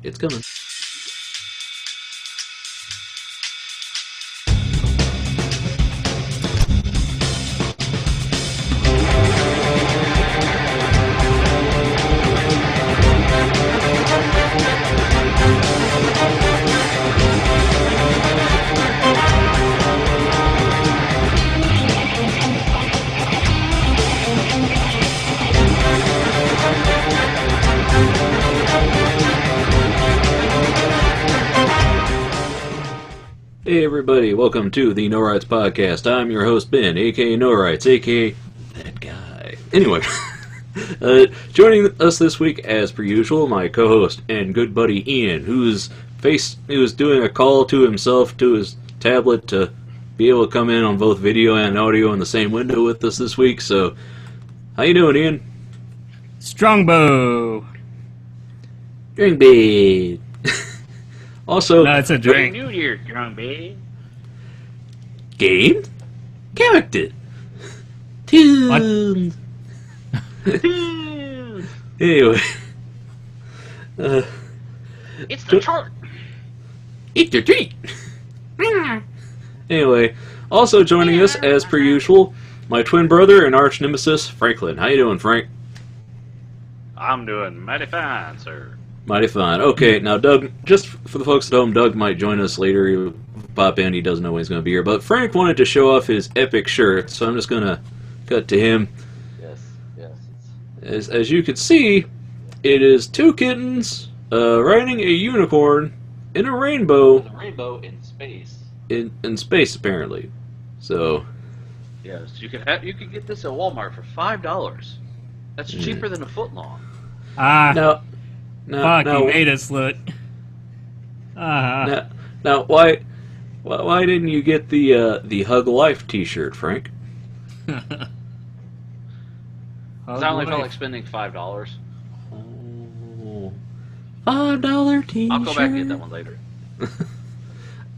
It's coming. Hey everybody, welcome to the NoRights Podcast. I'm your host Ben, aka NoRights, aka that guy. Anyway, joining us this week, as per usual, my co-host and good buddy Ian, who's doing a call to himself to his tablet to be able to come in on both video and audio in the same window with us this week. So, how you doing, Ian? Strongbow. Drink bait. Also, no, it's a drink. New Year, Strongbow. Game? Character. Tunes. Anyway. It's the chart. Eat your treat. Anyway, also joining us, as per usual, my twin brother and arch nemesis, Franklin. How you doing, Frank? I'm doing mighty fine, sir. Mighty fine. Okay, now Doug, just for the folks at home, Doug might join us later. He'll pop in. He doesn't know when he's going to be here. But Frank wanted to show off his epic shirt, so I'm just going to cut to him. Yes. As you can see, it is two kittens riding a unicorn in a rainbow. A rainbow in space. In space, apparently. So. Yes, you could get this at Walmart for $5. That's cheaper than a foot long. Fuck, you made us look. Now, why didn't you get the Hug Life T-shirt, Frank? I only felt like spending $5. Oh, $5 T-shirt. I'll go back and get that one later.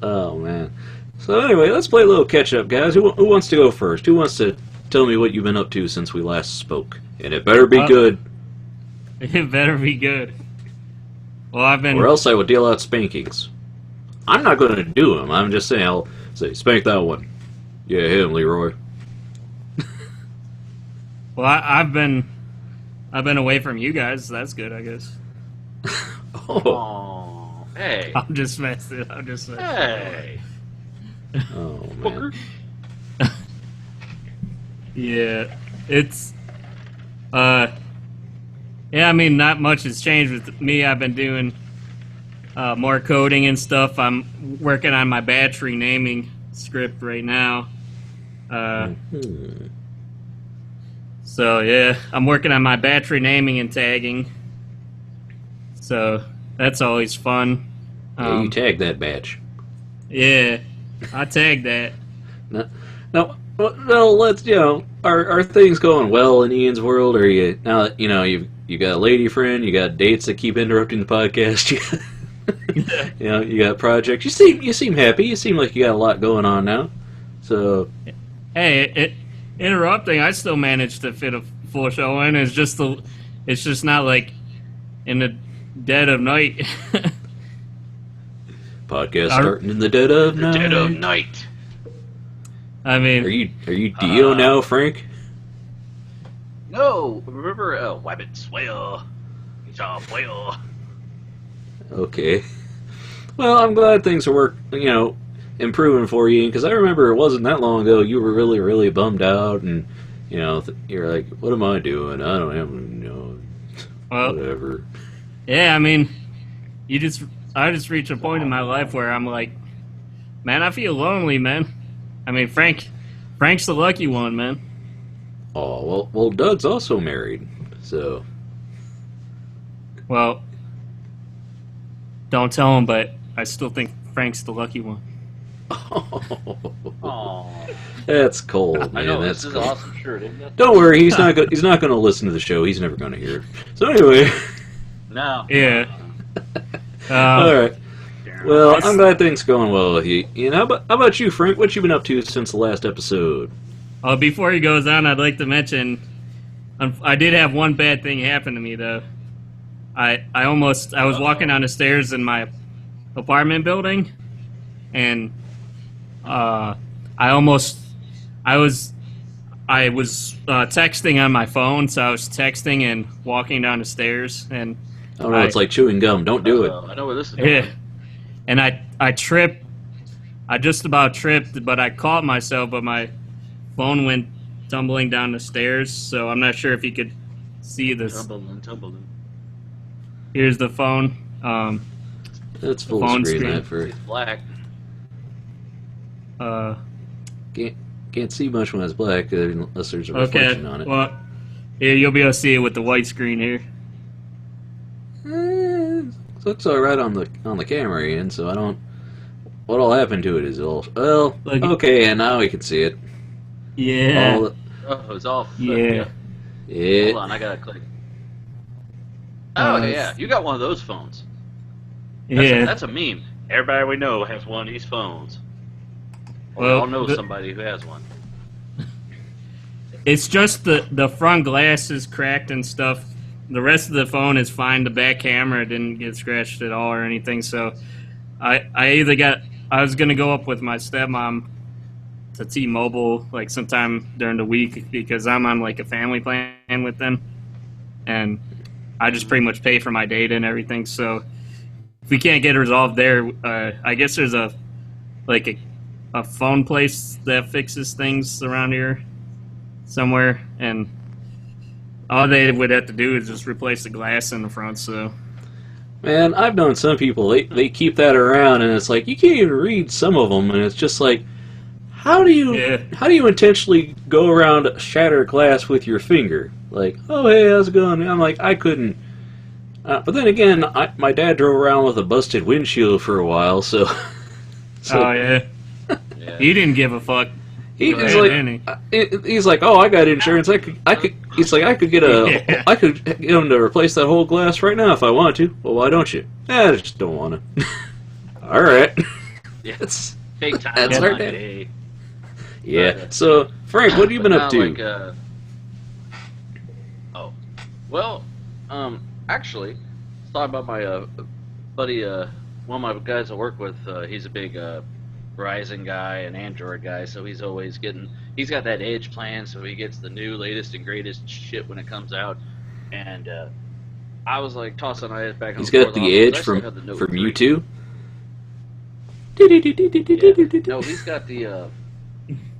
Oh man. So anyway, let's play a little catch-up, guys. Who wants to go first? Who wants to tell me what you've been up to since we last spoke? And it better be good. It better be good. Well, Or else I would deal out spankings. I'm not going to do them. I'm just saying, I'll say, spank that one. Yeah, hit him, Leroy. Well, I've been away from you guys. So that's good, I guess. Oh, hey. I'm just messing. Hey. Oh, man. Yeah, it's yeah, I mean, not much has changed with me. I've been doing more coding and stuff. I'm working on my battery naming script right now. So, yeah, I'm working on my battery naming and tagging. So, that's always fun. Yeah, you tag that batch. Yeah, I tagged that. Now, let's, are things going well in Ian's world? Or you, now that, you got a lady friend, you got dates that keep interrupting the podcast, you got projects. You seem happy. You seem like you got a lot going on now. So, hey, interrupting, I still managed to fit a full show in. It's just not like in the dead of night. Podcast starting in the dead of night. Dead of night. I mean, are you Dio now, Frank? No, remember Wabbit Swell. It's all well. Okay. Well, I'm glad things are improving for you, because I remember it wasn't that long ago you were really, really bummed out, and you're like, what am I doing? I don't have, whatever. Yeah, I mean, I just reached a point in my life where I'm like, man, I feel lonely, man. I mean, Frank's the lucky one, man. Oh, well, Doug's also married, so. Well, don't tell him, but I still think Frank's the lucky one. Oh, that's cold, man. I know, that's this is cold. an awesome shirt, isn't it? Don't worry, he's not going to listen to the show. He's never going to hear it. So anyway. No. Yeah. All right. Well, I'm glad things are going well with you. How about you, Frank? What you been up to since the last episode? Before he goes on, I'd like to mention I did have one bad thing happen to me, though. I was walking down the stairs in my apartment building, and I was texting on my phone, so I was texting and walking down the stairs, and Oh no, it's like chewing gum. Don't do it. I know where this is going. yeah, and I tripped. I just about tripped, but I caught myself, but my phone went tumbling down the stairs, so I'm not sure if you could see this. Tumbling. Here's the phone. That's full phone screen. screen. That for It's black. can't see much when it's black unless there's a Okay, reflection on it. well, here you'll be able to see it with the white screen here. Looks all right on the camera, Ian. So I don't. What'll happen to it is okay, and now we can see it. Yeah. Oh, it's all Yeah. Yeah. Hold on, I gotta click. Oh Uh, yeah, you got one of those phones. That's Yeah. that's a meme. Everybody we know has one of these phones. Or Well, we all know the- somebody who has one. It's just the front glass is cracked and stuff. The rest of the phone is fine. The back camera didn't get scratched at all or anything. So I was gonna go up with my stepmom to T-Mobile like sometime during the week because I'm on like a family plan with them, and I just pretty much pay for my data and everything. So if we can't get it resolved there, I guess there's a phone place that fixes things around here somewhere, and all they would have to do is just replace the glass in the front. So Man, I've known some people, they keep that around, and it's like, you can't even read some of them, and it's just like, how do you intentionally go around shatter glass with your finger? Like, oh, hey, how's it going? And I'm like, I couldn't. But then again, my dad drove around with a busted windshield for a while, so... oh yeah, Yeah. he didn't give a fuck. He's Yeah, like, didn't he's like, oh, I got insurance. I could. He's like, I could get Yeah. I could get him to replace that whole glass right now if I want to. Well, why don't you? I just don't want to. All right. Yeah. That's Take time That's on our my dad. day. yeah. So, Frank, what have you been up to? Actually, I was talking about my buddy, one of my guys I work with. He's a big Verizon guy and Android guy, so he's got that Edge plan, so he gets the new, latest, and greatest shit when it comes out. And I was like tossing my head back and He's forth. got the Edge from U2. U2. Yeah. No, he's got the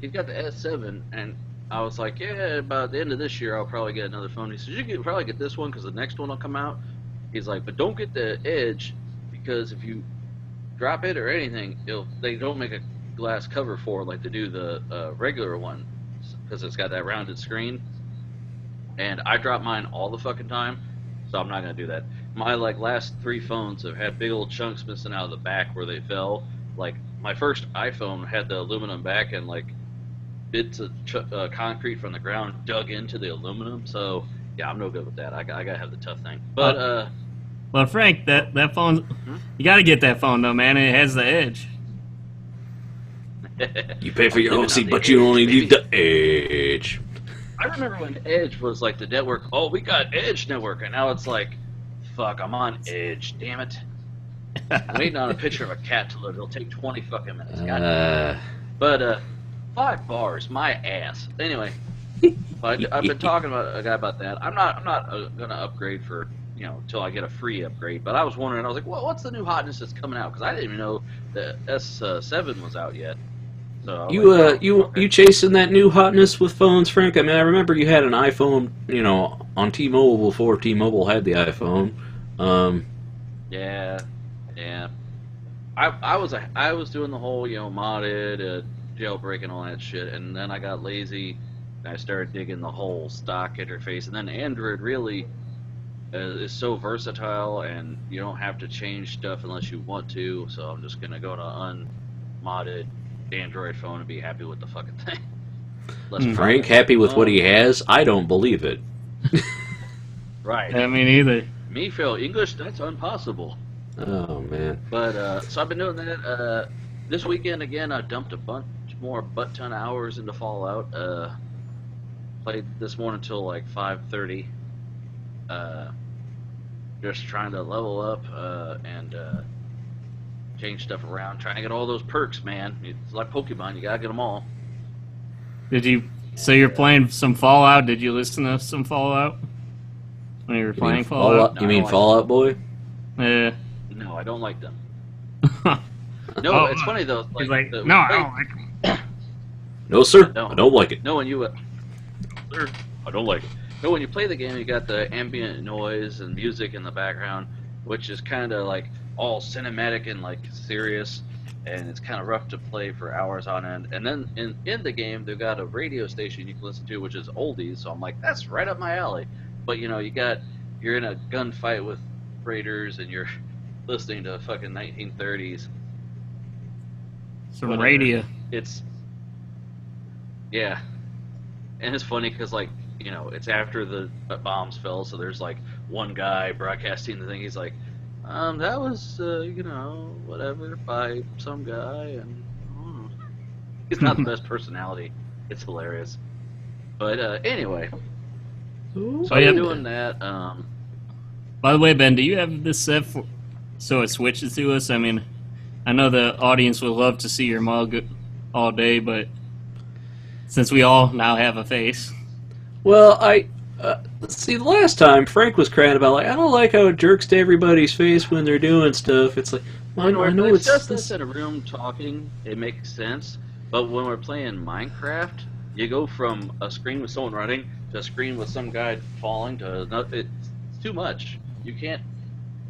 S7, and I was like, yeah, about the end of this year, I'll probably get another phone. He says, you can probably get this one because the next one will come out. He's like, but don't get the Edge because if you drop it or anything, they don't make a glass cover for it like they do the regular one because it's got that rounded screen. And I drop mine all the fucking time, so I'm not gonna do that. My last 3 phones have had big old chunks missing out of the back where they fell. Like my first iPhone had the aluminum back and bits of concrete from the ground dug into the aluminum. So yeah, I'm no good with that. I gotta have the tough thing. But Well, Frank, that phone, you got to get that phone though, man. It has the Edge. You pay for your Living own on seat, the but you edge, only baby. need the Edge. I remember when Edge was like the network. Oh, we got Edge network, and now it's like, fuck, I'm on Edge. Damn it. I'm waiting on a picture of a cat to load. It'll take 20 fucking minutes. God. But 5 bars, my ass. Anyway, but I've been talking about a guy about that. I'm not gonna upgrade for until I get a free upgrade. But I was wondering. I was like, well, what's the new hotness that's coming out? Because I didn't even know the S7 was out yet. So I was like, oh, okay. You chasing that new hotness with phones, Frank? I mean, I remember you had an iPhone, on T-Mobile before T-Mobile had the iPhone. Yeah. I was doing the whole modded jailbreak and all that shit, and then I got lazy and I started digging the whole stock interface. And then Android really is so versatile, and you don't have to change stuff unless you want to. So I'm just gonna go to unmodded Android phone and be happy with the fucking thing. Frank happy with what he has? I don't believe it. Right. I mean, either. Me fail English? That's impossible. Oh man. But so I've been doing that. This weekend again, I dumped a bunch more butt-ton hours into Fallout. Played this morning until like 5:30. just trying to level up and change stuff around, trying to get all those perks, man. It's like Pokemon, you gotta get them all. So you're playing some Fallout? Did you listen to some Fallout when you were playing Fallout? You mean Fallout Boy? Yeah. No, I don't like them. No, it's funny though. He's like, no, I don't like them. No, sir. I don't like it. No, when you, sir, I don't like it. No, when you play the game, you got the ambient noise and music in the background, which is kind of like all cinematic and like serious, and it's kind of rough to play for hours on end. And then in the game, they've got a radio station you can listen to, which is oldies. So I'm like, that's right up my alley. But you know, you're in a gunfight with raiders, and you're listening to fucking 1930s. Some radio. Yeah, and it's funny because like, you know, it's after the bombs fell, so there's like one guy broadcasting the thing. He's like, that was you know, whatever, by some guy, and he's not the best personality. It's hilarious. But anyway, so I'm doing that. By the way, Ben, do you have this set so it switches to us? I mean, I know the audience would love to see your mug all day, but since we all now have a face. Well, see, the last time Frank was crying about, like, I don't like how it jerks to everybody's face when they're doing stuff. It's like, well, I know it's just us in a room talking, it makes sense. But when we're playing Minecraft, you go from a screen with someone running to a screen with some guy falling to another. It's too much. You can't.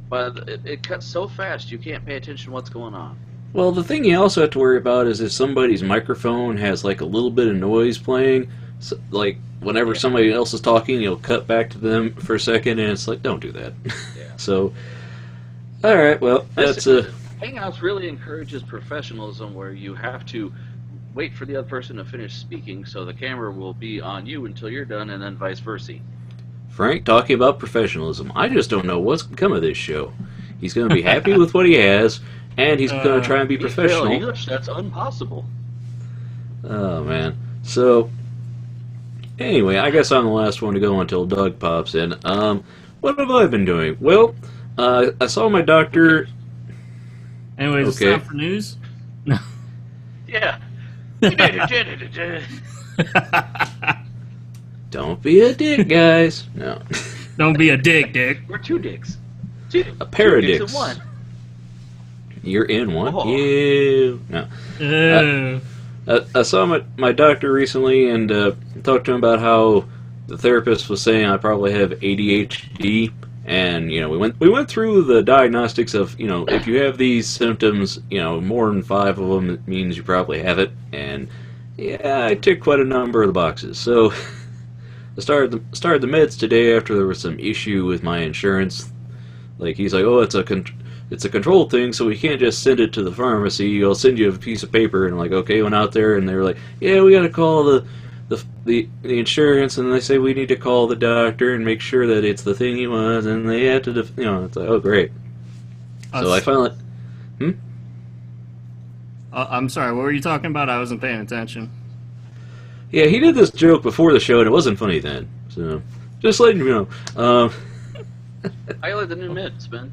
But it cuts so fast, you can't pay attention to what's going on. Well, the thing you also have to worry about is if somebody's microphone has like a little bit of noise playing, so, like whenever somebody else is talking, you'll cut back to them for a second, and it's like, don't do that. Yeah. So, all right, well, that's Hangouts really encourages professionalism, where you have to wait for the other person to finish speaking, so the camera will be on you until you're done, and then vice versa. Frank talking about professionalism. I just don't know what's going to come of this show. He's going to be happy with what he has, and he's going to try and be professional. English, that's impossible. Oh, man. So, anyway, I guess I'm the last one to go until Doug pops in. What have I been doing? Well, I saw my doctor. Anyways, it's time for news? Yeah. Don't be a dick, guys. No. Don't be a dick, Dick. We're two dicks. A pair of dicks. In one. You're in one? Oh. Yeah. No. I saw my doctor recently and talked to him about how the therapist was saying I probably have ADHD, and you know we went through the diagnostics of, you know, if you have these symptoms, you know, more than 5 of them, it means you probably have it, and yeah, I ticked quite a number of the boxes. So I started the meds today after there was some issue with my insurance. Like, he's like, oh, it's a control thing, so we can't just send it to the pharmacy. I'll send you a piece of paper. And I'm like, okay, went out there, and they were like, yeah, we got to call the insurance, and they say we need to call the doctor and make sure that it's the thing he wants, and they have to, you know, it's like, oh, great. So I finally, I'm sorry, what were you talking about? I wasn't paying attention. Yeah, he did this joke before the show, and it wasn't funny then. So, just letting you know. How you like the new meds, Ben?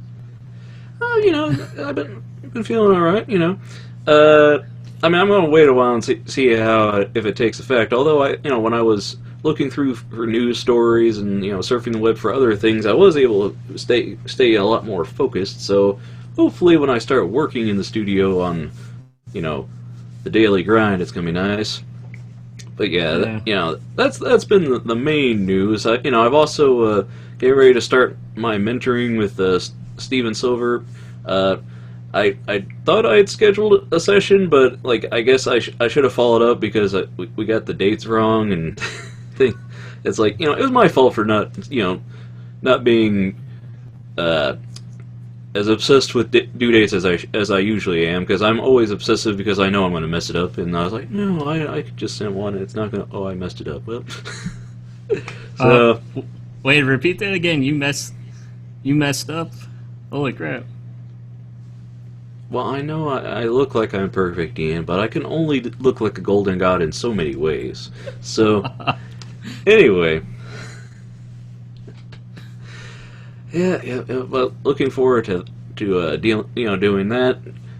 You know, I've been feeling all right. You know, I mean, I'm going to wait a while and see how if it takes effect. Although when I was looking through for news stories and surfing the web for other things, I was able to stay a lot more focused. So hopefully, when I start working in the studio on, the daily grind, it's going to be nice. But yeah. That's been the main news. I've also getting ready to start my mentoring with Steven Silver. I thought I had scheduled a session, but I guess I should have followed up because we got the dates wrong, and it's it was my fault for not being as obsessed with due dates as I usually am, because I'm always obsessive because I know I'm going to mess it up, and I was like, no, I could just send one, and it's not going to. Oh, I messed it up. Well, so wait, repeat that again. You messed up. Holy crap. Well, I know I look like I'm perfect, Ian, but I can only look like a golden god in so many ways. So, anyway. Well, looking forward to doing that,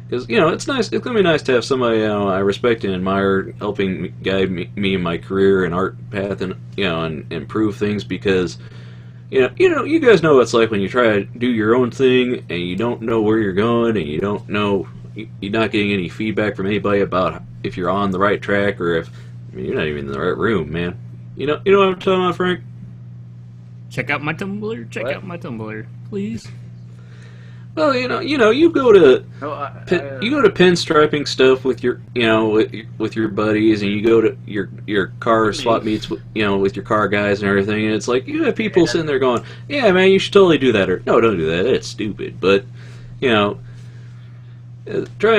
because it's nice. It's gonna be nice to have somebody I respect and admire helping guide me in my career and art path, and and improve things, because you guys know what it's like when you try to do your own thing and you don't know where you're going, and you don't know, you're not getting any feedback from anybody about if you're on the right track, or if you're not even in the right room, man. You know what I'm talking about, Frank? Check out my Tumblr. Check out my Tumblr, please. Well, you go to you go to uh, pinstriping stuff with your with your buddies, and you go to your car swap meets with with your car guys and everything, and it's like you have people sitting there going, "Yeah, man, you should totally do that," or "No, don't do that. It's stupid." But trying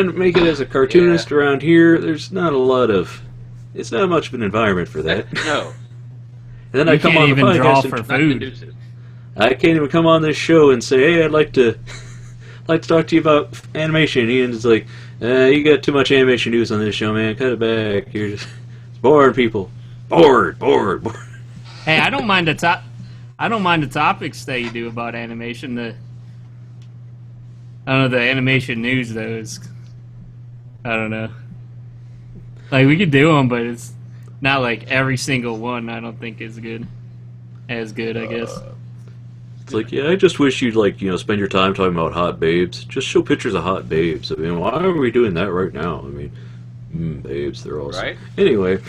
to make it as a cartoonist around here, there's not a lot of, it's not much of an environment for that. No. And then You I come can't on the even draw podcast for and food. I can't even come on this show and say, "Hey, I'd like to talk to you about animation." Ian's like, "You got too much animation news on this show, man. Cut it back. You're just it's boring people. Bored. Hey, I don't mind the topics that you do about animation. I don't know, the animation news though is, I don't know. Like, we could do them, but it's not like every single one. I don't think is good. As good, I guess. It's like, I just wish you'd spend your time talking about hot babes. Just show pictures of hot babes. I mean, why are we doing that right now? I mean, babes, they're awesome. Right? Anyway.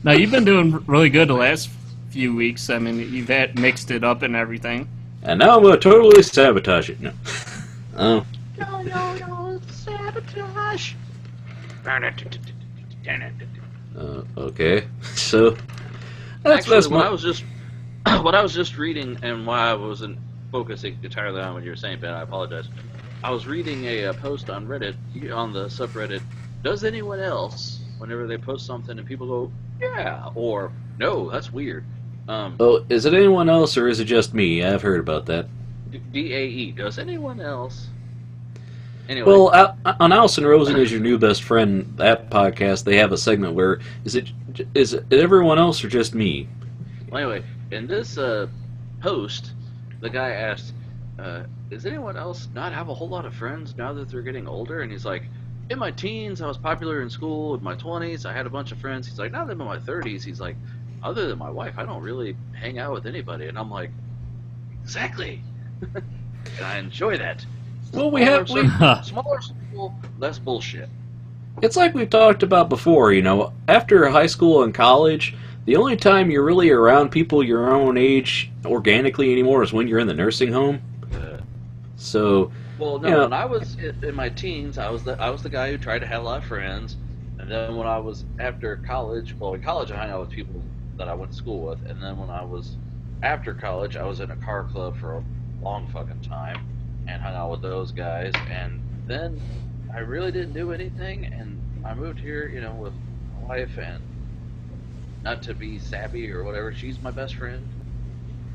Now, you've been doing really good the last few weeks. I mean, you've mixed it up and everything. And now I'm going to totally sabotage it. No. No, sabotage. Okay. So, Actually, that's what my... I was just reading, and why I wasn't focusing entirely on what you were saying, Ben, I apologize. I was reading a post on Reddit, on the subreddit, "Does anyone else," whenever they post something and people go, "Yeah," or "No, that's weird." is it anyone else, or is it just me? I've heard about that. DAE. Does anyone else? Anyway. Well, on Allison Rosen Is Your New Best Friend, that podcast, they have a segment where, is it everyone else or just me? Well, anyway, in this post, the guy asked, "Does anyone else not have a whole lot of friends now that they're getting older?" And he's like, "In my teens, I was popular in school. In my 20s, I had a bunch of friends." He's like, "Now that I'm in my 30s," he's like, "other than my wife, I don't really hang out with anybody." And I'm like, exactly. And I enjoy that. Well, Smaller circle, less bullshit. it's like we've talked about before, after high school and college, the only time you're really around people your own age organically anymore is when you're in the nursing home. So, well, no, when I was in my teens, I was the guy who tried to have a lot of friends, and then when I was after college, in college I hung out with people that I went to school with, and then when I was after college, I was in a car club for a long fucking time, and hung out with those guys, and then I really didn't do anything, and I moved here, with my wife, and not to be sappy or whatever, she's my best friend.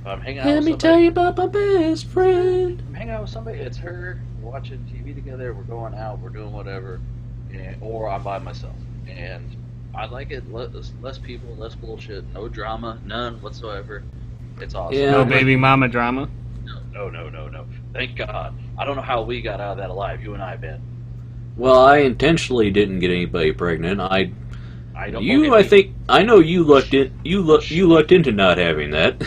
If I'm hanging out with somebody, tell you about my best friend. I'm hanging out with somebody, it's her, we're watching TV together, we're going out, we're doing whatever, or I'm by myself, and I like it, less people, less bullshit, no drama, none whatsoever. It's awesome. Yeah. No baby mama drama. No. Thank God. I don't know how we got out of that alive, you and I, Ben. Well, I intentionally didn't get anybody pregnant. I don't. I know you looked looked into not having that.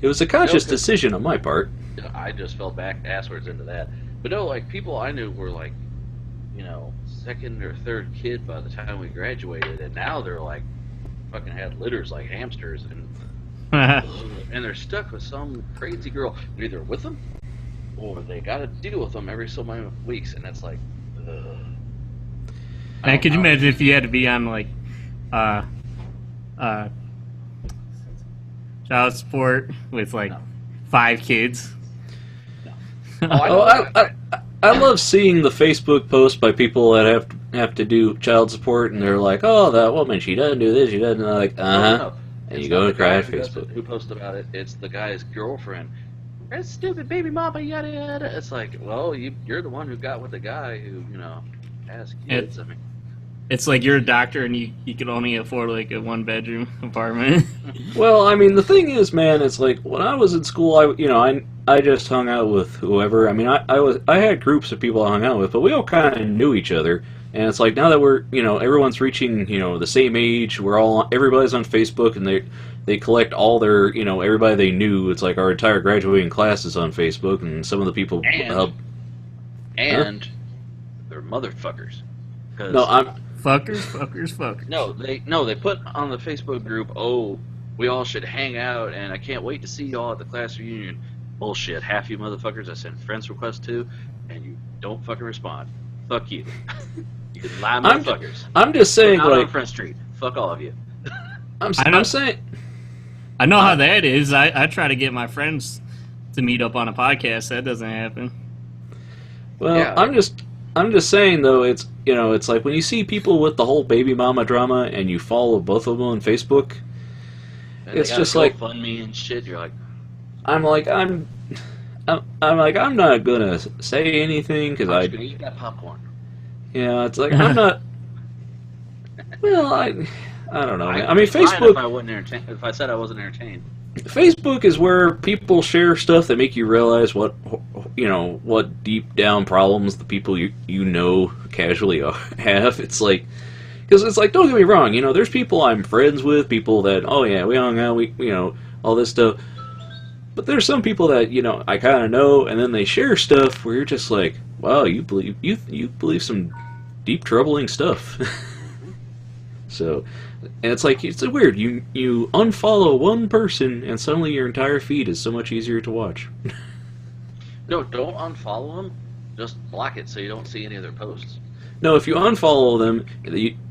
It was a conscious decision on my part. I just fell back asswards into that. But no, like, people I knew were like, second or third kid by the time we graduated, and now they're like, fucking had litters like hamsters, and they're stuck with some crazy girl. They're either with them, or they got to deal with them every so many weeks, and it's like, ugh. Now, could you imagine if you had to be on like child support with like 5 kids? I love seeing the Facebook posts by people that have to do child support, and they're like, "Oh, that woman, she doesn't do this, she doesn't," like, No. And It's you go not and the cry guy at who does Facebook. it, who posted about it. It's the guy's girlfriend. That stupid baby mama, yada yada. It's like, well, you're the one who got with the guy who, has kids. I mean, it's like you're a doctor and you can only afford like a 1-bedroom apartment. Well, I mean, the thing is, man, it's like when I was in school, I just hung out with whoever. I mean, I had groups of people I hung out with, but we all kind of knew each other. And it's like now that we're, everyone's reaching, the same age. Everybody's on Facebook, and they collect all their, everybody they knew. It's like our entire graduating class is on Facebook, and some of the people. And they're motherfuckers. No, I'm. Fuckers. No, they put on the Facebook group, oh, we all should hang out, and I can't wait to see y'all at the class reunion. Bullshit. Half you motherfuckers I send friends requests to, and you don't fucking respond. Fuck you. You can lie, motherfuckers. I'm just saying, We're not like, on Front Street. Fuck all of you. I'm saying. I know how that is. I try to get my friends to meet up on a podcast. That doesn't happen. Well, Yeah. I'm just saying though, it's it's like when you see people with the whole baby mama drama and you follow both of them on Facebook, And it's they gotta just like fund me and shit. You're like, I'm not gonna say anything because I'm just gonna eat that popcorn. it's like I'm not. Well, I don't know. Man. I mean, I'd be lying Facebook. If I wasn't entertained, if I said I wasn't entertained. Facebook is where people share stuff that make you realize what deep down problems the people you casually have. It's like, because it's like, don't get me wrong, there's people I'm friends with, people that, oh yeah, we hung out, we all this stuff. But there's some people that I kind of know, and then they share stuff where you're just like, wow, you believe some deep troubling stuff. So, and it's like, it's weird. You unfollow one person, and suddenly your entire feed is so much easier to watch. No, don't unfollow them. Just block it so you don't see any of their posts. No, if you unfollow them,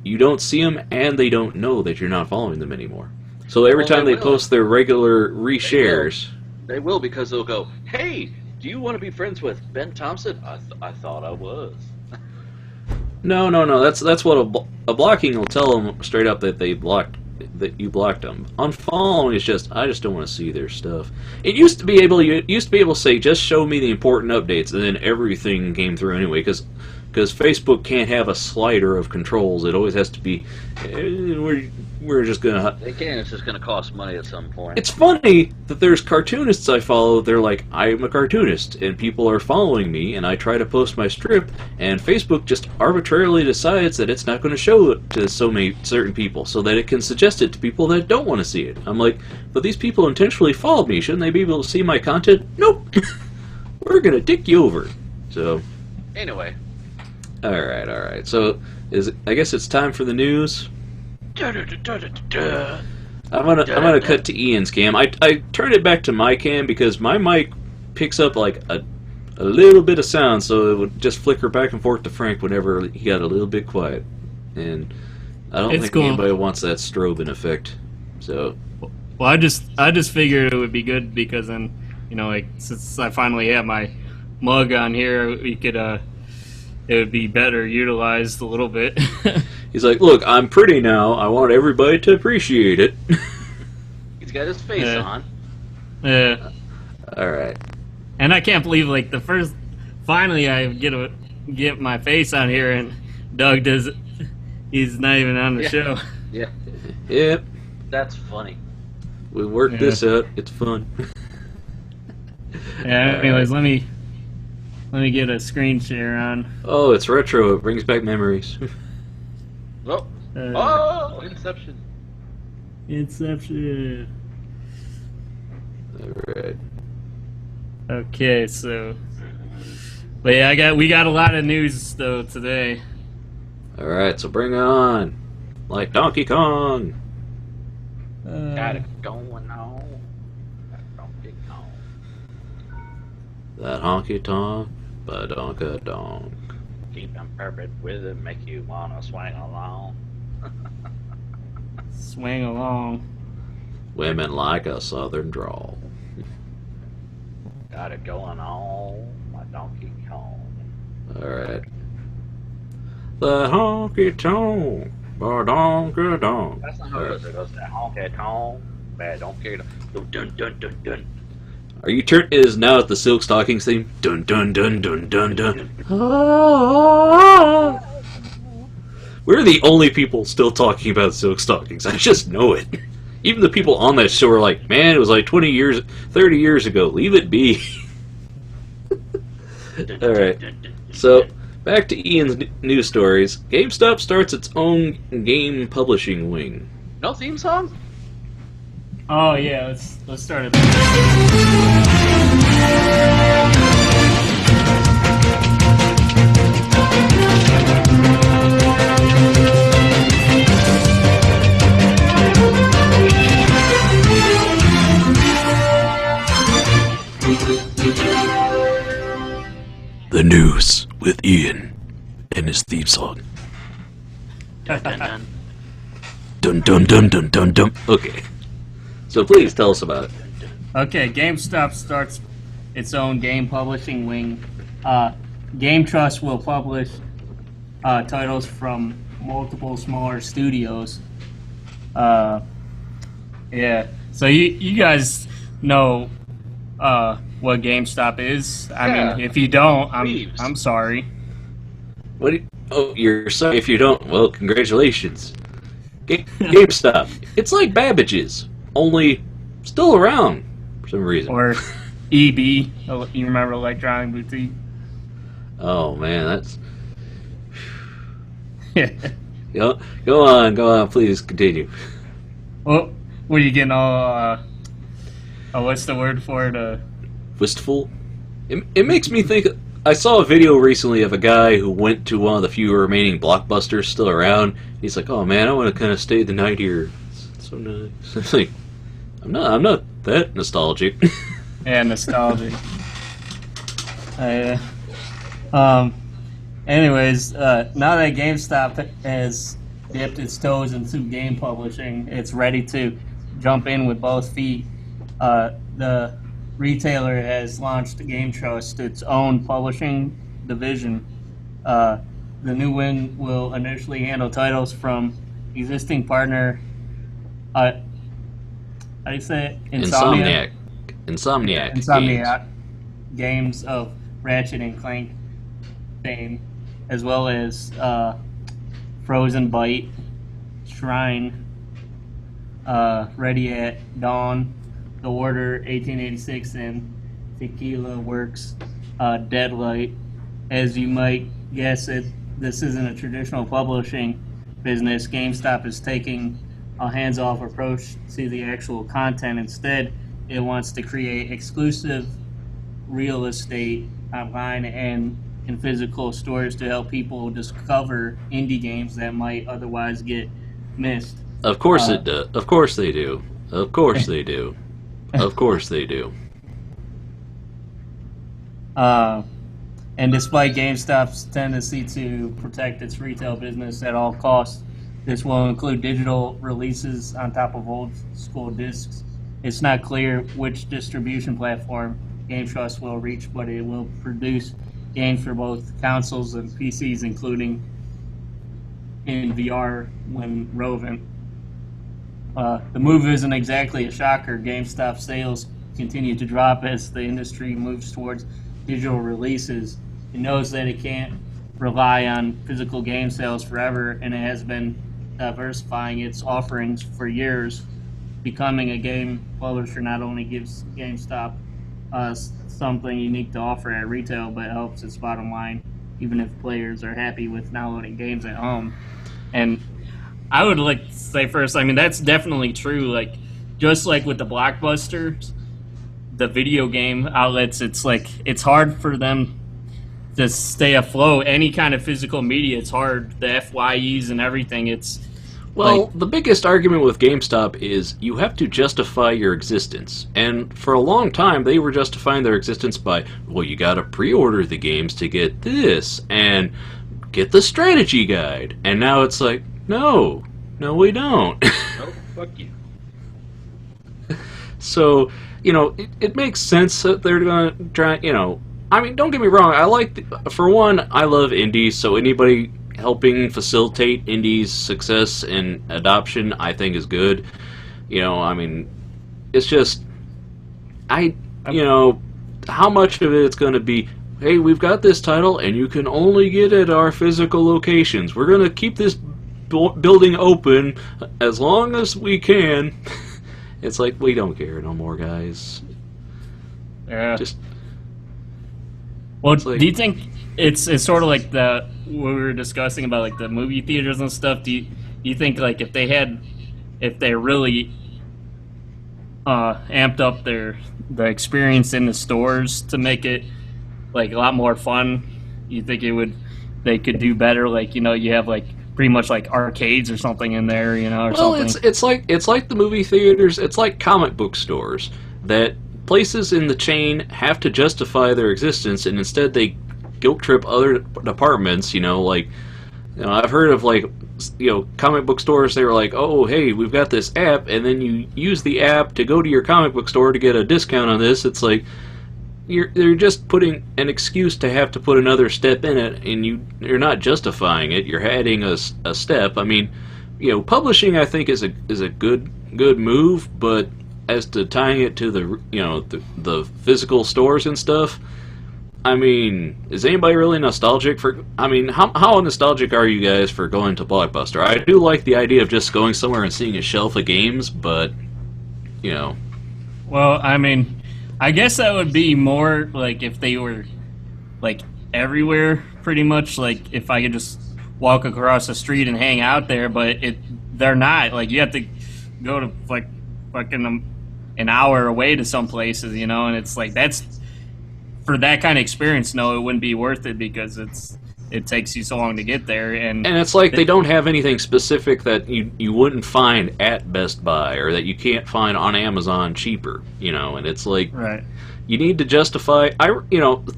you don't see them, and they don't know that you're not following them anymore. So every time they post their regular reshares, they will because they'll go, hey, do you want to be friends with Ben Thompson? I thought I was. No. That's what a blocking will tell them straight up that you blocked them. Unfollowing is just, I just don't want to see their stuff. You used to be able to say, just show me the important updates, and then everything came through anyway. Because Facebook can't have a slider of controls. It always has to be, we're just gonna. They can. It's just gonna cost money at some point. It's funny that there's cartoonists I follow. They're like, I'm a cartoonist, and people are following me, and I try to post my strip, and Facebook just arbitrarily decides that it's not going to show it to so many certain people, so that it can suggest it to people that don't want to see it. I'm like, but these people intentionally followed me. Shouldn't they be able to see my content? Nope. We're gonna dick you over. So. Anyway. All right. So, I guess it's time for the news. I'm gonna cut to Ian's cam. I turned it back to my cam because my mic picks up like a little bit of sound, so it would just flicker back and forth to Frank whenever he got a little bit quiet. And I don't think anybody wants that strobing effect. So. Well, I just figured it would be good because then, like since I finally have my mug on here, we could it would be better utilized a little bit. He's like, look, I'm pretty now. I want everybody to appreciate it. He's got his face on. Yeah. All right. And I can't believe, like, finally I get my face on here, and Doug he's not even on the show. Yeah. Yep. That's funny. We worked this out. It's fun. Yeah. Anyways, let me get a screen share on. Oh, it's retro. It brings back memories. Inception. Inception. All right. Okay, so, but yeah, we got a lot of news though today. All right, so bring it on, like Donkey Kong. Got it going on. Donkey Kong. That honky tonk, ba donka donk. Keep him perfect with it, make you wanna swing along. Swing along. Women like a southern drawl. Got it going on, my Donkey Kong. All right. The honky tonk, ba donka donk. That's not how it goes. It goes that honky tonk, bad donkey dun dun dun dun dun. Are you turn? It is now at the Silk Stockings theme. Dun dun dun dun dun dun. We're the only people still talking about Silk Stockings. I just know it. Even the people on that show are like, man, it was like 20 years, 30 years ago. Leave it be. Alright. So, back to Ian's news stories. GameStop starts its own game publishing wing. No theme song? Oh yeah, let's start it. The news with Ian and his theme song. Dun, dun, dun. Dun dun dun dun dun dun. Okay. So please tell us about it. Okay, GameStop starts its own game publishing wing. Game Trust will publish titles from multiple smaller studios. Yeah. So you guys know what GameStop is? I mean, if you don't, I'm sorry. What? You're sorry if you don't. Well, congratulations. GameStop. It's like Babbage's, only still around for some reason. Or EB. You remember Electronic Boutique? Oh man, that's. Yeah. Go on. Please continue. Well, what are you getting all? What's the word for it? Wistful. It makes me think. I saw a video recently of a guy who went to one of the few remaining Blockbusters still around. He's like, "Oh man, I want to kind of stay the night here. It's so nice." It's like, I'm not that nostalgic. Yeah, nostalgic. Anyways, now that GameStop has dipped its toes into game publishing, it's ready to jump in with both feet. The retailer has launched Game Trust, its own publishing division. The new wing will initially handle titles from existing partner. How do you say it? Insomniac games of Ratchet and Clank fame, as well as Frozen Byte, Shrine, Ready at Dawn, The Order 1886, and Tequila Works Deadlight. As you might guess, this isn't a traditional publishing business. GameStop is taking a hands-off approach to the actual content. Instead, it wants to create exclusive real estate online and in physical stores to help people discover indie games that might otherwise get missed. Of course it does. Of course they do. Of course they do. Of course they do. And despite GameStop's tendency to protect its retail business at all costs, this will include digital releases on top of old school discs. It's not clear which distribution platform Game Trust will reach, but it will produce games for both consoles and PCs, including in VR when relevant. The move isn't exactly a shocker. GameStop sales continue to drop as the industry moves towards digital releases. It knows that it can't rely on physical game sales forever, and it has been diversifying its offerings for years. Becoming a game publisher not only gives GameStop something unique to offer at retail, but helps its bottom line, even if players are happy with downloading games at home. And I would like to say first, I mean, that's definitely true. Like, just like with the Blockbusters, the video game outlets, it's hard for them to stay afloat. Any kind of physical media, it's hard. The FYEs and everything, the biggest argument with GameStop is you have to justify your existence. And for a long time, they were justifying their existence by, well, you gotta pre-order the games to get this, and get the strategy guide. And now it's like, no, we don't. No, fuck you. So, it makes sense that they're going to try, I mean, don't get me wrong, for one, I love indies, so anybody helping facilitate indies' success and adoption, I think is good. I mean, it's just, how much of it's going to be, hey, we've got this title, and you can only get it at our physical locations. We're going to keep this building open as long as we can. It's like, we don't care no more, guys. Yeah. Just. Well, like, do you think it's sort of like what we were discussing about like the movie theaters and stuff? Do you think like if they really amped up the experience in the stores to make it like a lot more fun, you think they could do better? Like, you have like pretty much like arcades or something in there, or something. It's like the movie theaters. It's like comic book stores, that places in the chain have to justify their existence, and instead they guilt trip other departments. I've heard of comic book stores. They were like, oh, hey, we've got this app, and then you use the app to go to your comic book store to get a discount on this. It's like they're just putting an excuse to have to put another step in it, and you're not justifying it. You're adding a step. I mean, publishing, I think, is a good move, but as to tying it to the physical stores and stuff, I mean, is anybody really nostalgic for? I mean, how nostalgic are you guys for going to Blockbuster? I do like the idea of just going somewhere and seeing a shelf of games, but Well, I mean, I guess that would be more like if they were like everywhere, pretty much. Like if I could just walk across the street and hang out there, but they're not. Like you have to go to like fucking an hour away to some places, and it's like that's for that kind of experience. No, it wouldn't be worth it because it takes you so long to get there, and it's like they don't have anything specific that you wouldn't find at Best Buy or that you can't find on Amazon cheaper, and it's like right. You need to justify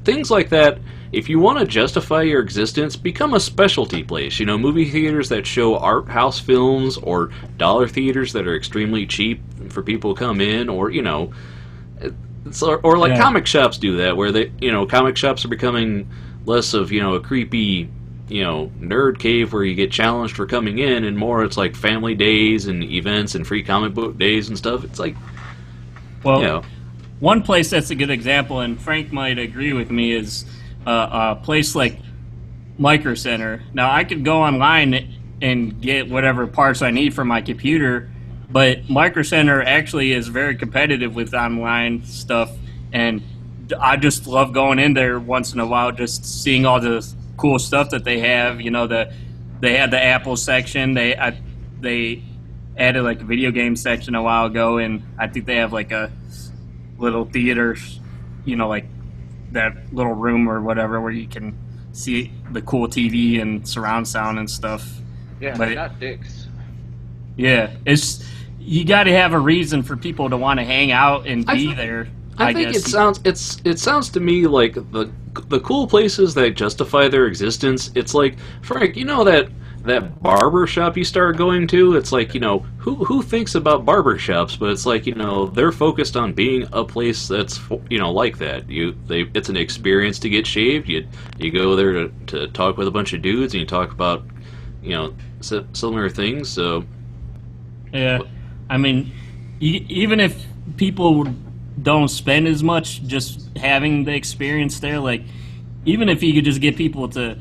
things like that. If you want to justify your existence, become a specialty place. Movie theaters that show art house films, or dollar theaters that are extremely cheap for people to come in, or comic shops do that, where they comic shops are becoming less of a creepy nerd cave where you get challenged for coming in, and more it's like family days and events and free comic book days and stuff. It's like, one place that's a good example, and Frank might agree with me, is a place like Micro Center. Now, I could go online and get whatever parts I need for my computer, but Micro Center actually is very competitive with online stuff, and I just love going in there once in a while, just seeing all the cool stuff that they have. They had the Apple section. They added like a video game section a while ago, and I think they have like a little theater, like that little room or whatever where you can see the cool TV and surround sound and stuff. Yeah, but not dicks. Yeah, you got to have a reason for people to want to hang out and be there. I think guess. It sounds to me like the cool places that justify their existence. It's like, Frank, that barber shop you started going to. It's like, who thinks about barber shops? But it's like, they're focused on being a place that's like that. It's an experience to get shaved. You go there to talk with a bunch of dudes, and you talk about similar things. So yeah, I mean, even if people don't spend as much, just having the experience there, like even if you could just get people to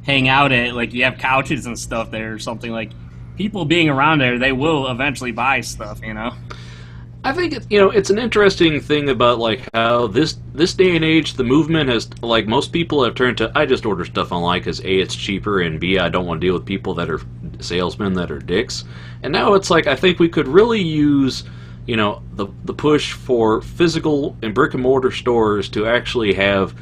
hang out at, like, you have couches and stuff there or something, like people being around there, they will eventually buy stuff. I think it's an interesting thing about like how this day and age the movement has, like, most people have turned to, I just order stuff online because A, it's cheaper, and B, I don't want to deal with people that are salesmen that are dicks. And now it's like, I think we could really use the push for physical and brick and mortar stores to actually have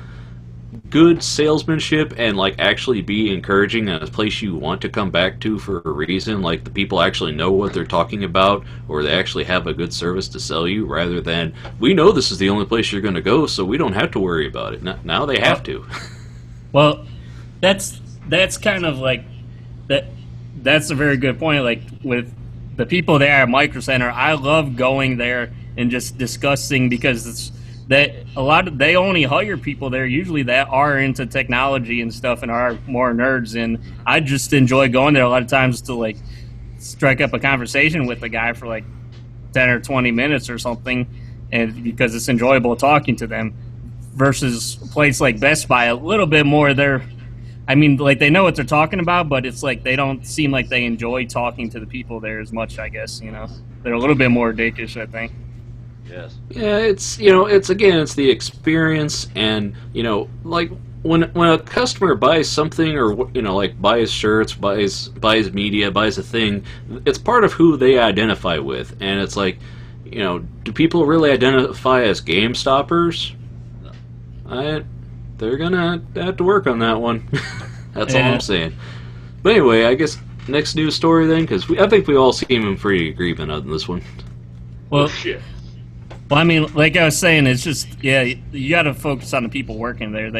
good salesmanship and like actually be encouraging and a place you want to come back to for a reason. Like the people actually know what they're talking about, or they actually have a good service to sell you, rather than, we know this is the only place you're going to go, so we don't have to worry about it. Now they have to. Well, that's kind of like that. That's a very good point. Like with the people there at Micro Center, I love going there and just discussing, because it's that they only hire people there usually that are into technology and stuff and are more nerds, and I just enjoy going there a lot of times to like strike up a conversation with the guy for like 10 or 20 minutes or something, and because it's enjoyable talking to them, versus a place like Best Buy, a little bit more they're I mean, like, they know what they're talking about, but it's like they don't seem like they enjoy talking to the people there as much, I guess, you know. They're a little bit more dickish, I think. Yes. Yeah, it's, you know, it's the experience, and, you know, like when a customer buys something, or, you know, like buys shirts, buys media, buys a thing, it's part of who they identify with, and it's like, you know, do people really identify as Game Stoppers? They're gonna have to work on that one. That's all I'm saying. But anyway, I guess next news story then, because I think we all seem pretty agreement on this one. Well, Shit. well, I mean, like I was saying, it's just, yeah, you got to focus on the people working there.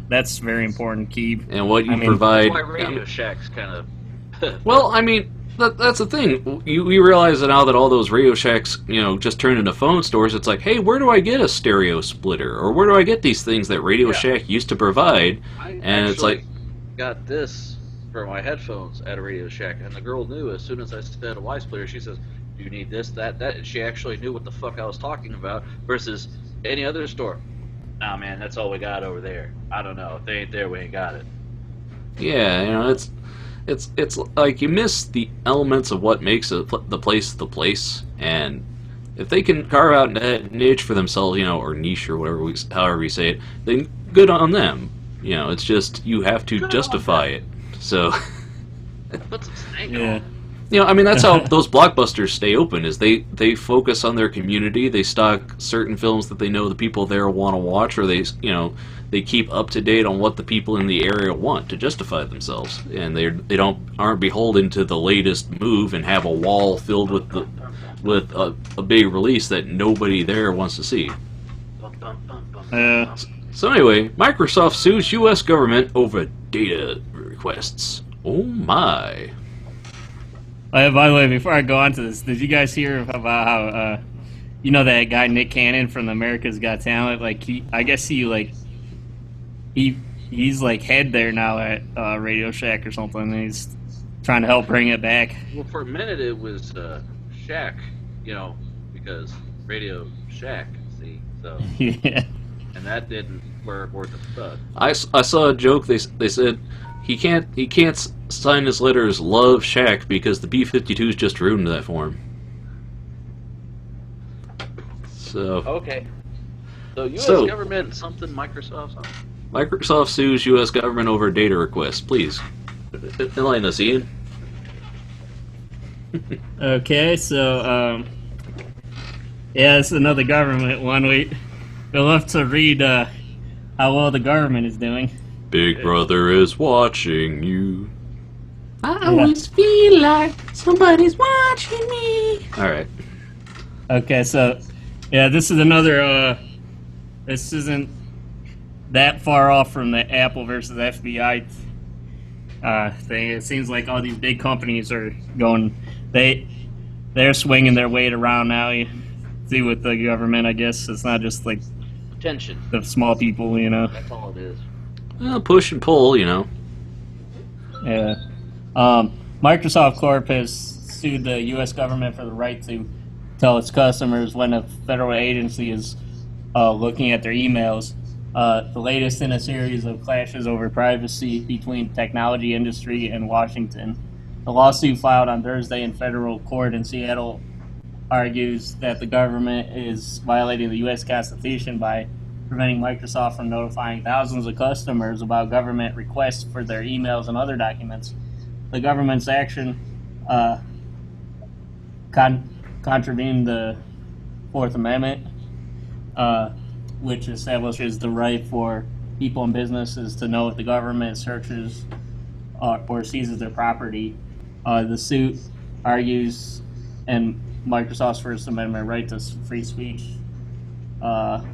That's very important, key. And what you I mean, provide. That's why Radio Shack's kind of. Well, I mean, that's the thing. We realize that now that all those Radio Shacks, you know, just turned into phone stores. It's like, hey, where do I get a stereo splitter, or where do I get these things that Radio Shack used to provide? And it's like, got this for my headphones at a Radio Shack, and the girl knew as soon as I said a Y splitter. She says, "Do you need this, that?" And she actually knew what the fuck I was talking about. Versus any other store. Nah, man, that's all we got over there. I don't know. If they ain't there, we ain't got it. yeah, you know, it's like you miss the elements of what makes the place the place, and if they can carve out a niche for themselves, you know, or niche or whatever however we say it, then good on them. You know, it's just you have to justify it. So, Put some snake Yeah. on. you know, I mean, that's how those blockbusters stay open. Is they focus on their community. They stock certain films that they know the people there want to watch, or they keep up to date on what the people in the area want to justify themselves, and they aren't beholden to the latest move and have a wall filled with a big release that nobody there wants to see. Bum, bum, bum, bum. Yeah. So anyway, Microsoft sues U.S. government over data requests. Oh my. By the way, before I go on to this, did you guys hear about how, you know, that guy Nick Cannon from America's Got Talent? Like, he's like head there now at Radio Shack or something. And he's trying to help bring it back. Well, for a minute it was Shack, you know, because Radio Shack, see, so, Yeah. and that didn't work worth a fuck. I saw a joke. They said he can't sign his letters Love Shack because the B-52s just ruined that for him. So Okay. So U.S. So- government something, Microsoft something. Microsoft sues U.S. government over data requests. Please enlighten us, Ian. Okay, so, yeah, it's another government one. We love to read how well the government is doing. Big Brother is watching you. I always feel like somebody's watching me. All right. Okay, so, yeah, this is another, this isn't that far off from the Apple versus FBI thing. It seems like all these big companies are going, they're swinging their weight around now. You see with the government, I guess. It's not just like Attention. the small people, you know. That's all it is. Well, push and pull, you know. Yeah. Microsoft Corp has sued the U.S. government for the right to tell its customers when a federal agency is looking at their emails. The latest in a series of clashes over privacy between the technology industry and Washington. The lawsuit filed on Thursday in federal court in Seattle argues that the government is violating the U.S. Constitution by preventing Microsoft from notifying thousands of customers about government requests for their emails and other documents. The government's action contravened the Fourth Amendment, which establishes the right for people and businesses to know if the government searches or seizes their property. The suit argues and Microsoft's First Amendment right to free speech. The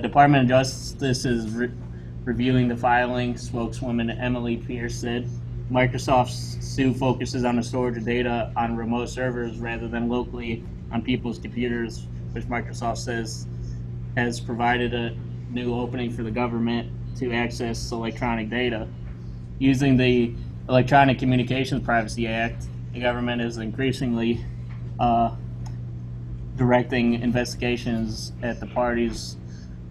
Department of Justice is reviewing the filing, spokeswoman Emily Pierce said. Microsoft's suit focuses on the storage of data on remote servers rather than locally on people's computers, which Microsoft says has provided a new opening for the government to access electronic data. Using the Electronic Communications Privacy Act, the government is increasingly directing investigations at the parties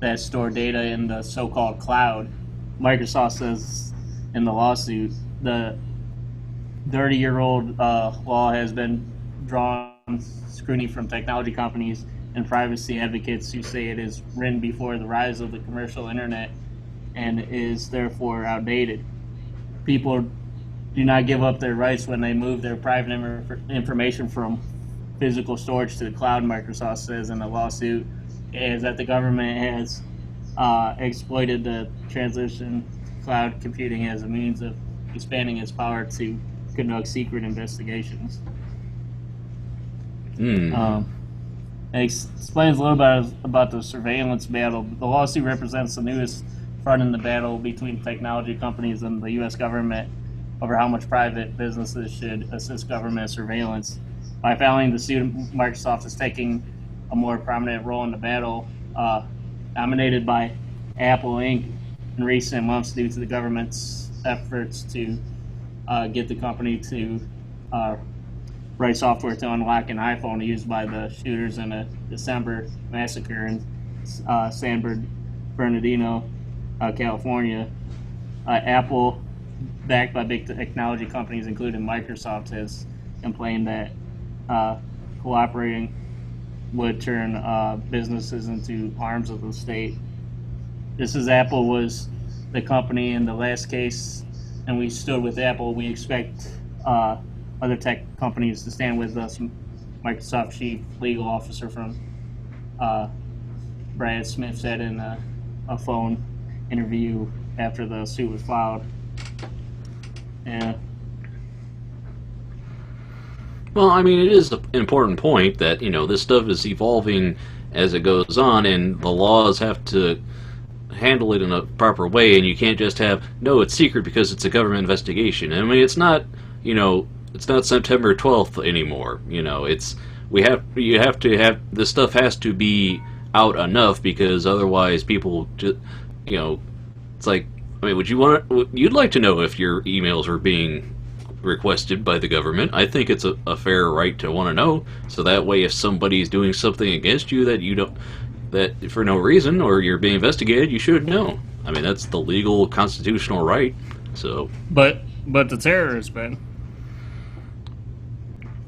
that store data in the so-called cloud. Microsoft says in the lawsuit, the 30-year-old law has been drawn scrutiny from technology companies and privacy advocates who say it is written before the rise of the commercial internet and is therefore outdated. People do not give up their rights when they move their private information from physical storage to the cloud, Microsoft says in the lawsuit, is that the government has exploited the transition to cloud computing as a means of expanding its power to conduct secret investigations. It explains a little bit about the surveillance battle. The lawsuit represents the newest front in the battle between technology companies and the U.S. government over how much private businesses should assist government surveillance. By filing the suit, Microsoft is taking a more prominent role in the battle, dominated by Apple Inc. in recent months due to the government's efforts to get the company to write software to unlock an iPhone used by the shooters in a December massacre in San Bernardino, California. Apple, backed by big technology companies including Microsoft, has complained that cooperating would turn businesses into arms of the state. Just as Apple was the company in the last case, and we stood with Apple, we expect other tech companies to stand with us. Microsoft chief legal officer from Brad Smith said in a phone interview after the suit was filed. Yeah. Well, I mean, it is an important point that, this stuff is evolving as it goes on, and the laws have to handle it in a proper way, and you can't just have, no, it's secret because it's a government investigation. I mean, it's not September 12th anymore. You have to have, this stuff has to be out enough, because otherwise people just, it's like, I mean, you'd like to know if your emails are being requested by the government. I think it's a fair right to want to know, so that way if somebody's doing something against you that for no reason, or you're being investigated, you should know. I mean, that's the legal constitutional right. So But the terrorists, man.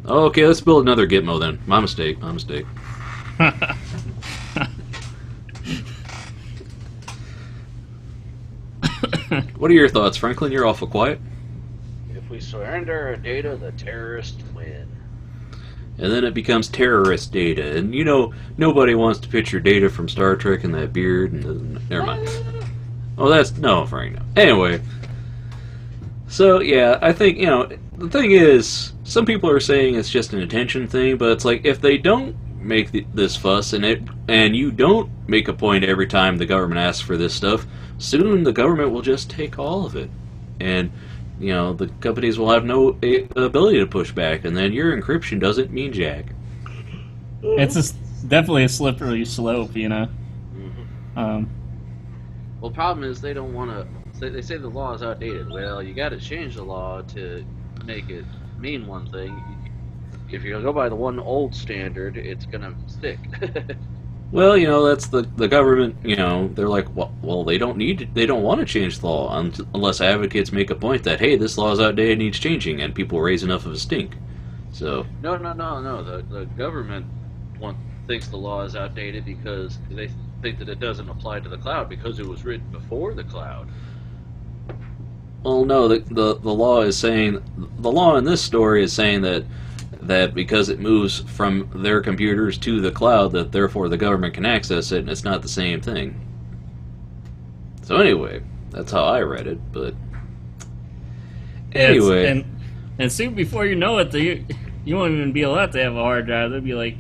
Okay, let's build another Gitmo then. My mistake. What are your thoughts, Franklin? You're awful quiet. If we surrender our data, the terrorists win. And then it becomes terrorist data. And, nobody wants to pitch your data from Star Trek and that beard. And never mind. Oh, no, Frank, no. Anyway. So, yeah, I think, the thing is, some people are saying it's just an attention thing, but it's like, if they don't make this fuss, and you don't make a point every time the government asks for this stuff, soon the government will just take all of it. And, the companies will have no ability to push back, and then your encryption doesn't mean jack. It's definitely a slippery slope, Mm-hmm. Well, the problem is they don't want to. They say the law is outdated. Well, you got to change the law to make it mean one thing. If you go by the one old standard, it's gonna stick. Well, that's the government. They're like, well, they don't want to change the law unless advocates make a point that, hey, this law is outdated, needs changing, and people raise enough of a stink. So No. The government thinks the law is outdated because they think that it doesn't apply to the cloud because it was written before the cloud. Well, no, the law is saying, the law in this story is saying that because it moves from their computers to the cloud, that therefore the government can access it, and it's not the same thing. So anyway, that's how I read it, but anyway. And soon before you know it, you won't even be allowed to have a hard drive. They'll be like,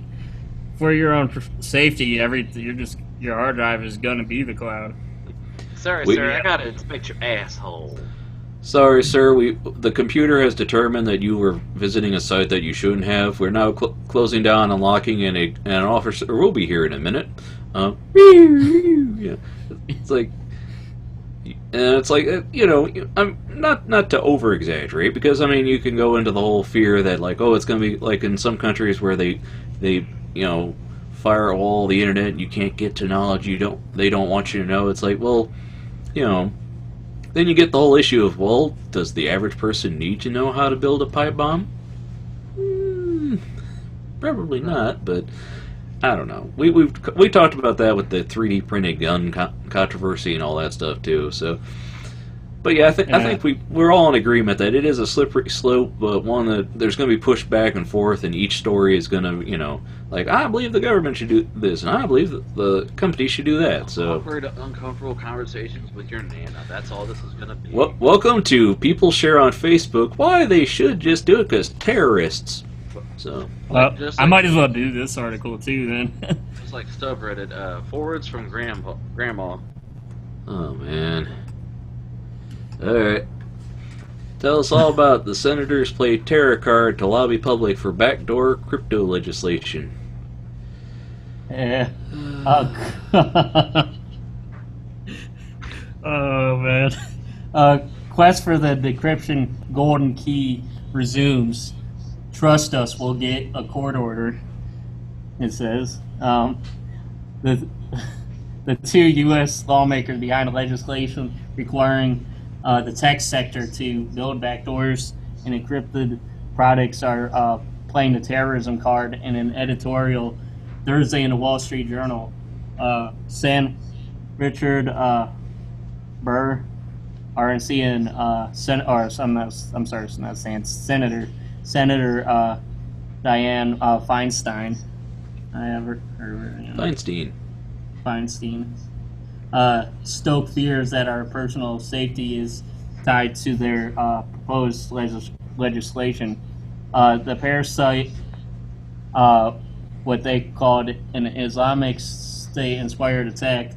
for your own safety, your hard drive is going to be the cloud. Sorry, sir, I gotta inspect your asshole. Sorry, sir, the computer has determined that you were visiting a site that you shouldn't have. We're now closing down and locking, and an officer will be here in a minute. Yeah. It's like, I'm not to over-exaggerate, because, I mean, you can go into the whole fear that, like, oh, it's going to be like in some countries where they firewall the internet, you can't get to knowledge they don't want you to know. It's like, well, then you get the whole issue of, well, does the average person need to know how to build a pipe bomb? Probably not, but I don't know. We talked about that with the 3D printed gun controversy and all that stuff too. So, but yeah, I think we're all in agreement that it is a slippery slope, but one that there's going to be pushed back and forth, and each story is going to, like, I believe the government should do this, and I believe that the company should do that. So, awkward, uncomfortable conversations with your nana. That's all this is going to be. Welcome to people share on Facebook why they should just do it because terrorists. So, well, I might as well do this article too then. It's like subreddit, forwards from grandma. Oh man. Alright. Tell us all about the senators play terror card to lobby public for backdoor crypto legislation. Yeah. Oh man. Quest for the decryption golden key resumes. Trust us, we'll get a court order, it says. The two U.S. lawmakers behind the legislation requiring the tech sector to build backdoors and encrypted products are playing the terrorism card in an editorial Thursday in the Wall Street Journal. Richard Burr, RNC, and Senator Dianne Feinstein. Feinstein. Stoke fears that our personal safety is tied to their proposed legislation. The pair cite what they called an Islamic State-inspired attack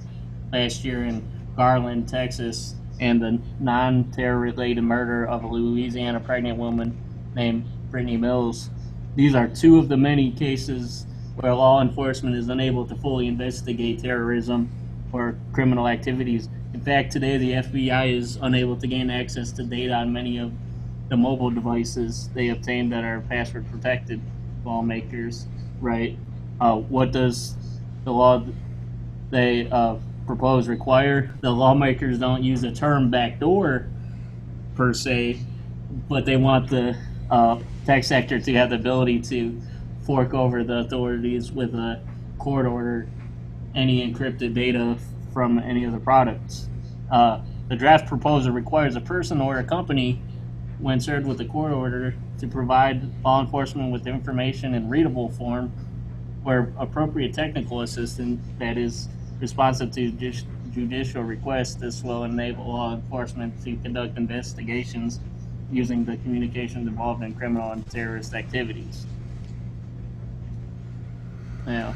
last year in Garland, Texas, and the non-terror-related murder of a Louisiana pregnant woman named Brittany Mills. These are two of the many cases where law enforcement is unable to fully investigate terrorism or criminal activities. In fact, today the FBI is unable to gain access to data on many of the mobile devices they obtained that are password protected. Lawmakers, right? What does the law they propose require? The lawmakers don't use the term backdoor per se, but they want the tech sector to have the ability to fork over the authorities with a court order any encrypted data from any of the products. The draft proposal requires a person or a company, when served with a court order, to provide law enforcement with information in readable form where appropriate technical assistance that is responsive to judicial requests. This will enable law enforcement to conduct investigations using the communications involved in criminal and terrorist activities. Yeah.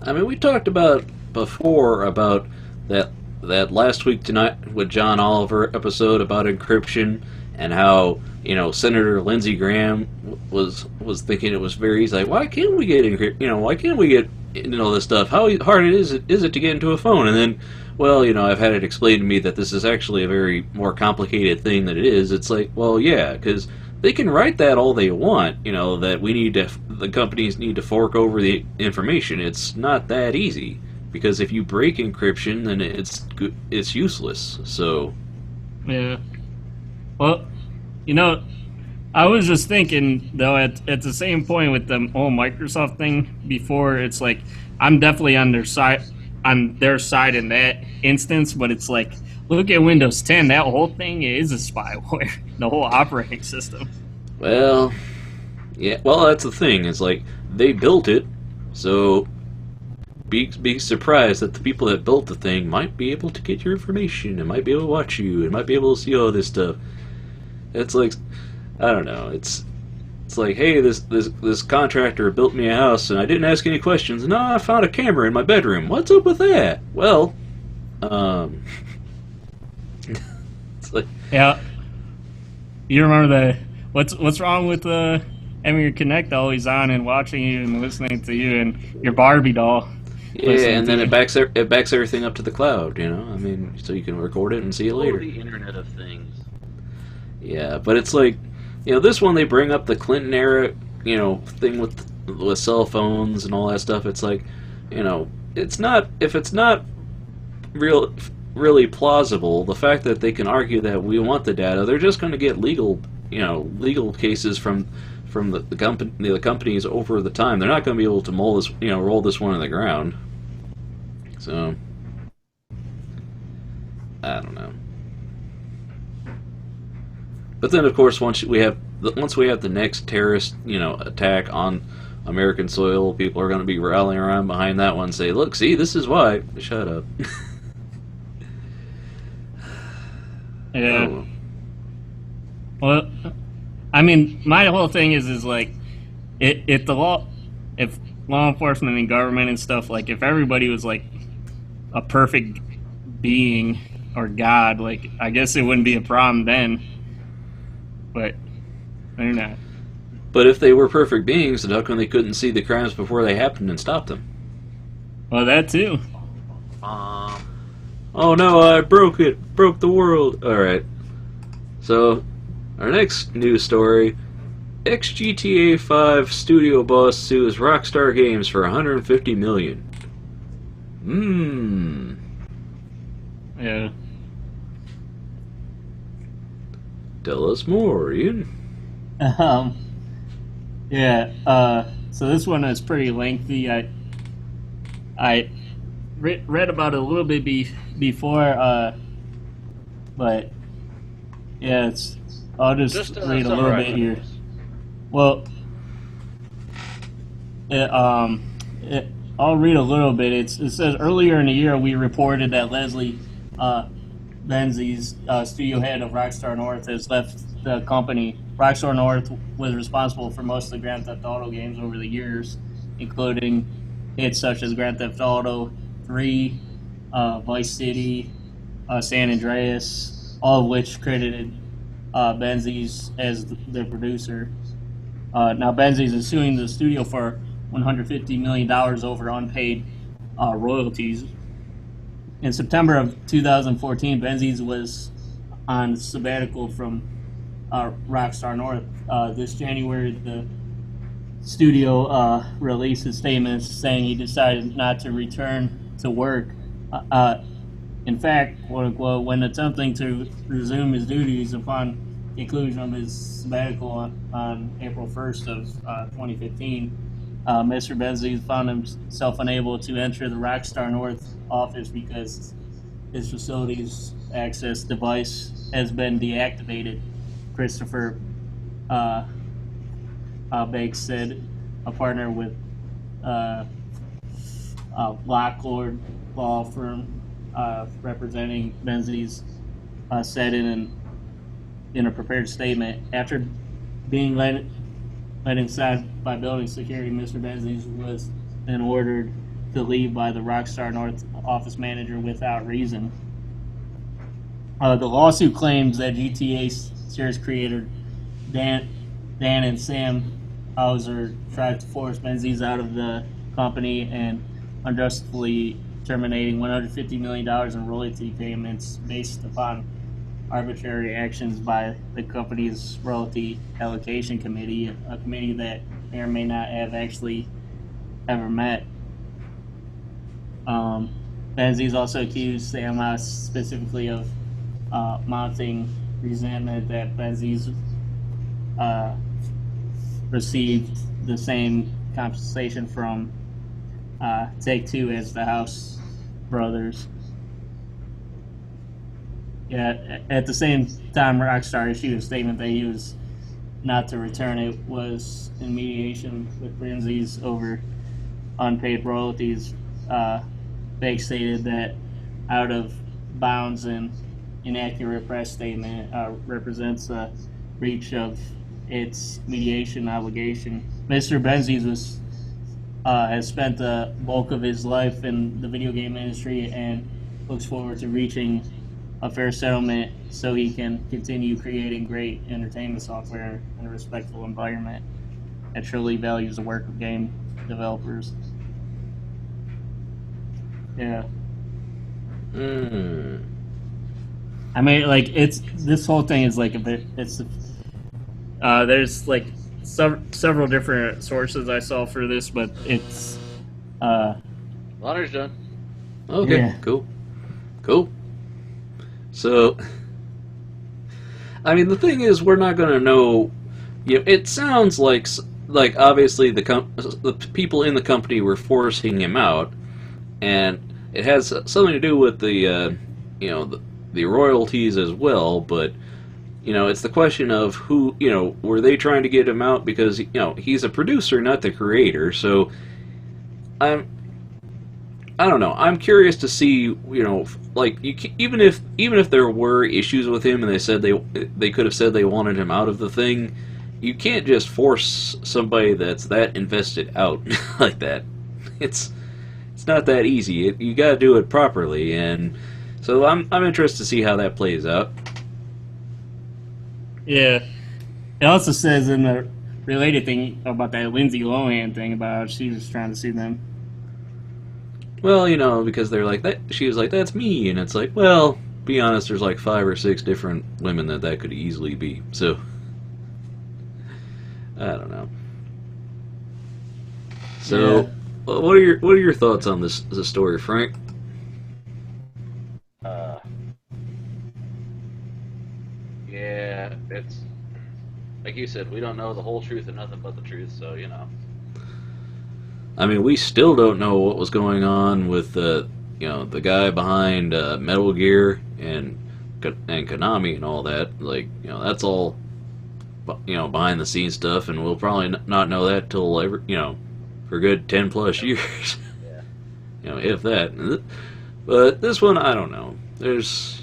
I mean, we talked about before about that last week tonight with John Oliver episode about encryption and how, Senator Lindsey Graham was thinking it was very easy. Like, why can't we get encryption? Why can't we get this stuff? How hard is it to get into a phone? And then, well, I've had it explained to me that this is actually a very more complicated thing than it is. It's like, well, yeah, because they can write that all they want, that the companies need to fork over the information. It's not that easy, because if you break encryption, then it's useless. So, yeah. Well, I was just thinking though at the same point with the whole Microsoft thing before. It's like I'm definitely on their side in that instance, but it's like, look at Windows 10. That whole thing is a spyware. The whole operating system. Well, yeah. Well, that's the thing. It's like they built it, so be surprised that the people that built the thing might be able to get your information and might be able to watch you and might be able to see all this stuff. It's like, I don't know. It's like, hey, this contractor built me a house and I didn't ask any questions. And now I found a camera in my bedroom. What's up with that? Well, it's like, yeah. You remember what's wrong with having your Kinect always on and watching you and listening to you and your Barbie doll? Yeah, and then it backs everything up to the cloud. I mean, so you can record it and see it later. The Internet of Things. Yeah, but it's like, this one they bring up the Clinton era, thing with cell phones and all that stuff. It's like, it's not, if it's not real, really plausible. The fact that they can argue that we want the data, they're just going to get legal cases from the companies over the time. They're not going to be able to roll this one in the ground. So I don't know. But then, of course, once we have the next terrorist, attack on American soil, people are going to be rallying around behind that one and say, "Look, see, this is why." Shut up. Yeah. Oh. Well, I mean, my whole thing is like, if law enforcement and government and stuff, like, if everybody was like a perfect being or God, like, I guess it wouldn't be a problem then. But they're not. But if they were perfect beings, then how come they couldn't see the crimes before they happened and stop them? Well, that too. Oh no, I broke the world. Alright. So, our next news story, ex-GTA 5 studio boss sues Rockstar Games for $150 million. Yeah. Tell us more, Ian. Yeah, so this one is pretty lengthy. I read about it a little bit before, but yeah, I'll just read a little bit here. Well, I'll read a little bit. It says, earlier in the year, we reported that Leslie Benzies, studio head of Rockstar North, has left the company. Rockstar North was responsible for most of the Grand Theft Auto games over the years, including hits such as Grand Theft Auto 3, Vice City, San Andreas, all of which credited Benzies as the producer. Now Benzies is suing the studio for $150 million over unpaid royalties. In September of 2014, Benzies was on sabbatical from Rockstar North. This January, the studio released a statement saying he decided not to return to work. In fact, quote unquote, when attempting to resume his duties upon conclusion of his sabbatical on April 1st of 2015, Mr. Benzies found himself unable to enter the Rockstar North office because his facility's access device has been deactivated. Christopher Bakes said, a partner with Locklord law firm representing Benzies, said in a prepared statement. After being let inside by building security, Mr. Benzies was then ordered to leave by the Rockstar North office manager without reason. The lawsuit claims that GTA series creator Dan and Sam Hauser tried to force Benzies out of the company and unjustly terminating $150 million in royalty payments based upon arbitrary actions by the company's royalty allocation committee, a committee that may or may not have actually ever met. Benzies also accused Sam House specifically of mounting resentment that Benzies received the same compensation from Take-Two as the House brothers. Yeah, at the same time, Rockstar issued a statement that he was not to return. It was in mediation with Benzies over unpaid royalties. Bake stated that out of bounds and inaccurate press statement represents a breach of its mediation obligation. Mr. Benzies has spent the bulk of his life in the video game industry and looks forward to reaching a fair settlement so he can continue creating great entertainment software in a respectful environment that truly values the work of game developers. Yeah. I mean, like, this whole thing is like a bit. There's like several different sources I saw for this, but Honor's done. Okay, Yeah. cool. So, I mean, the thing is, we're not going to know. You know, it sounds like obviously the people in the company were forcing him out, and it has something to do with the the royalties as well. But it's the question of who, were they trying to get him out because he's a producer, not the creator. So I don't know. I'm curious to see, like even if there were issues with him and they said they could have said they wanted him out of the thing, you can't just force somebody that's that invested out like that. It's not that easy. You got to do it properly, and so I'm interested to see how that plays out. Yeah. It also says in the related thing about that Lindsay Lohan thing about how she was trying to sue them. Well, because they're like that. She was like, "That's me," and it's like, well, be honest. There's like 5 or 6 different women that could easily be. So I don't know. So, Yeah. what are your thoughts on this story, Frank? Yeah, it's like you said. We don't know the whole truth and nothing but the truth. So I mean, we still don't know what was going on with the guy behind Metal Gear and Konami and all that. Like, that's all behind the scenes stuff, and we'll probably not know that till for a good 10 plus years. Yeah. If that. But this one, I don't know. There's.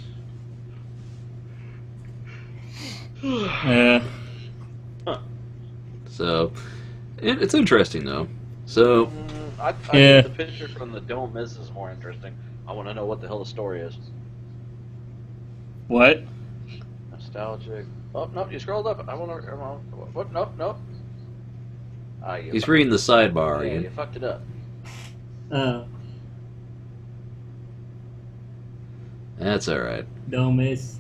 Yeah. So, it's interesting though. So, I Yeah. think the picture from the Don't Miss is more interesting. I want to know what the hell the story is. What? Nostalgic. Oh no, you scrolled up. I want to. What? Nope. he's reading the sidebar Yeah, again. you fucked it up. That's alright. Don't miss.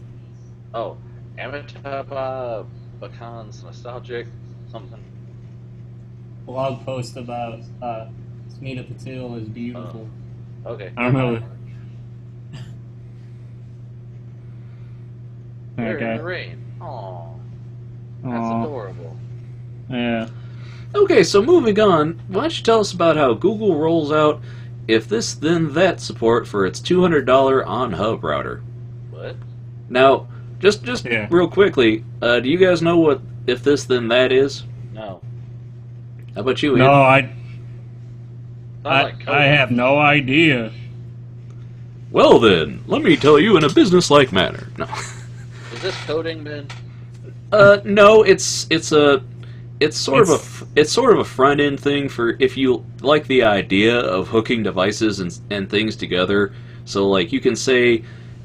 Oh, Amitabh Bachchan's Nostalgic something. Blog post about Smita Patil is beautiful. Okay. I don't know. They're in Okay. the rain. Aw, that's Aw. adorable. Yeah. Okay, so moving on, why don't you tell us about how Google rolls out if this then that support for its $200 on-hub router? What? Now, just Yeah. real quickly, do you guys know what if this then that is? No. How about you, No, Ian? Sounds like code. I have no idea. Well then, let me tell you in a business-like manner. No, Is this coding, Ben? no, it's sort of a front end thing for if you like the idea of hooking devices and things together. So like you can say,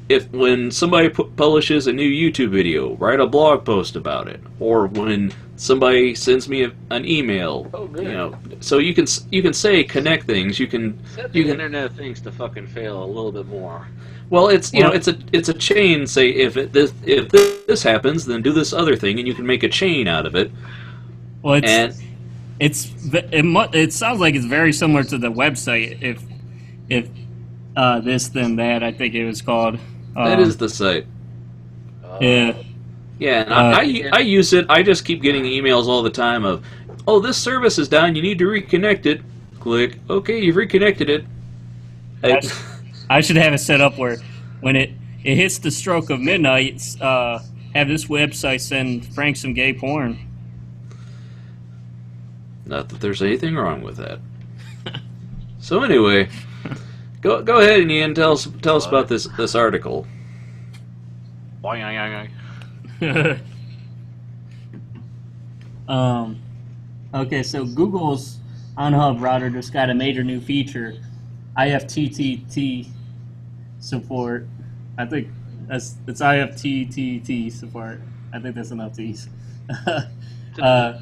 if when somebody publishes a new YouTube video, write a blog post about it, or when somebody sends me an email, Oh, good. so you can say connect things. You can Set the Internet of Things to fucking fail a little bit more. well, it's Well- it's a chain. Say if this happens, then do this other thing, and you can make a chain out of it. Well, And it sounds like it's very similar to the website. If this then that, I think it was called. that is the site. Yeah. Yeah, and Uh, I use it. I just keep getting emails all the time of, oh, this service is down. You need to reconnect it. Click. Okay, you've reconnected it. I should have it set up where when it hits the stroke of midnight, have this website send Frank some gay porn. Not that there's anything wrong with that. So anyway, go ahead and Ian, tell us about this article. Boing. Okay, so Google's on-hub router just got a major new feature, IFTTT support. I think it's IFTTT support. I think that's enough T's. Yeah.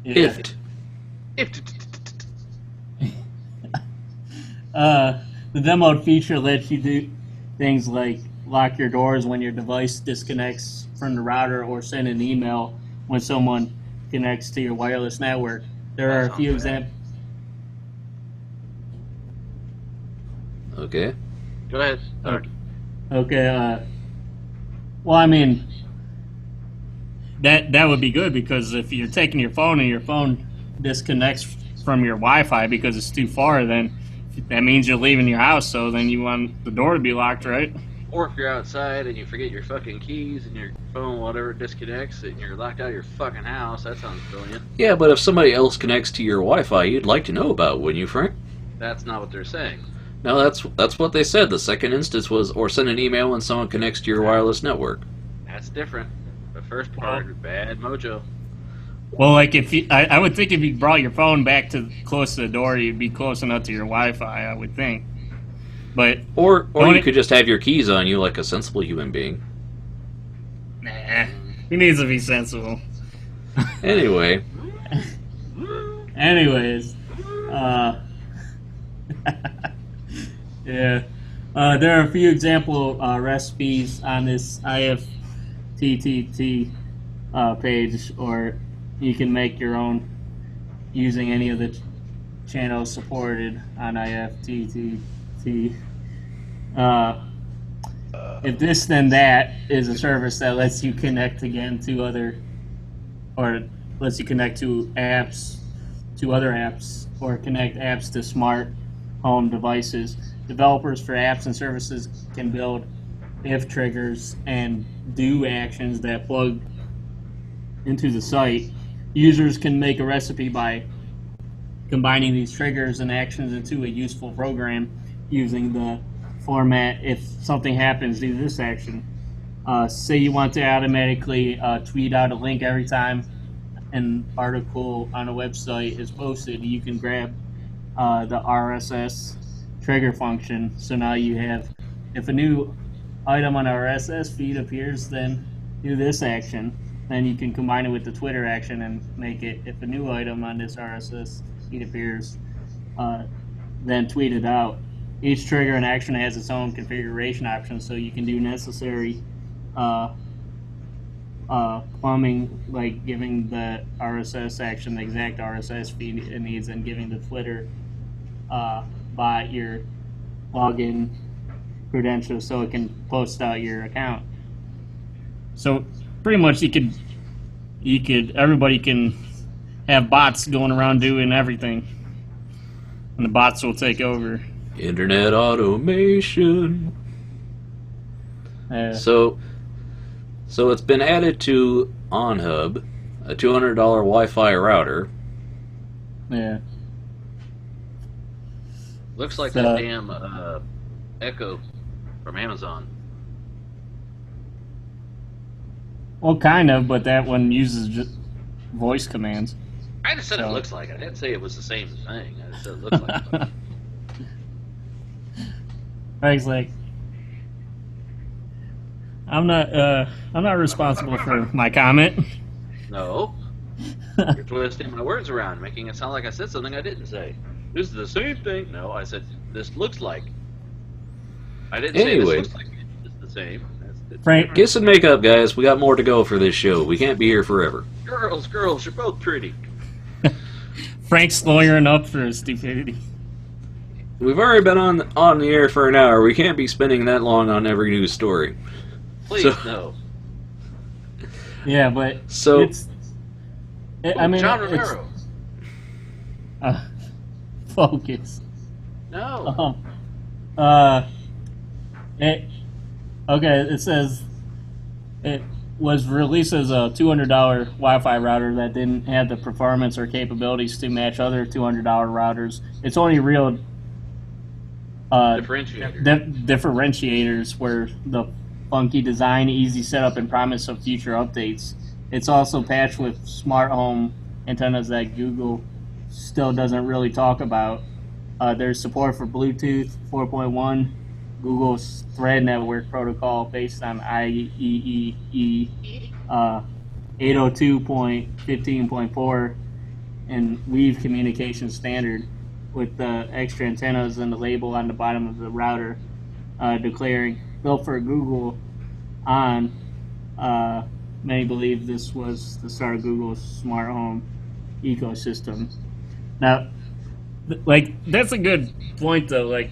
If The demoed feature lets you do things like lock your doors when your device disconnects from the router or send an email when someone connects to your wireless network. There are a few examples. Okay. Go ahead. Okay, Well, I mean, that would be good, because if you're taking your phone and your phone disconnects from your Wi-Fi because it's too far, then that means you're leaving your house. So then you want the door to be locked, right? Or if you're outside and you forget your fucking keys and your phone, whatever, disconnects and you're locked out of your fucking house, that sounds brilliant. Yeah, but if somebody else connects to your Wi-Fi, you'd like to know about, wouldn't you, Frank? That's not what they're saying. No, that's what they said. The second instance was, or send an email when someone connects to your wireless network. That's different. The first part, bad mojo. Well, like if you, I would think if you brought your phone back to close to the door, you'd be close enough to your Wi-Fi, I would think. But Or you could just have your keys on you like a sensible human being. nah, he needs to be sensible. Anyway, Anyways, yeah, there are a few example recipes on this IFTTT page, or you can make your own using any of the channels supported on IFTTT. If This Then That is a service that lets you connect again to other, or lets you connect to apps, to other apps, or connect apps to smart home devices. Developers for apps and services can build if triggers and do actions that plug into the site. Users can make a recipe by combining these triggers and actions into a useful program using the format: if something happens, do this action. Say you want to automatically tweet out a link every time an article on a website is posted. You can grab the RSS trigger function. So now you have, if a new item on our RSS feed appears, then do this action. Then you can combine it with the Twitter action and make it, if a new item on this RSS feed appears, then tweet it out. Each trigger and action has its own configuration options, so you can do necessary plumbing, like giving the RSS action the exact RSS feed it needs, and giving the Twitter bot your login credentials so it can post out your account. So pretty much everybody can have bots going around doing everything, and the bots will take over. internet automation. So it's been added to OnHub, a $200 Wi-Fi router. Yeah. Looks like that damn Echo from Amazon. Well, kind of, but that one uses just voice commands. I just said it looks like it. I didn't say it was the same thing. I just said it looks like it. Frank's like, I'm not responsible for my comment. No. You're twisting my words around, making it sound like I said something I didn't say. This is the same thing. No, I said this looks like. I didn't say this looks like it's the same. Frank, Get some makeup, guys. We got more to go for this show. We can't be here forever. Girls, you're both pretty. Frank's lawyering up for his stupidity. We've already been on the air for an hour. We can't be spending that long on every news story. Please, no. Yeah, but So- it's. I mean, John it's, Romero. focus. No. It says it was released as a $200 Wi-Fi router that didn't have the performance or capabilities to match other $200 routers. Its only real differentiators were the funky design, easy setup, and promise of future updates. It's also patched with smart home antennas that Google still doesn't really talk about. There's support for Bluetooth 4.1, Google's Thread Network protocol based on IEEE 802.15.4 and Weave communication standard, with the extra antennas and the label on the bottom of the router declaring built for Google on. Many believe this was the start of Google's smart home ecosystem. Now, that's a good point, though. Like,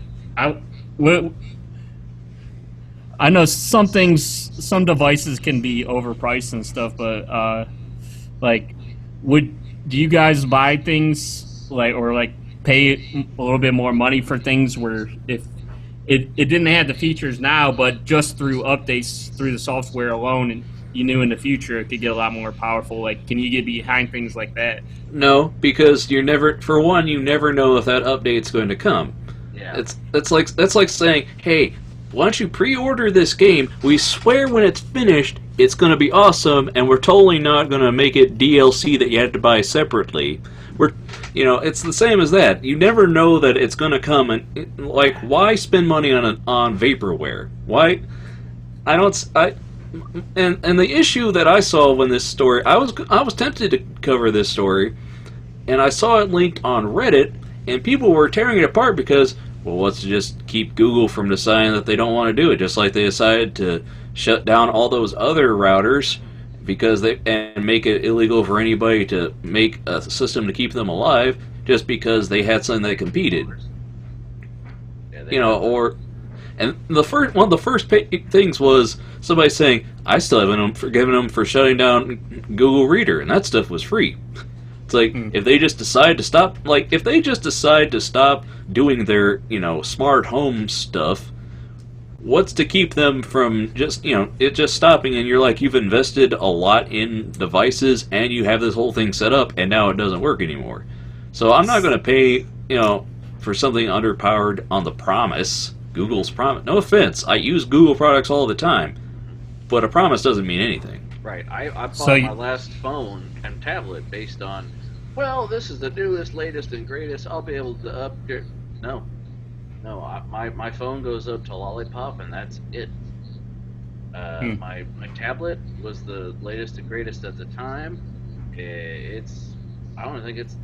I know some devices can be overpriced and stuff, but like, do you guys buy things or pay a little bit more money for things where if it didn't have the features now, but just through updates through the software alone, and you knew in the future it could get a lot more powerful? Like, can you get behind things like that? No, because you never know if that update's going to come. Yeah. That's like saying, hey, why don't you pre-order this game? We swear when it's finished, it's going to be awesome, and we're totally not going to make it DLC that you have to buy separately. It's the same as that. You never know that it's going to come, and why spend money on vaporware? Why? And the issue that I saw when this story, I was tempted to cover this story, and I saw it linked on Reddit, and people were tearing it apart because, well, let's just keep Google from deciding that they don't want to do it, just like they decided to shut down all those other routers and make it illegal for anybody to make a system to keep them alive just because they had something that competed. Yeah, and one of the first things was somebody saying, I still haven't forgiven them for shutting down Google Reader, and that stuff was free. It's like, if they just decide to stop doing their, smart home stuff, what's to keep them from just stopping? And you're like, you've invested a lot in devices, and you have this whole thing set up, and now it doesn't work anymore. So I'm not going to pay, for something underpowered on the promise, Google's promise. No offense, I use Google products all the time, but a promise doesn't mean anything. Right. I bought my last phone and tablet based on, well, this is the newest, latest, and greatest. I'll be able to upgrade. No, my phone goes up to Lollipop, and that's it. My tablet was the latest and greatest at the time. I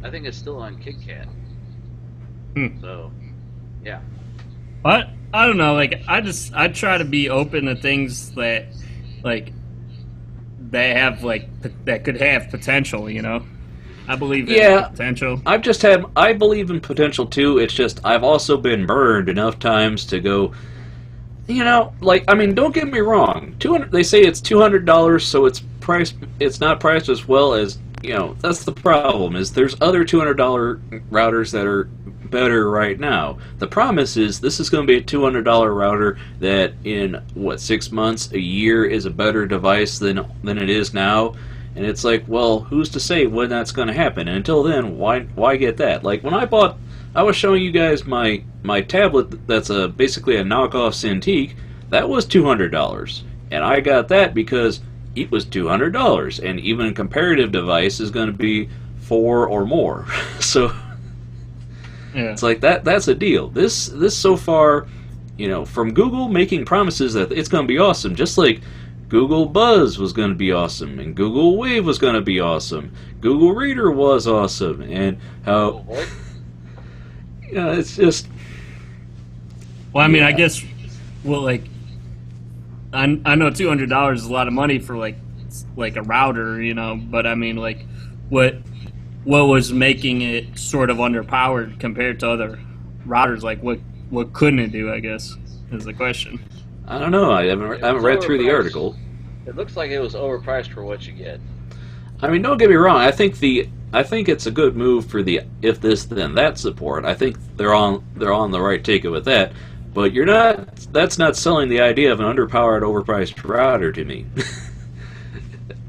think it's still on KitKat. So, yeah. But I don't know. I try to be open to things that they have that could have potential. I believe in potential. I believe in potential too. It's just I've also been burned enough times to go. Don't get me wrong. They say it's $200, so it's priced. It's not priced as well as That's the problem. Is there's other $200 routers that are better right now. The promise is this is going to be a $200 router that in 6 months, a year is a better device than it is now. And it's like, well, who's to say when that's going to happen? And until then, why get that? Like when I was showing you guys my tablet that's basically a knockoff Cintiq. That was $200, and I got that because it was $200, and even a comparative device is going to be $400 or more. So yeah. It's like that's a deal. This so far, from Google making promises that it's going to be awesome, just like Google Buzz was going to be awesome, and Google Wave was going to be awesome. Google Reader was awesome, and how it's just. Well, I mean, I guess, I know $200 is a lot of money for like a router, but I mean, what was making it sort of underpowered compared to other routers? Like what couldn't it do, I guess, is the question. I don't know. I haven't read through the article. It looks like it was overpriced for what you get. I mean, don't get me wrong. I think it's a good move for the if this then that support. I think they're on the right ticket with that. But that's not selling the idea of an underpowered, overpriced router to me.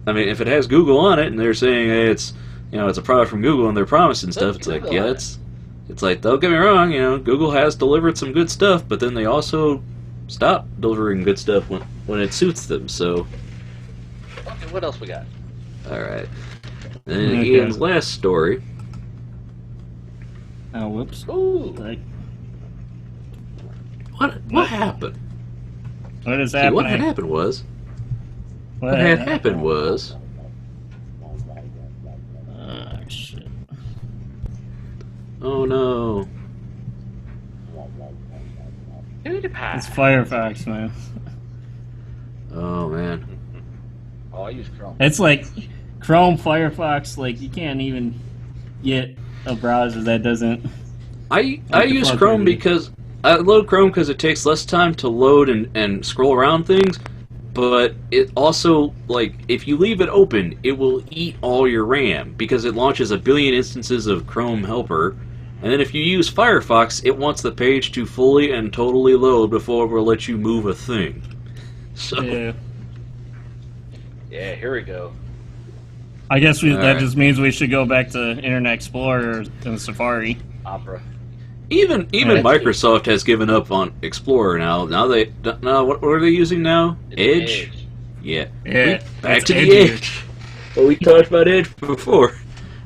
I mean, if it has Google on it and they're saying hey, it's a product from Google and they're promising stuff, it's like, yeah, it's like, don't get me wrong, Google has delivered some good stuff, but then they also stop delivering good stuff when it suits them. So, okay, what else we got? All right. And Ian's last story. Oh, whoops. Ooh. What happened? What is happening? What had happened was. Oh, shit. Oh no. It's Firefox, man. Oh man. Oh, I use Chrome. It's like Chrome, Firefox. Like you can't even get a browser that doesn't. I use Chrome because I load Chrome because it takes less time to load and scroll around things, but it also, like, if you leave it open, it will eat all your RAM because it launches a billion instances of Chrome Helper, and then if you use Firefox, it wants the page to fully and totally load before it will let you move a thing. So, Yeah, here we go. I guess that right. just means we should go back to Internet Explorer and Safari. Opera. even Yeah. Microsoft has given up on Explorer now. Now what are they using now? It's Edge? Yeah. Yeah, Back it's to the edgier. Edge. Well, we talked about Edge before.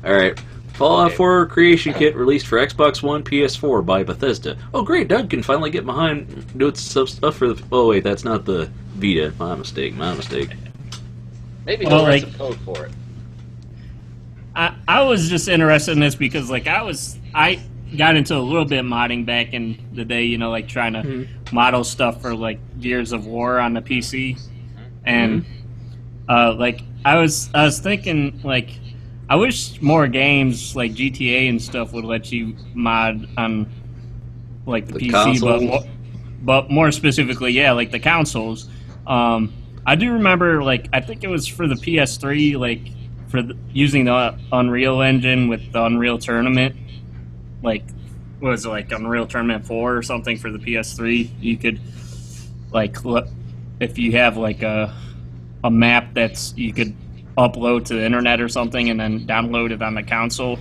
Alright. Fallout 4 Creation Kit released for Xbox One, PS4 by Bethesda. Oh, great. Doug can finally get behind doing some stuff for the... Oh, wait. That's not the Vita. My mistake. Maybe Well, he'll write like- some code for it. I was just interested in this because, like, I got into a little bit of modding back in the day, you know, like trying to model stuff for, like, Gears of War on the PC. And, like, I was thinking, like, I wish more games, like GTA and stuff, would let you mod on, like, the PC, consoles? but more specifically, yeah, like the consoles. I do remember, like, I think it was for the PS3, like, using the Unreal Engine with the Unreal Tournament, like, what was it, like Unreal Tournament 4 or something for the PS3, you could, like, if you have, like, a map you could upload to the internet or something and then download it on the console.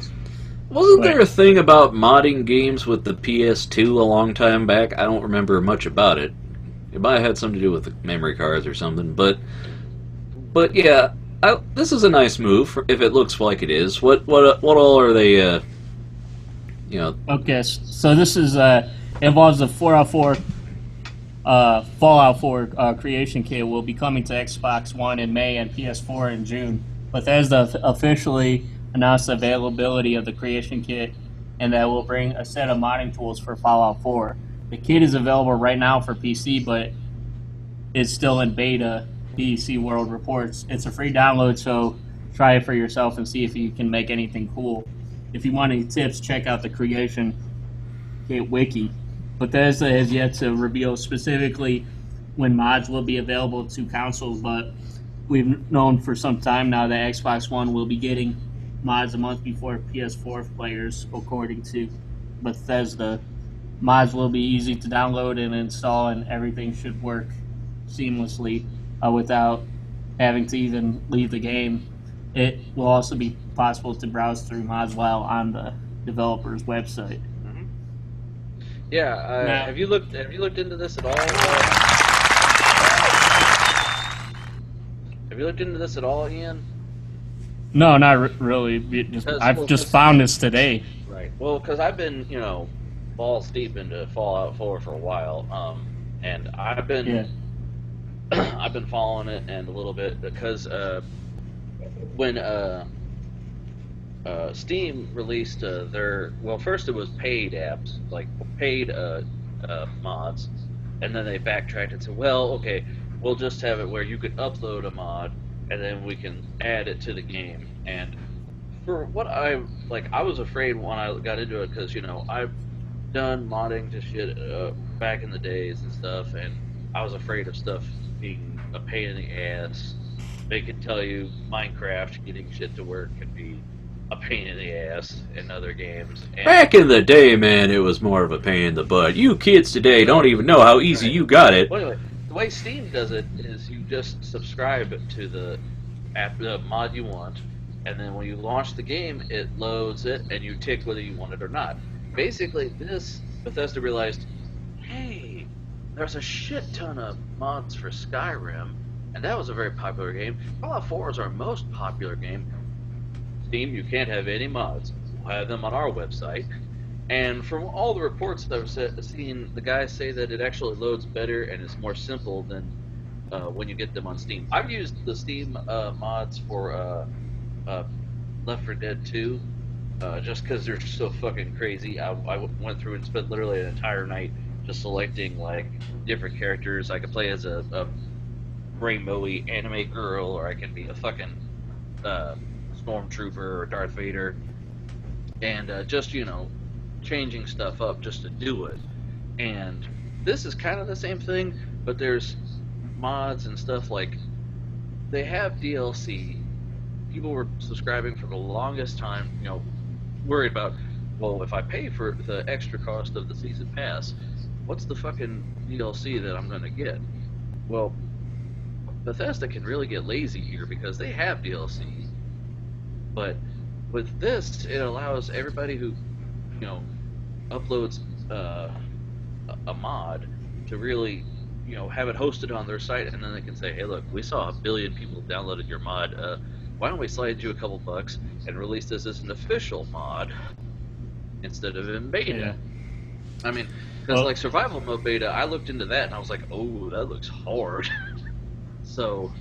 Wasn't there a thing about modding games with the PS2 a long time back? I don't remember much about it. It might have had something to do with the memory cards or something, but yeah, this is a nice move if it looks like it is. What all are they? You know. Okay, so this is involves a 4 Fallout 4 creation kit will be coming to Xbox One in May and PS4 in June. Bethesda officially announced the availability of the creation kit, and that will bring a set of modding tools for Fallout 4. The kit is available right now for PC, but it's still in beta, PC World reports. It's a free download, so try it for yourself and see if you can make anything cool. If you want any tips, check out the creation kit wiki. Bethesda has yet to reveal specifically when mods will be available to consoles, but we've known for some time now that Xbox One will be getting mods a month before PS4 players, according to Bethesda. Mods will be easy to download and install, and everything should work seamlessly without having to even leave the game. It will also be possible to browse through mods while on the developer's website. Yeah, Now- have you looked into this at all? Have you looked into this at all, Ian? No, not really. I've just found this today. Right. Well, because I've been, balls deep into Fallout 4 for a while, and I've been I've been following it and a little bit because when Steam released first it was paid apps, like paid mods, and then they backtracked and said, well, okay, we'll just have it where you could upload a mod and then we can add it to the game. And for what I was afraid when I got into it because I've done modding to shit back in the days and stuff, and I was afraid of stuff being a pain in the ass. They could tell you Minecraft getting shit to work could be a pain in the ass in other games. And Back in the day, man, it was more of a pain in the butt. You kids today don't even know how easy you got it. Well, anyway, the way Steam does it is you just subscribe to the app, the mod you want, and then when you launch the game, it loads it, and you tick whether you want it or not. Basically, Bethesda realized, hey, there's a shit ton of mods for Skyrim, and that was a very popular game. Fallout 4 is our most popular game. Steam, you can't have any mods. We'll have them on our website. And from all the reports that I've seen, the guys say that it actually loads better and is more simple than when you get them on Steam. I've used the Steam mods for Left 4 Dead 2 just because they're so fucking crazy. I went through and spent literally an entire night just selecting like different characters. I could play as a rainbowy anime girl, or I can be a fucking stormtrooper or Darth Vader, and just changing stuff up just to do it. And this is kind of the same thing, but there's mods and stuff like they have DLC. People were subscribing for the longest time, worried about, well, if I pay for the extra cost of the season pass, what's the fucking DLC that I'm going to get? Well, Bethesda can really get lazy here because they have DLC. But with this, it allows everybody who, uploads a mod to really, have it hosted on their site, and then they can say, hey, look, we saw 1 billion people downloaded your mod. Why don't we slide you a couple bucks and release this as an official mod instead of in beta? Yeah. I mean, because like survival mode beta, I looked into that and I was like, oh, that looks hard. So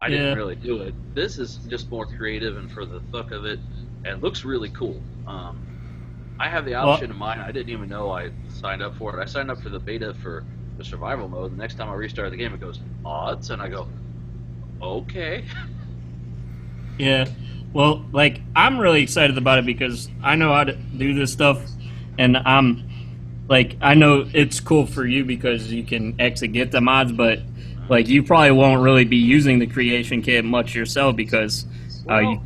I didn't really do it. This is just more creative and for the fuck of it, and looks really cool. I have the option in mine. I didn't even know I signed up for it. I signed up for the beta for the survival mode. The next time I restart the game, it goes mods, and I go, okay. Yeah. Well, like, I'm really excited about it because I know how to do this stuff, and I know it's cool for you because you can actually get the mods, but, like, you probably won't really be using the creation kit much yourself because you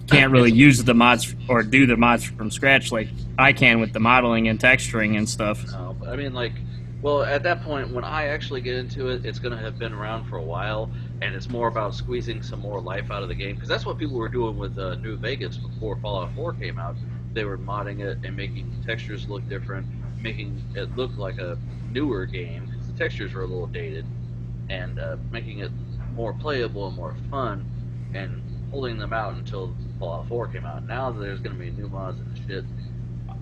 can't really use the mods or do the mods from scratch like I can with the modeling and texturing and stuff. I mean, like, well, at that point, when I actually get into it, it's going to have been around for a while, and it's more about squeezing some more life out of the game, because that's what people were doing with New Vegas before Fallout 4 came out. They were modding it and making textures look different, making it look like a newer game, because the textures were a little dated, and making it more playable and more fun, and holding them out until Fallout 4 came out. Now that there's going to be new mods and shit,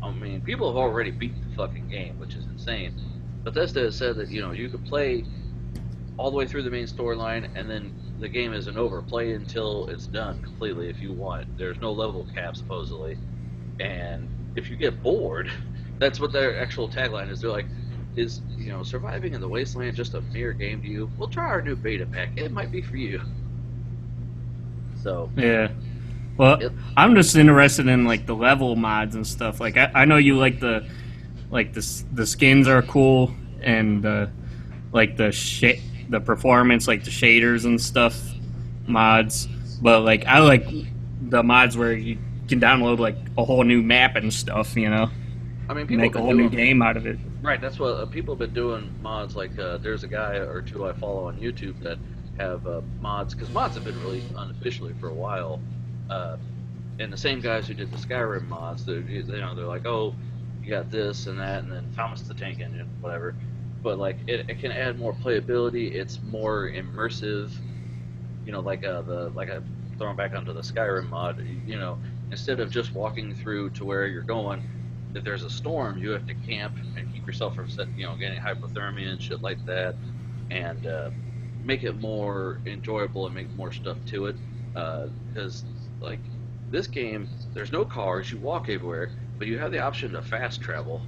I mean, people have already beat the fucking game, which is insane. Bethesda has said that, you could play all the way through the main storyline, and then the game isn't over. Play until it's done completely if you want. There's no level cap, supposedly. And if you get bored, that's what their actual tagline is. They're like, is, surviving in the wasteland just a mere game to you? We'll try our new beta pack. It might be for you. So. Yeah. Well, I'm just interested in, like, the level mods and stuff. Like, I know you like the skins are cool, and the performance, like the shaders and stuff mods, but like I like the mods where you can download like a whole new map and stuff, I mean, people make a whole new game out of it. Right, that's what people have been doing mods. Like there's a guy or two I follow on YouTube that have mods, because mods have been released unofficially for a while, and the same guys who did the Skyrim mods, they're like, oh, you got this and that, and then Thomas the Tank Engine, whatever. But like it can add more playability. It's more immersive. Throwing back onto the Skyrim mod. Instead of just walking through to where you're going, if there's a storm, you have to camp and keep yourself from getting hypothermia and shit like that, and make it more enjoyable and make more stuff to it. Because like this game, there's no cars. You walk everywhere. But you have the option to fast travel,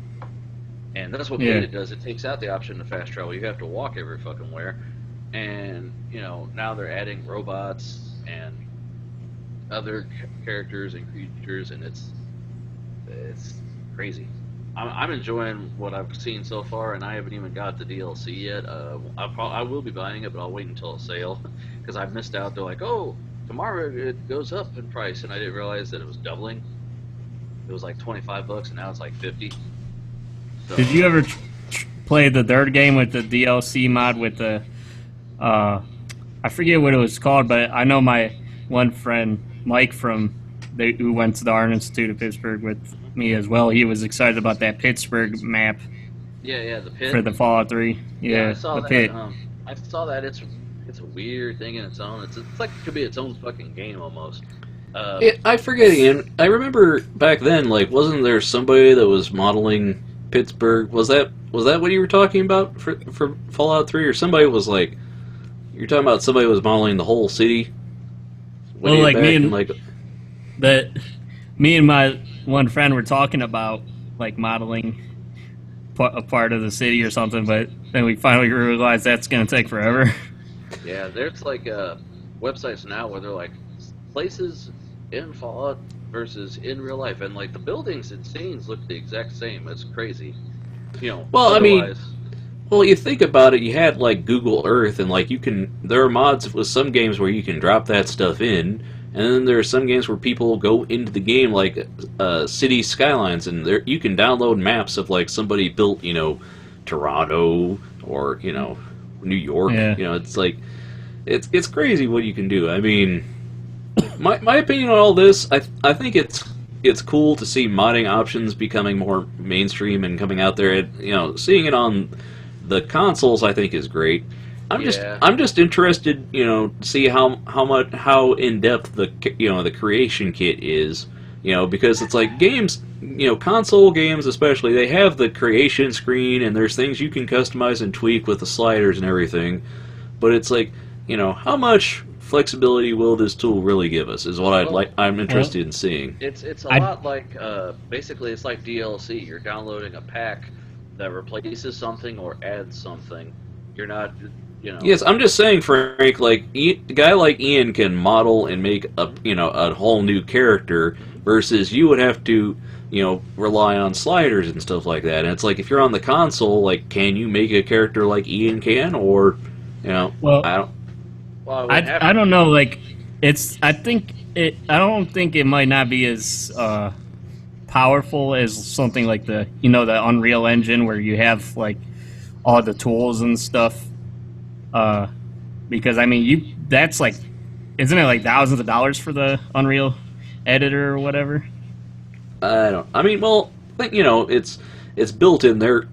and that's what beta does. It takes out the option to fast travel. You have to walk every fucking where, and now they're adding robots and other characters and creatures, and it's crazy. I'm enjoying what I've seen so far, and I haven't even got the DLC yet. I will be buying it, but I'll wait until a sale because I've missed out. They're like, oh, tomorrow it goes up in price, and I didn't realize that it was doubling. It was like $25, and now it's like $50. So. Did you ever play the third game with the DLC mod with the? I forget what it was called, but I know my one friend Mike who went to the Art Institute of Pittsburgh with me as well. He was excited about that Pittsburgh map. Yeah, the pit for the Fallout 3. Yeah, I saw the that. pit. I saw that. It's a weird thing in its own. It's like it could be its own fucking game almost. I forget again. I remember back then, like, wasn't there somebody that was modeling Pittsburgh? Was that what you were talking about for Fallout 3? Or somebody was like, you're talking about somebody was modeling the whole city? Well, like me and my one friend were talking about like modeling a part of the city or something, but then we finally realized that's going to take forever. Yeah, there's like websites now where they're like places in Fallout versus in real life, and like the buildings and scenes look the exact same. It's crazy. Well, I mean, otherwise, well, you think about it, you had like Google Earth, and like there are mods with some games where you can drop that stuff in, and then there are some games where people go into the game like city skylines, and you can download maps of like somebody built, Toronto or New York. Yeah. It's like it's crazy what you can do. I mean, my opinion on all this, I think it's cool to see modding options becoming more mainstream and coming out there. Seeing it on the consoles, I think, is great. I'm just interested, to see how in depth the creation kit is, because it's like games, console games especially, they have the creation screen and there's things you can customize and tweak with the sliders and everything, but it's like, how much flexibility will this tool really give us? Is what I'm interested in seeing. it's a lot like basically it's like DLC. You're downloading a pack that replaces something or adds something. You're not, Yes, I'm just saying, Frank. Like a guy like Ian can model and make a whole new character, versus you would have to rely on sliders and stuff like that. And it's like if you're on the console, like, can you make a character like Ian can, or Well, I don't. Well, I don't know. Like, I don't think it might not be as powerful as something like the Unreal Engine, where you have like all the tools and stuff. Because I mean, that's like, isn't it like thousands of dollars for the Unreal editor or whatever? I mean, well, I think it's built in their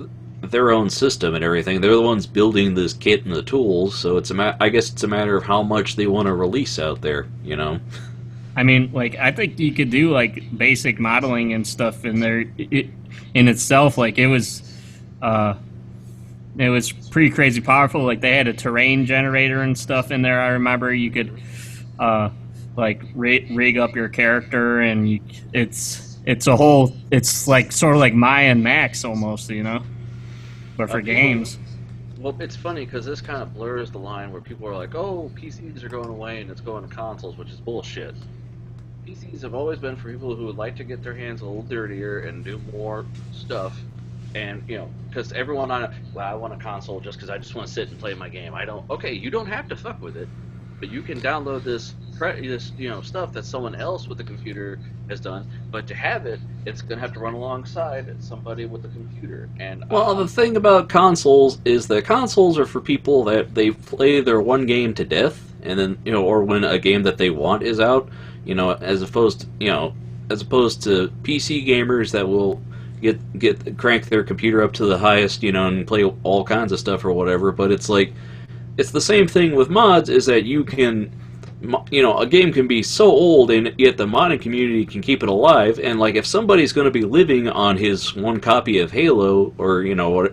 own system and everything. They're the ones building this kit and the tools, so I guess it's a matter of how much they want to release out there. I mean, like, I think you could do like basic modeling and stuff in there. In itself, like, it was pretty crazy powerful. Like, they had a terrain generator and stuff in there. I remember you could like rig up your character, and it's like sort of like Maya and Max almost, but for games. Well, it's funny because this kind of blurs the line where people are like, "Oh, PCs are going away and it's going to consoles," which is bullshit. PCs have always been for people who would like to get their hands a little dirtier and do more stuff. And, because everyone I want a console just because I just want to sit and play my game. Okay, you don't have to fuck with it, but you can download this stuff that someone else with a computer has done. But to have it, it's going to have to run alongside somebody with a computer. And Well, the thing about consoles is that consoles are for people that they play their one game to death, and then or when a game that they want is out, as opposed to PC gamers that will crank their computer up to the highest, and play all kinds of stuff or whatever. But it's like, it's the same thing with mods, is that you can, a game can be so old and yet the modding community can keep it alive. And like, if somebody's going to be living on his one copy of Halo, or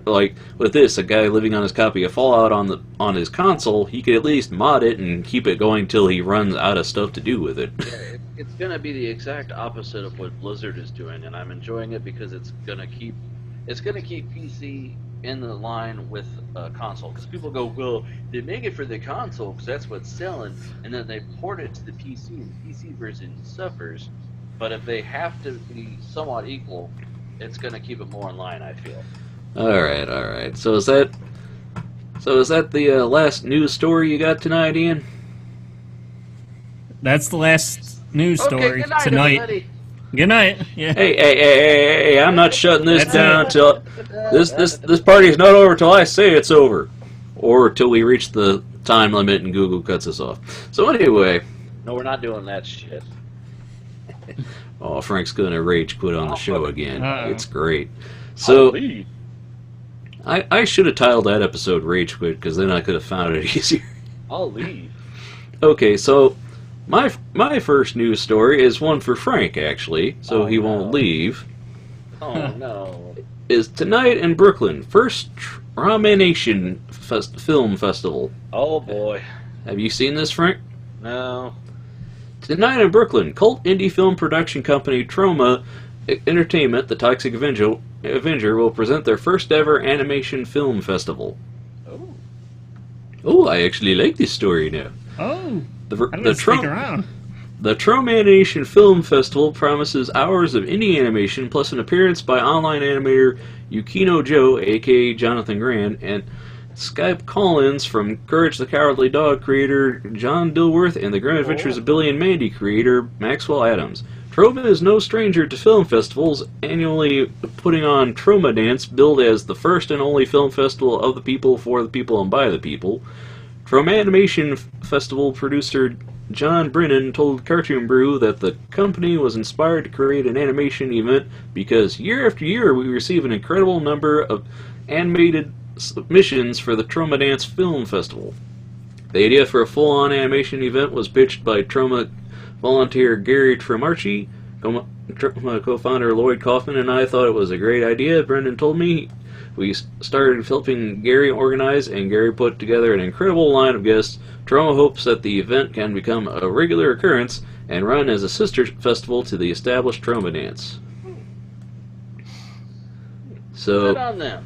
like with this, a guy living on his copy of Fallout on his console, he could at least mod it and keep it going till he runs out of stuff to do with it. Yeah, it's going to be the exact opposite of what Blizzard is doing, and I'm enjoying it because it's going to keep PC in the line with console. Because people go, well, they make it for the console because that's what's selling, and then they port it to the PC, and the PC version suffers. But if they have to be somewhat equal, it's going to keep it more in line, I feel. All right. So is that the last news story you got tonight, Ian? That's the last news story good night, tonight. everybody. Good night. Yeah. Hey! I'm not shutting this That's down it. till this party's not over till I say it's over, or till we reach the time limit and Google cuts us off. So anyway, No, we're not doing that shit. oh, Frank's gonna rage quit on the show again. Uh-oh. It's great. I'll So leave. I should have titled that episode "Rage Quit" because then I could have found it easier. I'll leave. Okay, so my first news story is one for Frank, actually, so Oh, he no. won't leave. Oh, no. Is tonight in Brooklyn, first Ramination Film Festival. Oh, boy. Have you seen this, Frank? No. Tonight in Brooklyn, cult indie film production company Troma Entertainment, the Toxic Avenger, will present their first ever animation film festival. Oh. Oh, I actually like this story now. Oh, The I'm gonna stick Troma. around. The Troma Animation Film Festival promises hours of indie animation plus an appearance by online animator Yukino Joe, aka Jonathan Grand, and Skype call-ins from Courage the Cowardly Dog creator John Dilworth and the Grim Adventures of Billy and Mandy creator Maxwell Adams. Troma is no stranger to film festivals, annually putting on Troma Dance, billed as the first and only film festival of the people, for the people, and by the people. Troma Animation Festival producer John Brennan told Cartoon Brew that the company was inspired to create an animation event because year after year we receive an incredible number of animated submissions for the Troma Dance Film Festival. The idea for a full-on animation event was pitched by Troma volunteer Gary Tremarchi. Co-founder Lloyd Kaufman and I thought it was a great idea, Brendan told me. We started helping Gary organize, and Gary put together an incredible line of guests. Troma hopes that the event can become a regular occurrence and run as a sister festival to the established Troma Dance. So, Good on them.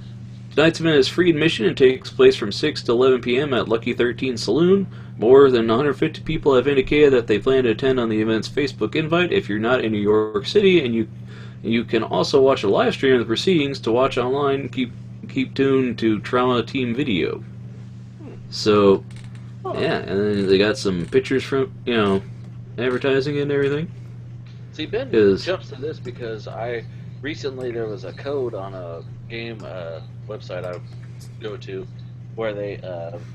tonight's event is free admission and takes place from 6 to 11 p.m. at Lucky 13 Saloon. More than 150 people have indicated that they plan to attend on the event's Facebook invite. If you're not in New York City, and you can also watch a live stream of the proceedings. To watch online, keep tuned to Trauma Team Video. So, yeah, and then they got some pictures from, advertising and everything. See, Ben jumps to this because recently there was a code on a game website I go to where they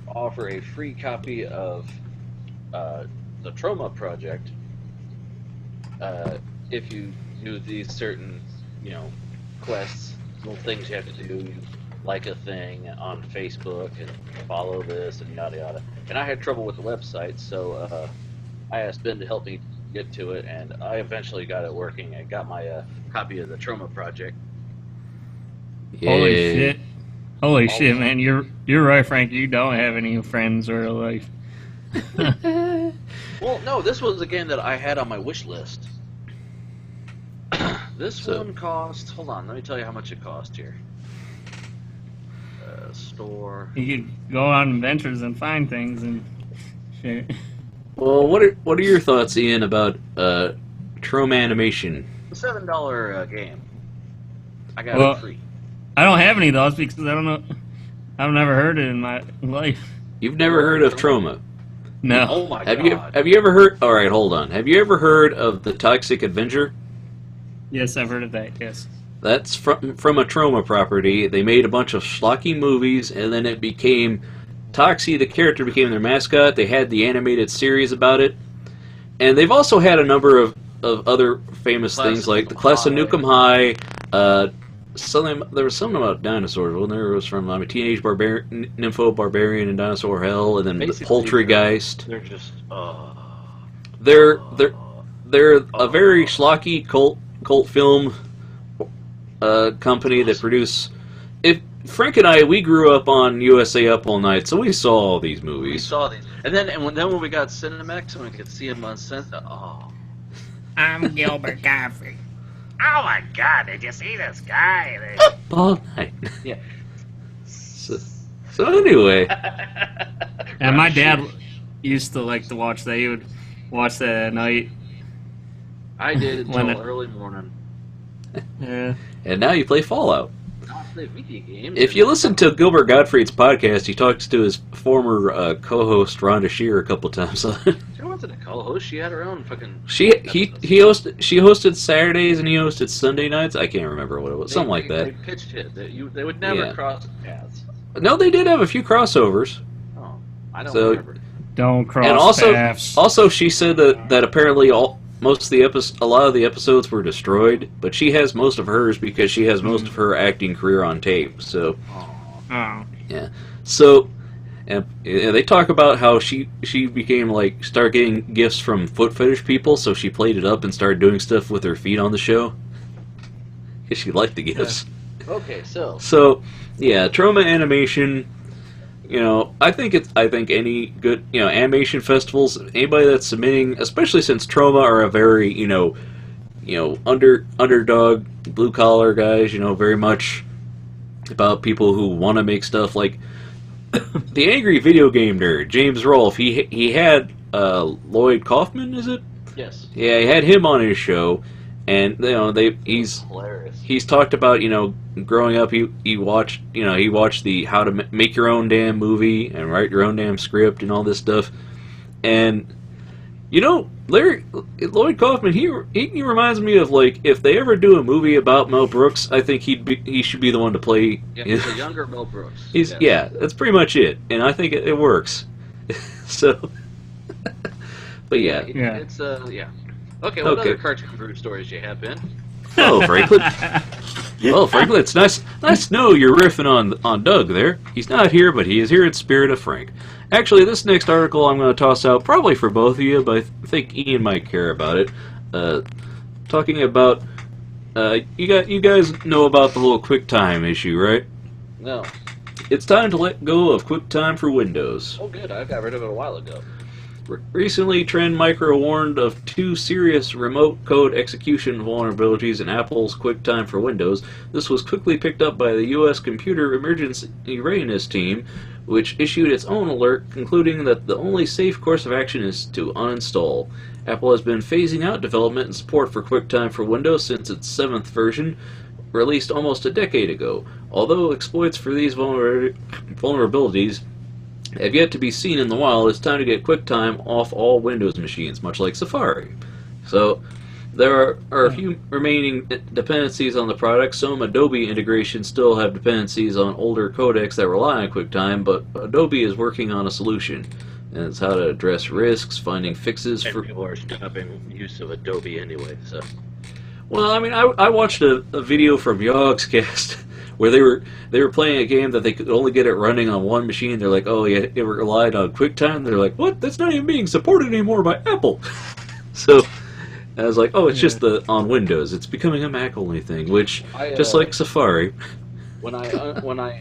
offer a free copy of the Troma project if you do these certain, quests, little things you have to do. You like a thing on Facebook and follow this and yada yada. And I had trouble with the website, so I asked Ben to help me get to it, and I eventually got it working and got my copy of the Troma project. Yeah. Holy shit, man! You're right, Frank. You don't have any friends or a life. Well, no, this was a game that I had on my wish list. This one cost. Hold on, let me tell you how much it cost here. Store. You could go on adventures and find things and shit. Well, what are your thoughts, Ian, about Troma Animation? A $7 game. I got it free. I don't have any of those because I don't know. I've never heard it in my life. You've never heard of Troma? No. Oh my god. Have you ever heard? All right, hold on. Have you ever heard of the Toxic Avenger? Yes, I've heard of that. Yes. That's from a Troma property. They made a bunch of schlocky movies, and then it became Toxie. The character became their mascot. They had the animated series about it, and they've also had a number of other famous things like the Class of Nukem High. There was something about dinosaurs. Well, there was from Teenage Nympho Barbarian and Dinosaur Hell, and then Poultrygeist. They're just. They're a very schlocky cult film company that produce. Frank and I, we grew up on USA Up All Night, so we saw all these movies. We saw these, and then when we got Cinemax and we could see them on I'm Gilbert Godfrey. Oh my god, did you see this guy? All night. Yeah. So anyway. And my dad used to like to watch that. He would watch that at night. I did until early morning. Yeah. And now you play Fallout. I play video games. If you listen to Gilbert Gottfried's podcast, he talks to his former co-host Rhonda Shear a couple times. She wasn't a co-host. She had her own fucking. She hosted Saturdays and he hosted Sunday nights. I can't remember what it was. Something like that. They pitched it. They would never cross paths. No, they did have a few crossovers. Oh, I don't remember. Don't cross and paths. Also, she said that apparently a lot of the episodes were destroyed, but she has most of hers because she has most of her acting career on tape. So, yeah. So, and they talk about how she became started getting gifts from foot fetish people, so she played it up and started doing stuff with her feet on the show because she liked the gifts. Yeah. Okay, So, yeah, Troma Animation. I think any good, animation festivals, anybody that's submitting, especially since Troma are a very, underdog, blue collar guys, very much about people who want to make stuff like the Angry Video Game Nerd, James Rolfe. He had Lloyd Kaufman, is it? Yes. Yeah, he had him on his show, and he's Hilarious. he's talked about growing up he watched the how to make your own damn movie and write your own damn script and all this stuff, and Lloyd Kaufman he reminds me of, like, if they ever do a movie about Mel Brooks, I think he should be the one to play. Yeah, he's a younger Mel Brooks. Yeah, that's pretty much it, and I think it works. So, but yeah. It's yeah. Okay, what other cartoon brew stories do you have, Ben? Oh, Franklin. Well, Franklin, it's nice to know you're riffing on Doug there. He's not here, but he is here in spirit of Frank. Actually, this next article I'm going to toss out probably for both of you, but I think Ian might care about it. Talking about you guys know about the whole QuickTime issue, right? No. It's time to let go of QuickTime for Windows. Oh, good. I got rid of it a while ago. Recently, Trend Micro warned of 2 serious remote code execution vulnerabilities in Apple's QuickTime for Windows. This was quickly picked up by the U.S. Computer Emergency Readiness Team, which issued its own alert, concluding that the only safe course of action is to uninstall. Apple has been phasing out development and support for QuickTime for Windows since its 7th version, released almost a decade ago. Although exploits for these vulnerabilities have yet to be seen in the wild, it's time to get QuickTime off all Windows machines, much like Safari. So, there are a few remaining dependencies on the product. Some Adobe integrations still have dependencies on older codecs that rely on QuickTime, but Adobe is working on a solution. And it's how to address risks, finding fixes for... People are stopping use of Adobe anyway, so... Well, I mean, I watched a video from Yogscast where they were playing a game that they could only get it running on one machine. They're like, oh, yeah, it relied on QuickTime. They're like, what? That's not even being supported anymore by Apple. So I was like, oh, it's just on Windows. It's becoming a Mac-only thing, which, just like Safari. When I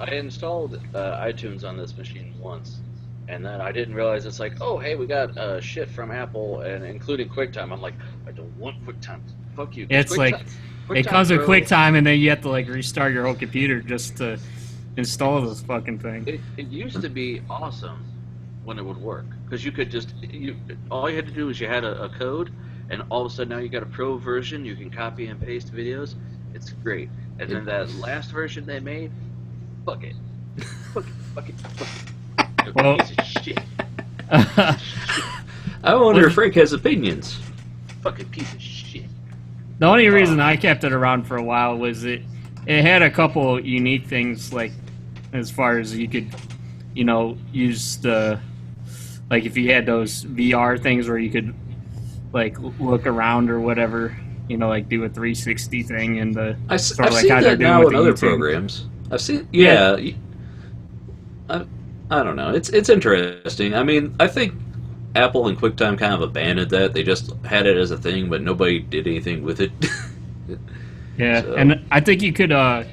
installed iTunes on this machine once, and then I didn't realize it's like, oh, hey, we got shit from Apple, and including QuickTime. I'm like, I don't want QuickTime. Fuck you. It's like it comes with QuickTime, and then you have to like restart your whole computer just to install this fucking thing. It used to be awesome when it would work, because you could just all you had to do was you had a code, and all of a sudden now you got a pro version. You can copy and paste videos. It's great. And then that last version they made, fuck it. Fuck it. Well, piece of shit. I wonder if Frank has opinions. Fucking piece of shit. The only reason I kept it around for a while was it had a couple unique things, like as far as you could, use the, like if you had those VR things where you could like look around or whatever, like do a 360 thing and the I've seen that now in other programs. I've seen, I don't know. It's interesting. I mean, I think Apple and QuickTime kind of abandoned that. They just had it as a thing, but nobody did anything with it. Yeah, So. and I think you could. The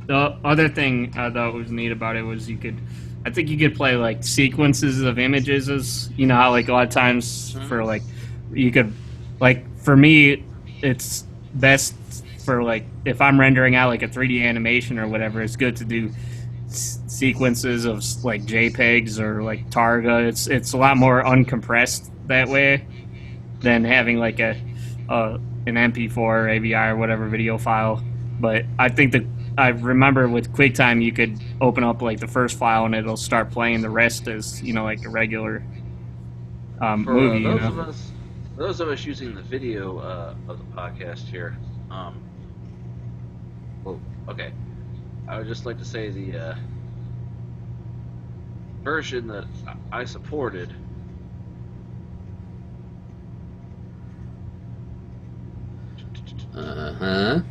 other thing I thought was neat about it was I think you could play like sequences of images, as how like a lot of times for like you could, like for me, it's best for like if I'm rendering out like a 3D animation or whatever. It's good to do sequences of like JPEGs or like Targa. It's a lot more uncompressed that way than having like an MP4 or AVI or whatever video file. But I think I remember with QuickTime you could open up like the first file and it'll start playing the rest as like a regular movie. For those of us using the video of the podcast here, okay. I would just like to say the version that I supported I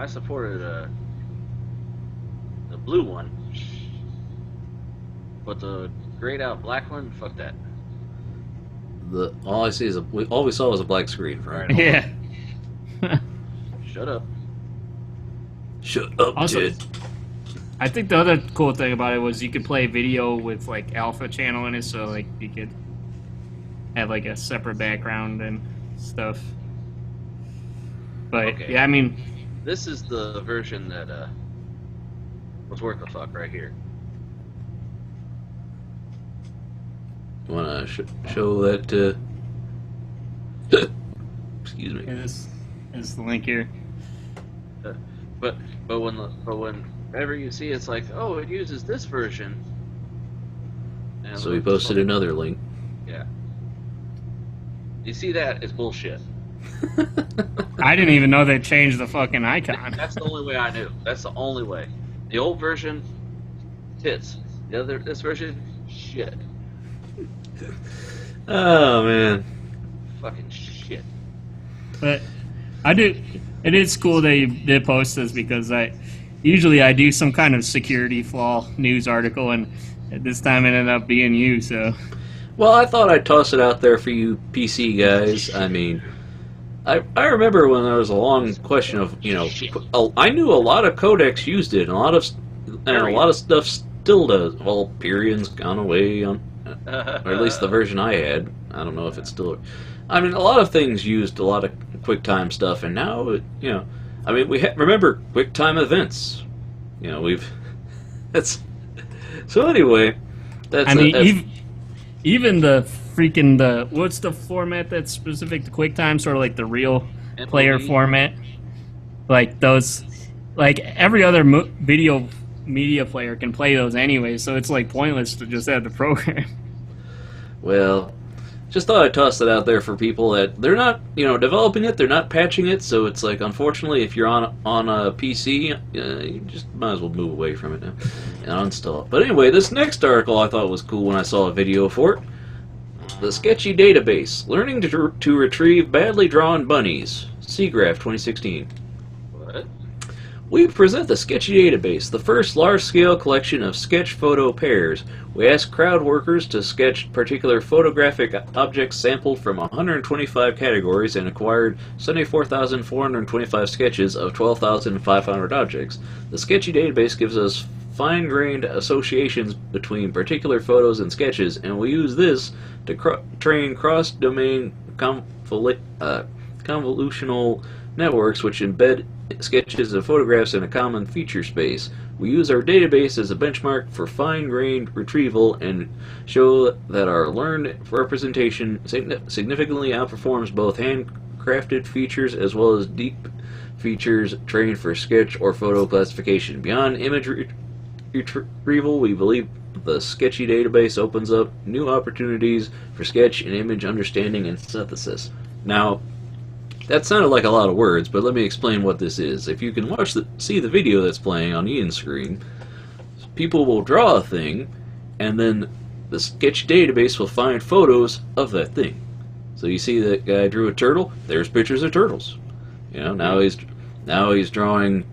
supported the blue one, but the grayed out black one, fuck that. All I see is all we saw was a black screen, right? Yeah. Shut up. Shut up, Also, Ted. I think the other cool thing about it was you could play video with like alpha channel in it, so like you could have like a separate background and stuff. But Okay. yeah, I mean, This is the version that was worth the fuck right here. You want to show that? Excuse me. Yeah, this is the link here. But whenever you see it's like, oh, it uses this version. And So we posted another link. Yeah. You see that? It's bullshit. I didn't even know they changed the fucking icon. That's the only way I knew. That's the only way. The old version, tits. This version, shit. Oh man. Fucking shit. But it is cool they did post this because usually I do some kind of security flaw news article, and at this time it ended up being you, so. Well, I thought I'd toss it out there for you PC guys. I mean, I remember when there was a long question of, I knew a lot of codecs used it, and a lot of stuff still does. Well, Pyrion's gone away, or at least the version I had. I don't know if it's still. I mean, a lot of things used a lot of QuickTime stuff, and now, I mean, remember QuickTime events. That's. So anyway, that's. I mean, even the freaking what's the format that's specific to QuickTime? Sort of like the real player format, like those, like every other video media player can play those anyway. So it's like pointless to just add the program. Well, just thought I'd toss it out there for people that they're not, developing it, they're not patching it. So it's like, unfortunately, if you're on a PC, you just might as well move away from it now and uninstall it. But anyway, this next article I thought was cool when I saw a video for it. The Sketchy Database: Learning to Retrieve Badly Drawn Bunnies. SeaGraph 2016. What? We present the Sketchy Database, the first large-scale collection of sketch photo pairs. We ask crowd workers to sketch particular photographic objects sampled from 125 categories and acquired 74,425 sketches of 12,500 objects. The Sketchy Database gives us fine-grained associations between particular photos and sketches, and we use this to train cross-domain convolutional networks which embed sketches and photographs in a common feature space. We use our database as a benchmark for fine-grained retrieval and show that our learned representation significantly outperforms both handcrafted features as well as deep features trained for sketch or photo classification. Beyond image retrieval, we believe the Sketchy Database opens up new opportunities for sketch and image understanding and synthesis. Now, that sounded like a lot of words, but let me explain what this is. If you can see the video that's playing on Ian's screen, people will draw a thing, and then the Sketchy Database will find photos of that thing. So you see that guy drew a turtle. There's pictures of turtles. Now he's drawing.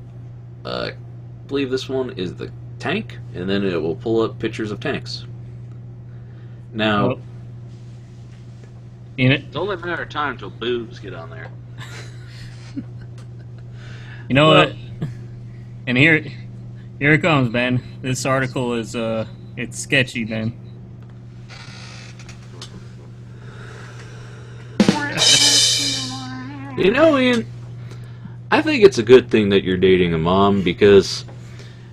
I believe this one is the tank, and then it will pull up pictures of tanks. Now, it's only a matter of time until boobs get on there. You know what? And here it comes, Ben. This article is it's sketchy, Ben. Ian, I think it's a good thing that you're dating a mom, because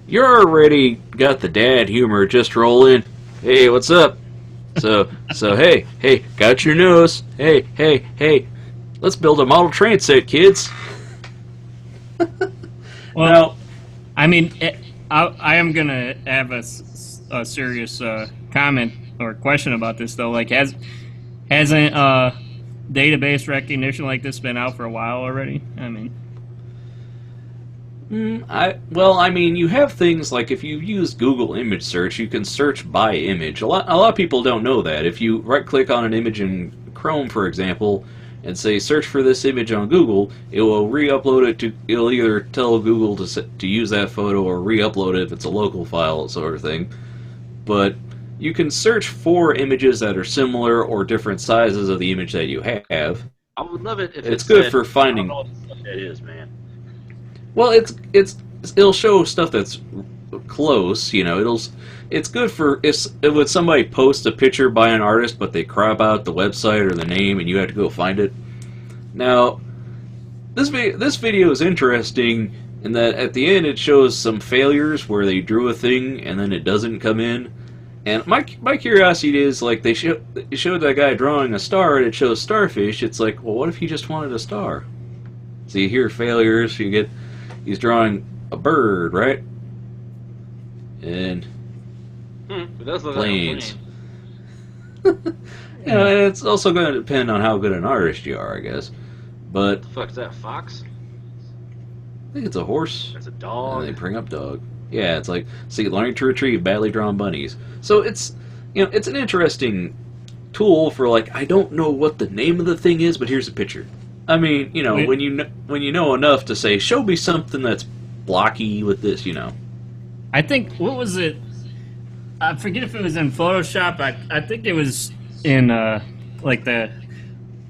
you're already got the dad humor just rolling. Hey, what's up? So hey, got your nose. Hey, let's build a model train set, kids. Well, now, I mean, I am gonna have a serious comment or question about this though. Like, hasn't database recognition like this been out for a while already? I mean, you have things like if you use Google image search, you can search by image. A lot of people don't know that. If you right-click on an image in Chrome, for example, and say search for this image on Google, it will re-upload it to. It'll either tell Google to use that photo or re-upload it if it's a local file, sort of thing. But you can search for images that are similar or different sizes of the image that you have. I would love it if it's good for finding. I don't know what that is, man. Well, it'll show stuff that's close. It's good for if when somebody posts a picture by an artist, but they crop out the website or the name, and you have to go find it. Now, this video is interesting in that at the end it shows some failures where they drew a thing and then it doesn't come in, And my curiosity is, like, they showed that guy drawing a star, and it shows starfish. It's like, well, what if he just wanted a star? So you hear failures, he's drawing a bird, right? And It does look planes. like a plane. You know, and it's also going to depend on how good an artist you are, I guess. But What the fuck is that, fox? I think it's a horse. That's a And dog. they bring up dog. Yeah, it's like, see, learning to retrieve badly drawn bunnies. So it's, you know, it's an interesting tool for, like, I don't know what the name of the thing is, but here's a picture. I mean, you know, when you know enough to say, show me something that's blocky with this, you know. I think, what was it? I forget if it was in Photoshop. I think it was in like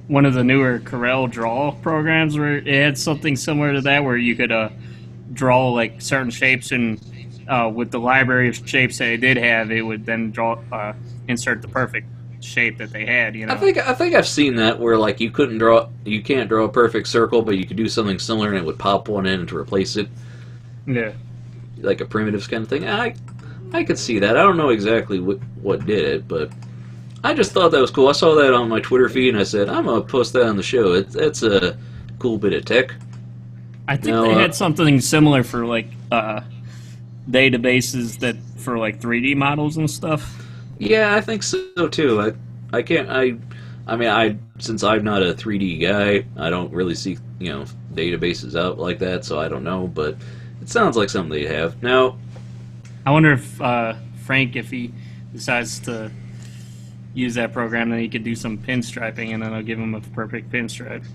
one of the newer Corel Draw programs where it had something similar to that, where you could draw like certain shapes, and with the library of shapes that it did have, it would then insert the perfect shape that they had. You know, I think I've seen that where, like, you can't draw a perfect circle, but you could do something similar and it would pop one in to replace it, yeah. like a primitives kind of thing. I could see that. I don't know exactly what did it, but I just thought that was cool. I saw that on my Twitter feed, and I said, I'm going to post that on the show. It's a cool bit of tech. I think they had something similar for like databases that for like 3D models and stuff. Yeah, I think so too. I mean, since I'm not a 3D guy, I don't really see, you know, databases out like that, so I don't know, but it sounds like something they'd have. Now, I wonder if Frank, if he decides to use that program, then he could do some pinstriping, and then I'll give him a perfect pinstripe.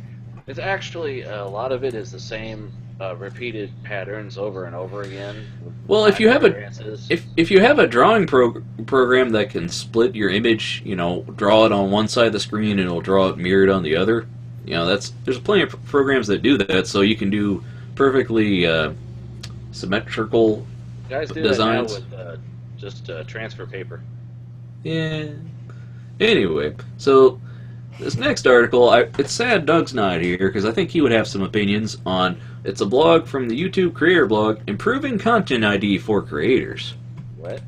It's actually, a lot of it is the same repeated patterns over and over again. well, if you have variances. if you have a drawing program that can split your image, you know, draw it on one side of the screen and it'll draw it mirrored on the other, you know, there's plenty of programs that do that, so you can do perfectly symmetrical Guys do designs. that now with just transfer paper. Yeah. Anyway, so this next article, it's sad Doug's not here because I think he would have some opinions on. It's a blog from the YouTube creator blog, Improving Content ID for Creators. What?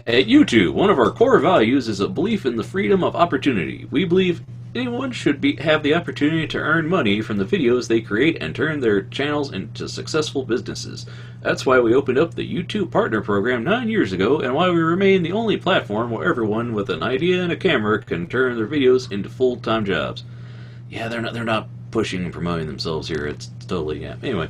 At YouTube, one of our core values is a belief in the freedom of opportunity. We believe anyone should have the opportunity to earn money from the videos they create and turn their channels into successful businesses. That's why we opened up the YouTube Partner Program 9 years ago, and why we remain the only platform where everyone with an idea and a camera can turn their videos into full-time jobs. Yeah, they're not pushing and promoting themselves here. It's totally, yeah. Anyway,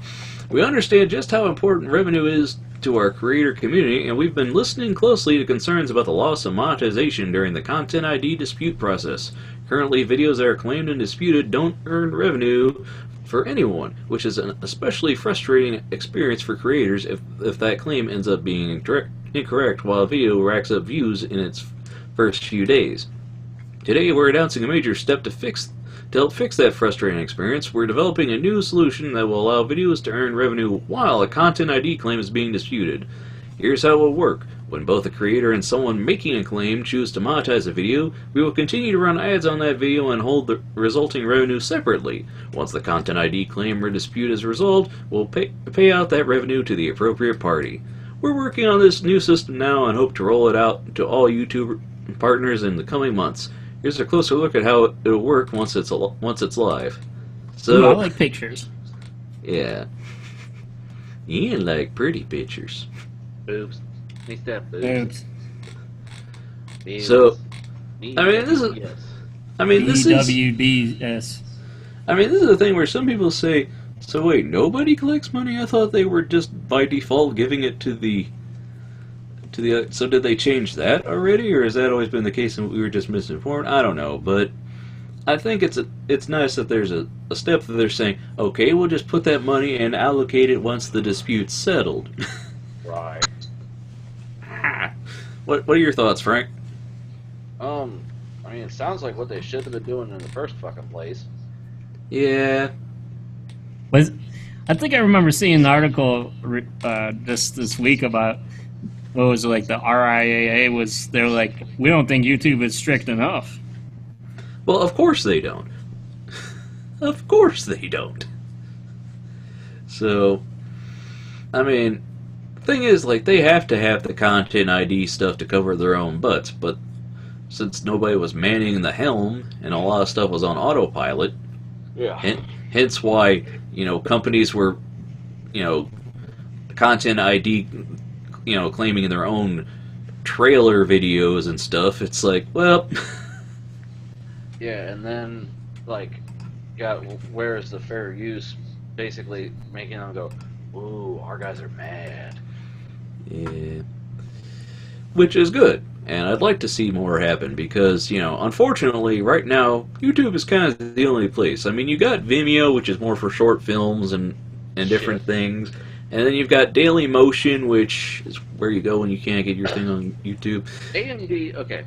we understand just how important revenue is to our creator community, and we've been listening closely to concerns about the loss of monetization during the Content ID dispute process. Currently, videos that are claimed and disputed don't earn revenue for anyone, which is an especially frustrating experience for creators if that claim ends up being incorrect while a video racks up views in its first few days. Today, we're announcing a major step to help fix that frustrating experience. We're developing a new solution that will allow videos to earn revenue while a Content ID claim is being disputed. Here's how it will work. When both a creator and someone making a claim choose to monetize a video, we will continue to run ads on that video and hold the resulting revenue separately. Once the Content ID claim or dispute is resolved, we'll pay out that revenue to the appropriate party. We're working on this new system now and hope to roll it out to all YouTube partners in the coming months. Here's a closer look at how it'll work once it's live. So, Ooh, I like pictures. Yeah. You like pretty pictures. Boobs. Needs to have boobs. Boobs. Boobs. So, Boobs. I mean, this is- Yes. I mean, this is BWBS. the thing where some people say, so wait, nobody collects money? I thought they were just by default giving it to the so did they change that already, or has that always been the case and we were just misinformed? I don't know, but I think it's nice that there's a step that they're saying, okay, we'll just put that money and allocate it once the dispute's settled. Right. What are your thoughts, Frank? I mean, it sounds like what they should have been doing in the first fucking place. Yeah. I think I remember seeing an article this week about what was it, like the RIAA was. They're like, we don't think YouTube is strict enough. Well, of course they don't. Of course they don't. So, I mean, thing is, like, they have to have the content ID stuff to cover their own butts, but since nobody was manning the helm and a lot of stuff was on autopilot, hence why, companies were, content ID, claiming their own trailer videos and stuff. It's like, well... Yeah, and then, like, where is the fair use? Basically making them go, ooh, our guys are mad. Yeah. Which is good. And I'd like to see more happen because, unfortunately, right now, YouTube is kind of the only place. I mean, you got Vimeo, which is more for short films and different things. And then you've got Daily Motion, which is where you go when you can't get your thing on YouTube. AMD, okay.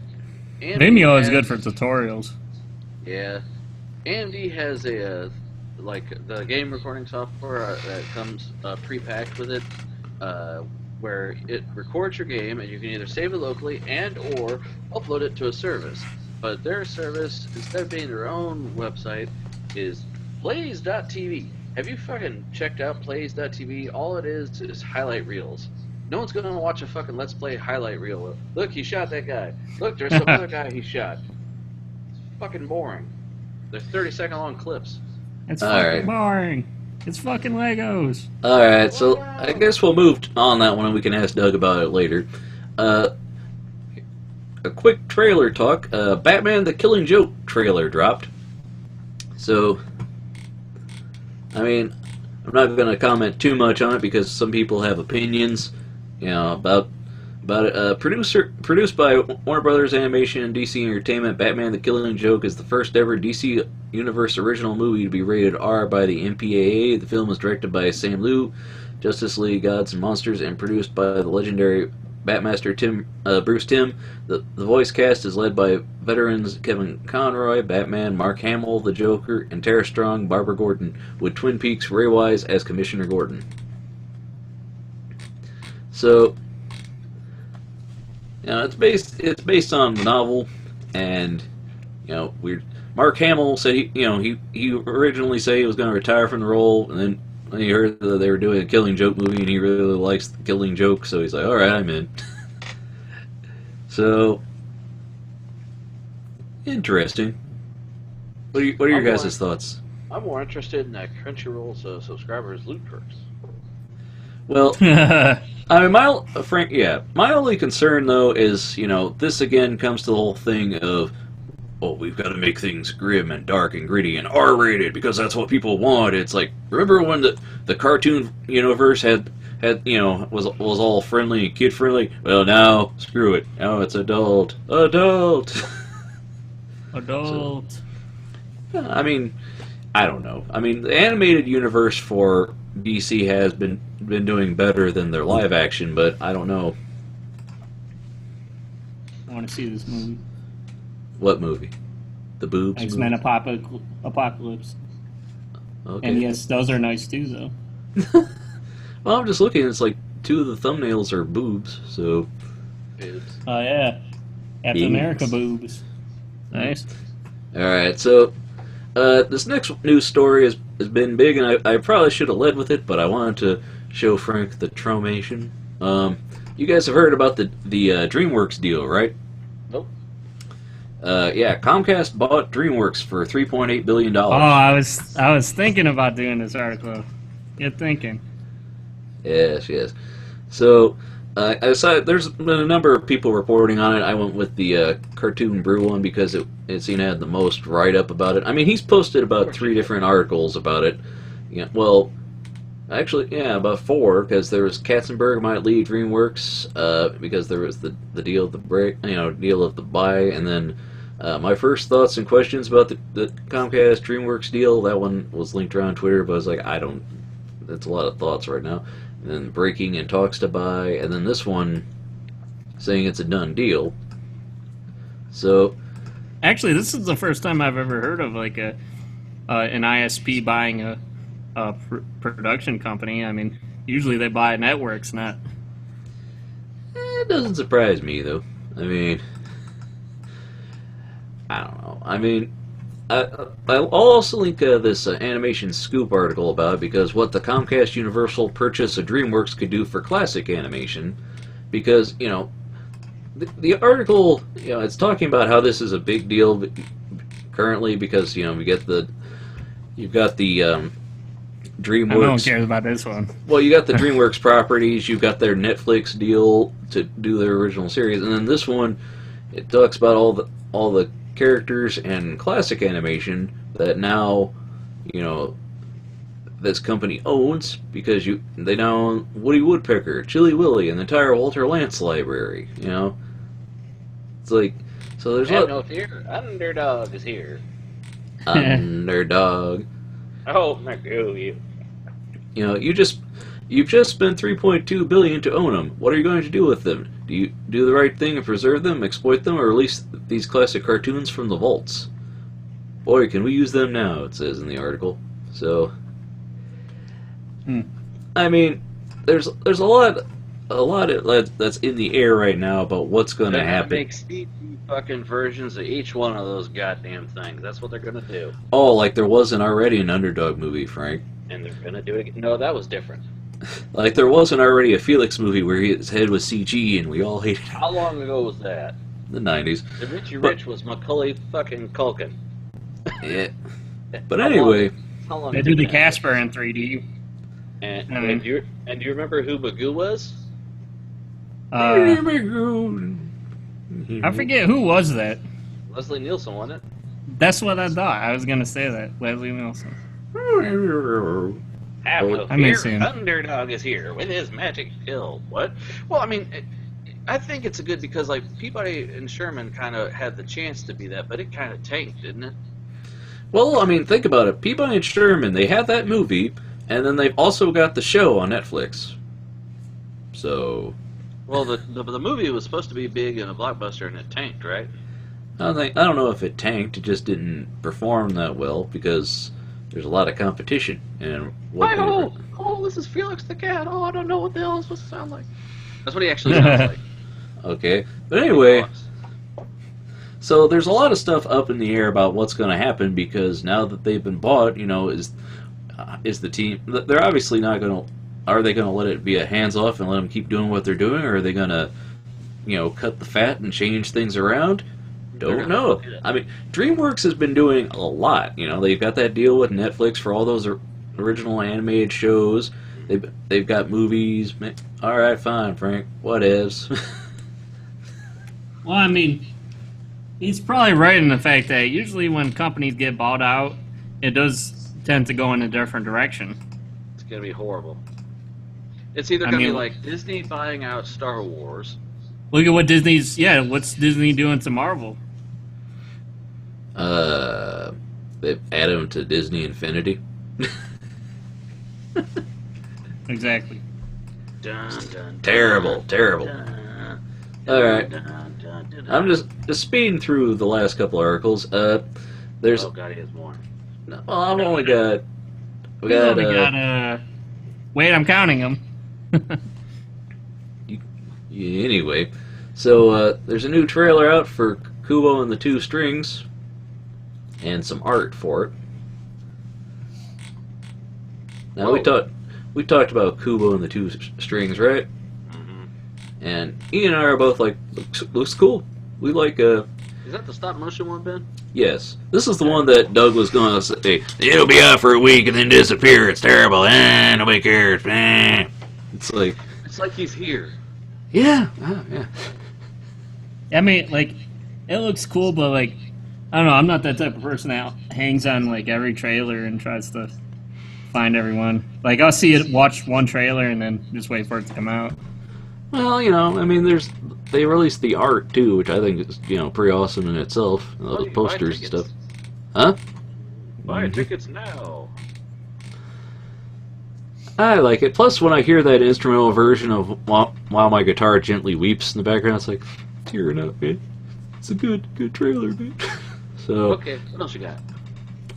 Vimeo is good for tutorials. Yeah. AMD has the game recording software that comes pre-packed with it, where it records your game and you can either save it locally and or upload it to a service. But their service, instead of being their own website, is Blaze.tv. Have you fucking checked out Blaze.tv? All it is highlight reels. No one's gonna watch a fucking Let's Play highlight reel. Look, he shot that guy. Look, there's some other guy he shot. It's fucking boring. They're 30-second long clips. It's fucking boring. It's fucking Legos. Alright, so I guess we'll move on that one and we can ask Doug about it later. A quick trailer talk. Batman the Killing Joke trailer dropped. So, I mean, I'm not going to comment too much on it because some people have opinions, about it. Produced by Warner Brothers Animation and DC Entertainment, Batman the Killing Joke is the first ever DC Universe original movie to be rated R by the MPAA. The film is directed by Sam Liu, Justice League Gods and Monsters, and produced by the legendary Batmaster Bruce Timm. The voice cast is led by veterans Kevin Conroy, Batman, Mark Hamill, the Joker, and Tara Strong, Barbara Gordon, with Twin Peaks Ray Wise as Commissioner Gordon. So, it's based on the novel, and Mark Hamill said he originally said he was going to retire from the role, and then when he heard that they were doing a Killing Joke movie, and he really likes the Killing Joke, so he's like, all right, I'm in. So, interesting. What are your guys' thoughts? I'm more interested in that Crunchyroll's subscribers loot perks. Well, I mean, my only concern though is, this again comes to the whole thing of, we've got to make things grim and dark and gritty and R-rated because that's what people want. It's like, remember when the cartoon universe was all friendly and kid friendly? Well, now screw it. Now it's adult. So, I mean, I don't know. I mean, the animated universe for DC has been doing better than their live action, but I don't know. I want to see this movie. What movie? The boobs? X-Men Apocalypse. Okay. And yes, those are nice too, though. Well, I'm just looking. It's like 2 of the thumbnails are boobs, so... Oh, yeah. Captain America boobs. Nice. Alright, so... this next news story has been big, and I probably should have led with it, but I wanted to show Frank the Tromation. You guys have heard about the DreamWorks deal, right? Nope. Yeah, Comcast bought DreamWorks for $3.8 billion. Oh, I was thinking about doing this article. Good thinking. Yes. So, I decided there's been a number of people reporting on it. I went with the Cartoon Brew one because it seemed to have the most write-up about it. I mean, he's posted about 3 different articles about it. Yeah, well, actually, yeah, about 4, because there was Katzenberg might leave DreamWorks because there was the deal of the deal of the buy, and then my first thoughts and questions about the Comcast DreamWorks deal. That one was linked around Twitter, but I was like, that's a lot of thoughts right now. And then breaking and talks to buy, and then this one saying it's a done deal. So, actually, this is the first time I've ever heard of like an ISP buying a production company. I mean, usually they buy networks, not. It doesn't surprise me though. I mean, I don't know. I mean, I'll also link this Animation Scoop article about it, because what the Comcast Universal purchase of DreamWorks could do for classic animation, because, you know, the article, you know, it's talking about how this is a big deal currently because, you know, you've got the DreamWorks. No one cares about this one. Well, you got the DreamWorks properties, you've got their Netflix deal to do their original series, and then this one, it talks about all the characters and classic animation that now, you know, this company owns, because they now own Woody Woodpecker, Chilly Willy, and the entire Walter Lantz library. You know, it's like, so there's Have no fear, Underdog is here. Underdog. Oh, my God, you. You know, you've just spent $3.2 billion to own them. What are you going to do with them? Do you do the right thing and preserve them, exploit them, or release these classic cartoons from the vaults? Boy, can we use them now, it says in the article. So, I mean, there's a lot that's in the air right now about what's going to happen. Make CG fucking versions of each one of those goddamn things. That's what they're going to do. Oh, like there wasn't already an Underdog movie, Frank. And they're going to do it again. No, that was different. Like there wasn't already a Felix movie where his head was CG and we all hated it. How long ago was that? The 90s. The Richie Rich was Macaulay fucking Culkin. Yeah. But anyway. How long They did do the that? Casper in 3D. And do you remember who Magoo was? I forget who was that. Leslie Nielsen, wasn't it? That's what I thought. I was gonna say that. Leslie Nielsen. Have no I may fear, see him. Underdog is here with his magic pill. What? Well, I mean, I think it's a good because like Peabody and Sherman kind of had the chance to be that, but it kind of tanked, didn't it? Well, I mean, think about it. Peabody and Sherman, they had that movie, and then they've also got the show on Netflix. So, Well, the movie was supposed to be big and a blockbuster, and it tanked, right? I don't know if it tanked. It just didn't perform that well because there's a lot of competition. And Oh, this is Felix the cat. Oh, I don't know what the hell it's supposed to sound like. That's what he actually sounds like. Okay, but anyway, so there's a lot of stuff up in the air about what's going to happen because now that they've been bought, you know, is the team? They're obviously not going to. Are they going to let it be a hands off and let them keep doing what they're doing, or are they going to, you know, cut the fat and change things around? Don't know. I mean, DreamWorks has been doing a lot. You know, they've got that deal with Netflix for all those original animated shows. They've got movies. All right, fine, Frank. Whatevs. Well, I mean, he's probably right in the fact that usually when companies get bought out, it does tend to go in a different direction. It's gonna be horrible. It's either gonna be like Disney buying out Star Wars. Look at what what's Disney doing to Marvel? They've added them to Disney Infinity. Exactly. Dun, dun, Terrible. dun, All right. dun, dun, dun, dun. I'm just speeding through the last couple articles. There's Oh god, he has more. well, I've only got wait, I'm counting them. anyway. So there's a new trailer out for Kubo and the Two Strings, and some art for it. Now we talked about Kubo and the Two Strings, right? Mm-hmm. And Ian and I are both like, looks cool. We like Is that the stop motion one, Ben? yes. This is the one that Doug was going to say, it'll be out for a week and then disappear. It's terrible. Nobody cares. It's like he's here. yeah. I mean, like, it looks cool, but like, I don't know. I'm not that type of person that hangs on like every trailer and tries to find everyone. Like, I'll watch one trailer and then just wait for it to come out. Well, you know, I mean, they released the art too, which I think is, you know, pretty awesome in itself. Those posters and stuff. Huh? Buy tickets now. I like it. Plus, when I hear that instrumental version of While My Guitar Gently Weeps in the background, it's like, tearing up, man. It's a good trailer, man. So, Okay, what else you got?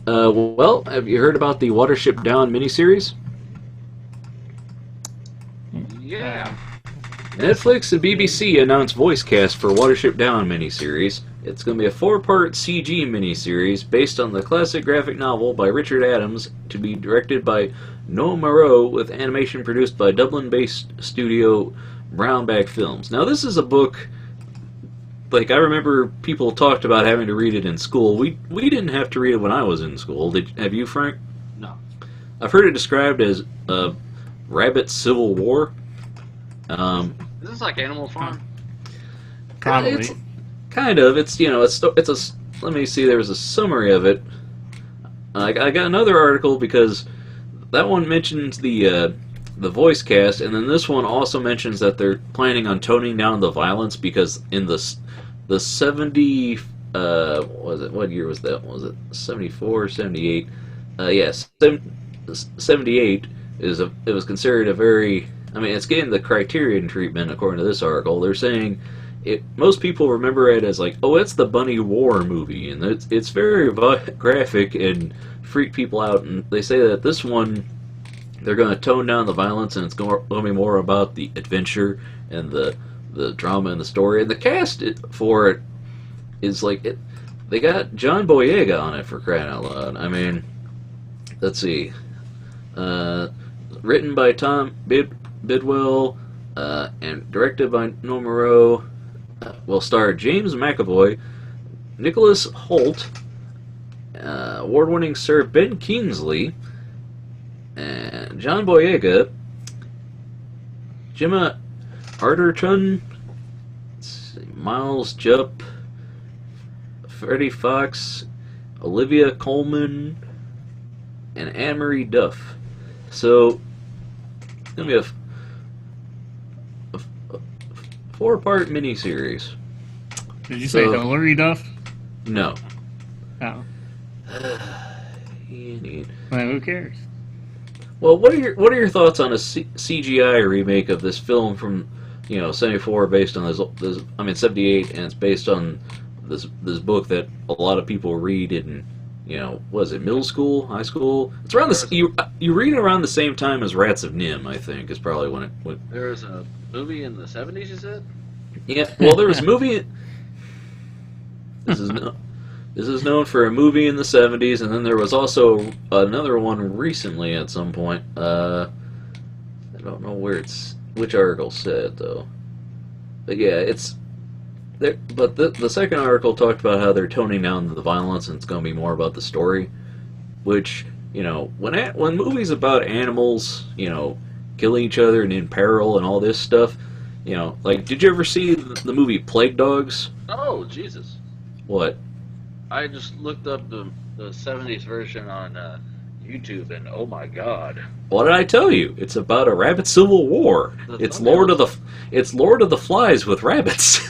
well, have you heard about the Watership Down miniseries? Yeah. Netflix and BBC announced voice cast for Watership Down miniseries, It's going to be a 4-part CG miniseries based on the classic graphic novel by Richard Adams, to be directed by Noah Moreau, with animation produced by Dublin-based studio Brownback Films. Now, this is a book, like, I remember people talked about having to read it in school. We didn't have to read it when I was in school. Have you, Frank? No. I've heard it described as a rabbit civil war. Is this like Animal Farm? Probably. It's kind of. It's a. Let me see. There was a summary of it. I got another article because that one mentions the voice cast, and then this one also mentions that they're planning on toning down the violence because in the 70 what year was that? Was it 74 or 78? Yes, 78 it was considered a very. I mean, it's getting the Criterion treatment according to this article. They're saying most people remember it as like, oh, it's the Bunny War movie, and it's very graphic and freak people out. And they say that this one, they're going to tone down the violence, and it's going to be more about the adventure and the drama and the story. And the cast for it is like it. They got John Boyega on it, for crying out loud. I mean, let's see. Written by Tom Bidwell and directed by Noah Moreau. Will star James McAvoy, Nicholas Hoult, award-winning Sir Ben Kingsley, and John Boyega, Gemma Arterton, Miles Jupp, Freddie Fox, Olivia Colman, and Anne-Marie Duff. So, it's going to be a 4-part miniseries. Did you say Hillary Duff? No. Oh. Well, who cares? Well, what are your thoughts on a CGI remake of this film from 74, based on this 78, and it's based on this book that a lot of people read in was it middle school, high school? It's around this. You read it around the same time as Rats of Nim, I think, is probably when it went. There was a movie in the 70s, you said? Yeah. Well, there was a movie. This is known for a movie in the 70s, and then there was also another one recently at some point. I don't know which article said though. But yeah, it's there. But the second article talked about how they're toning down the violence and it's going to be more about the story. Which when movies about animals killing each other and in peril and all this stuff, like, did you ever see the movie Plague Dogs? Oh, Jesus! What? I just looked up the 70s version on YouTube, and oh my God! What did I tell you? It's about a rabbit civil war. It's Lord of the Flies with rabbits.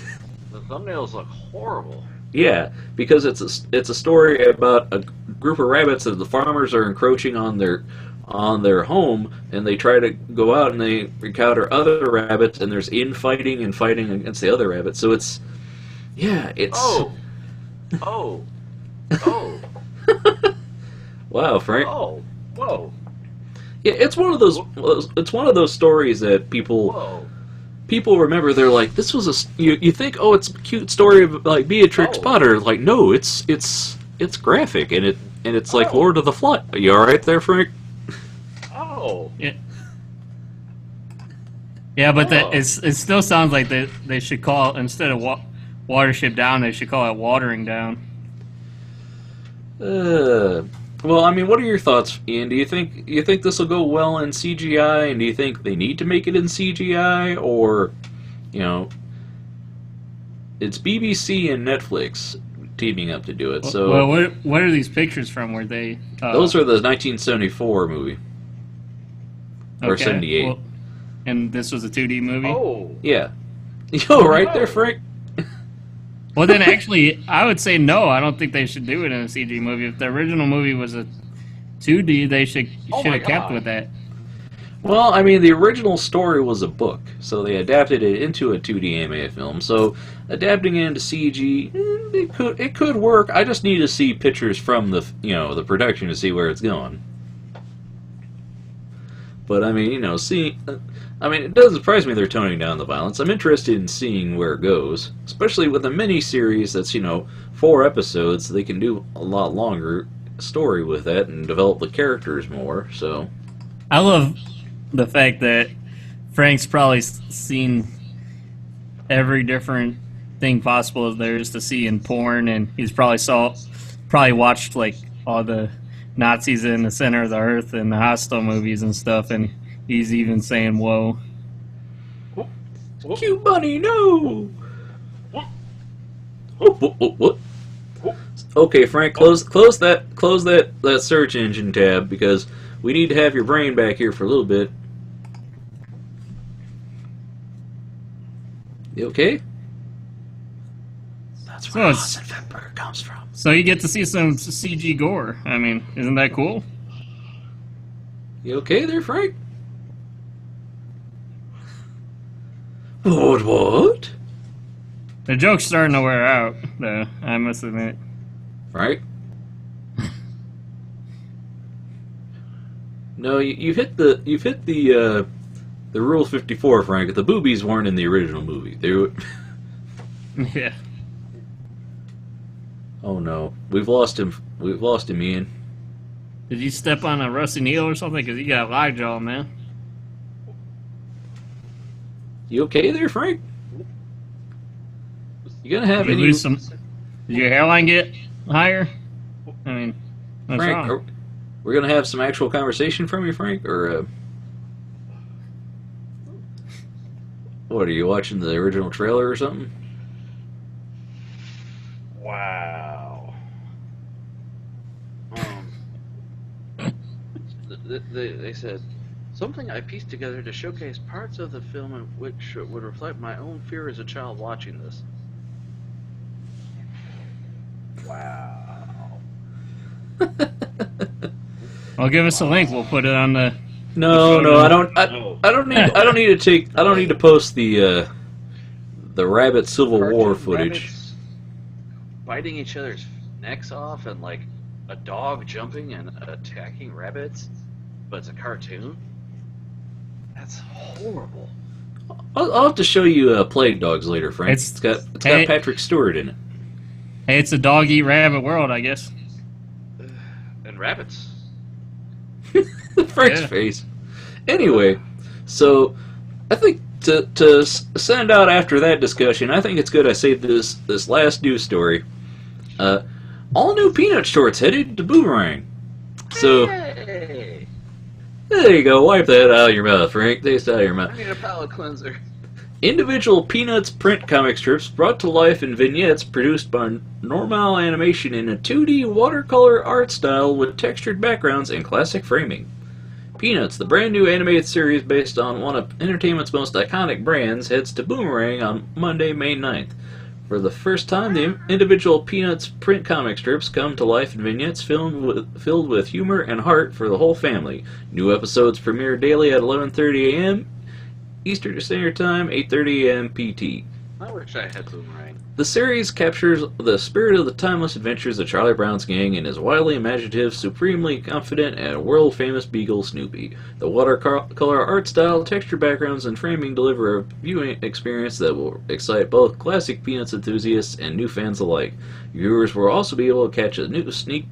The thumbnails look horrible. Yeah, because it's a story about a group of rabbits that the farmers are encroaching on their home, and they try to go out and they encounter other rabbits, and there's infighting and fighting against the other rabbits. So it's Oh. Wow, Frank. Oh. Whoa. Yeah, it's one of those stories that people remember. They're like, this was you think, oh, it's a cute story of like Beatrix Potter. Like, no, it's graphic, and it's like Lord of the Flies. Are you all right there, Frank? Oh. Yeah. Yeah, but it still sounds like they should call, instead of Watership Down, they should call it Watering Down. Well, I mean, what are your thoughts, Ian? Do you think this will go well in CGI, and do you think they need to make it in CGI, or it's BBC and Netflix teaming up to do it? So, well, what are these pictures from? Were they? Those are the 1974 movie, or 78. Well, and this was a 2D movie. Oh. Yeah. Yo, right there, Frank. Well, then actually, I would say no. I don't think they should do it in a CG movie. If the original movie was a 2D, they should have kept with that. Well, I mean, the original story was a book, so they adapted it into a 2D animated film. So adapting it into CG, it could work. I just need to see pictures from the production to see where it's going. But I mean, it doesn't surprise me they're toning down the violence. I'm interested in seeing where it goes, especially with a mini series that's 4 episodes. They can do a lot longer story with that and develop the characters more. So I love the fact that Frank's probably seen every different thing possible there is to see in porn, and he's probably watched like all the Nazis in the center of the earth and the Hostel movies and stuff, and he's even saying "whoa." Cute bunny, no. What? Okay, Frank, close that search engine tab because we need to have your brain back here for a little bit. You okay? That's where Austin Fenberg comes from. So you get to see some CG gore. I mean, isn't that cool? You okay there, Frank? What? The joke's starting to wear out, though, I must admit. Frank? No, you've hit the Rule 54, Frank. The boobies weren't in the original movie. They were... Yeah. Oh no, we've lost him. We've lost him, Ian. Did you step on a rusty needle or something? Because you got a lockjaw, man. You okay there, Frank? You gonna have Did you any? lose some? Did your hairline get higher? I mean, what's Frank, wrong? we're gonna have some actual conversation from you, Frank, or what? Are you watching the original trailer or something? Wow. They said something I pieced together to showcase parts of the film in which would reflect my own fear as a child watching this. Wow. Well, give us a link. We'll put it on the. No, I don't need to post the rabbit Civil War Cartoon footage. rabbits biting each other's necks off and like a dog jumping and attacking rabbits, but it's a cartoon. That's horrible. I'll have to show you Plague Dogs later, Frank. It's got Patrick Stewart in it. Hey, it's a dog eat rabbit world, I guess. And rabbits. Frank's face. Anyway, so I think to send out after that discussion, I think it's good I saved this last news story. All new Peanut shorts headed to Boomerang. So Hey, there you go. Wipe that out of your mouth, Frank. Taste out of your mouth. I need a palate cleanser. Individual Peanuts print comic strips brought to life in vignettes produced by Normal Animation in a 2D watercolor art style with textured backgrounds and classic framing. Peanuts, the brand new animated series based on one of entertainment's most iconic brands, heads to Boomerang on Monday, May 9th. For the first time, the individual Peanuts print comic strips come to life in vignettes filled with humor and heart for the whole family. New episodes premiere daily at 11:30 a.m. Eastern Standard Time, 8:30 a.m. PT. I wish I had Boomerang. The series captures the spirit of the timeless adventures of Charlie Brown's gang and his wildly imaginative, supremely confident, and world-famous beagle Snoopy. The watercolor art style, texture backgrounds, and framing deliver a viewing experience that will excite both classic Peanuts enthusiasts and new fans alike. Viewers will also be able to catch a new sneak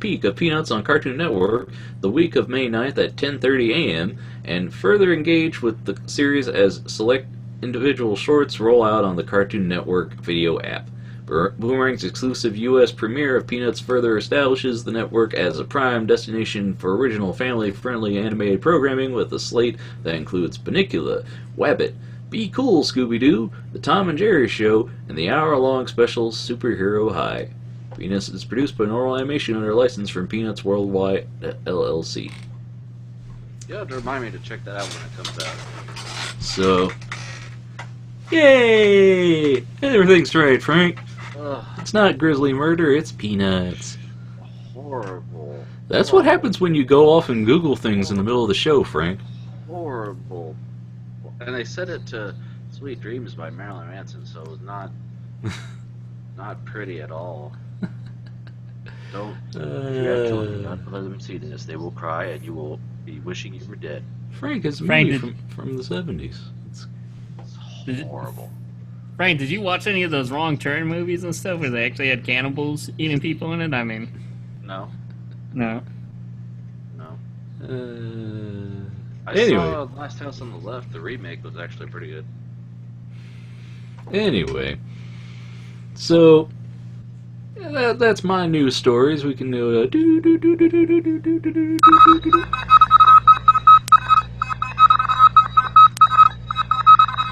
peek of Peanuts on Cartoon Network the week of May 9th at 10:30 a.m. and further engage with the series as select individual shorts roll out on the Cartoon Network video app. Boomerang's exclusive U.S. premiere of Peanuts further establishes the network as a prime destination for original family-friendly animated programming with a slate that includes Bunnicula, Wabbit, Be Cool, Scooby-Doo, The Tom and Jerry Show, and the hour-long special Superhero High. Peanuts is produced by Normal Animation under license from Peanuts Worldwide LLC. You have to remind me to check that out when it comes out. So, yay! Everything's right, Frank. Ugh, It's not Grizzly Murder, it's Peanuts. horrible. That's what happens when you go off and Google things in the middle of the show, Frank. Horrible. And they set it to Sweet Dreams by Marilyn Manson, so it was not pretty at all. Don't. If you have children, not let them see this. They will cry, and you will Be wishing you were dead. Frank is a Frank, movie from the 70s. It's horrible. Frank, did you watch any of those Wrong Turn movies and stuff where they actually had cannibals eating people in it? I mean, No. no. I Anyway. saw Last House on the Left. The remake was actually pretty good. Anyway, so that's my news stories. We can do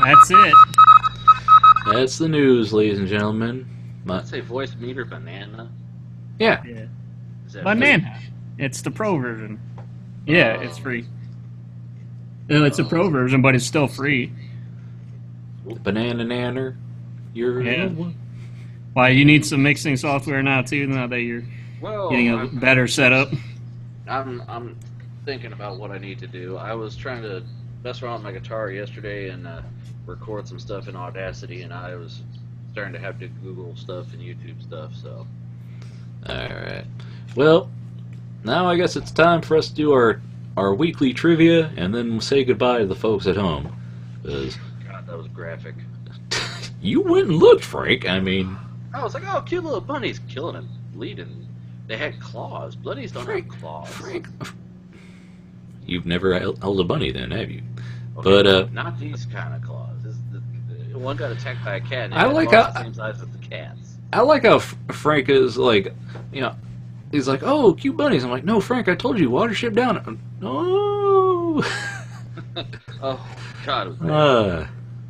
That's it. That's the news, ladies and gentlemen. I'd say voice meter banana. Yeah, Yeah. Is that Banana. It's the pro version. Yeah, it's free. No, it's a pro version, but it's still free. banana nanner. You're Yeah. Why, you need some mixing software now, too, now that you're Well, getting a better setup? I'm thinking about what I need to do. I was trying to mess around with my guitar yesterday and record some stuff in Audacity, and I was starting to have to Google stuff and YouTube stuff. So All right. Well, now I guess it's time for us to do our weekly trivia, and then we'll say goodbye to the folks at home. 'Cause God, that was graphic. you went and looked, Frank. I mean, I was like, oh, cute little bunnies killing and bleeding. They had claws. Bloodies don't have claws. Frank, you've never held a bunny, then, have you? Okay, But not these kind of claws. One got attacked by a cat. And it I had like claws how- the same size as the cat's. I like how Frank is like, he's like, oh, cute bunnies. I'm like, no, Frank, I told you, watership down. No. Oh God, it was bad.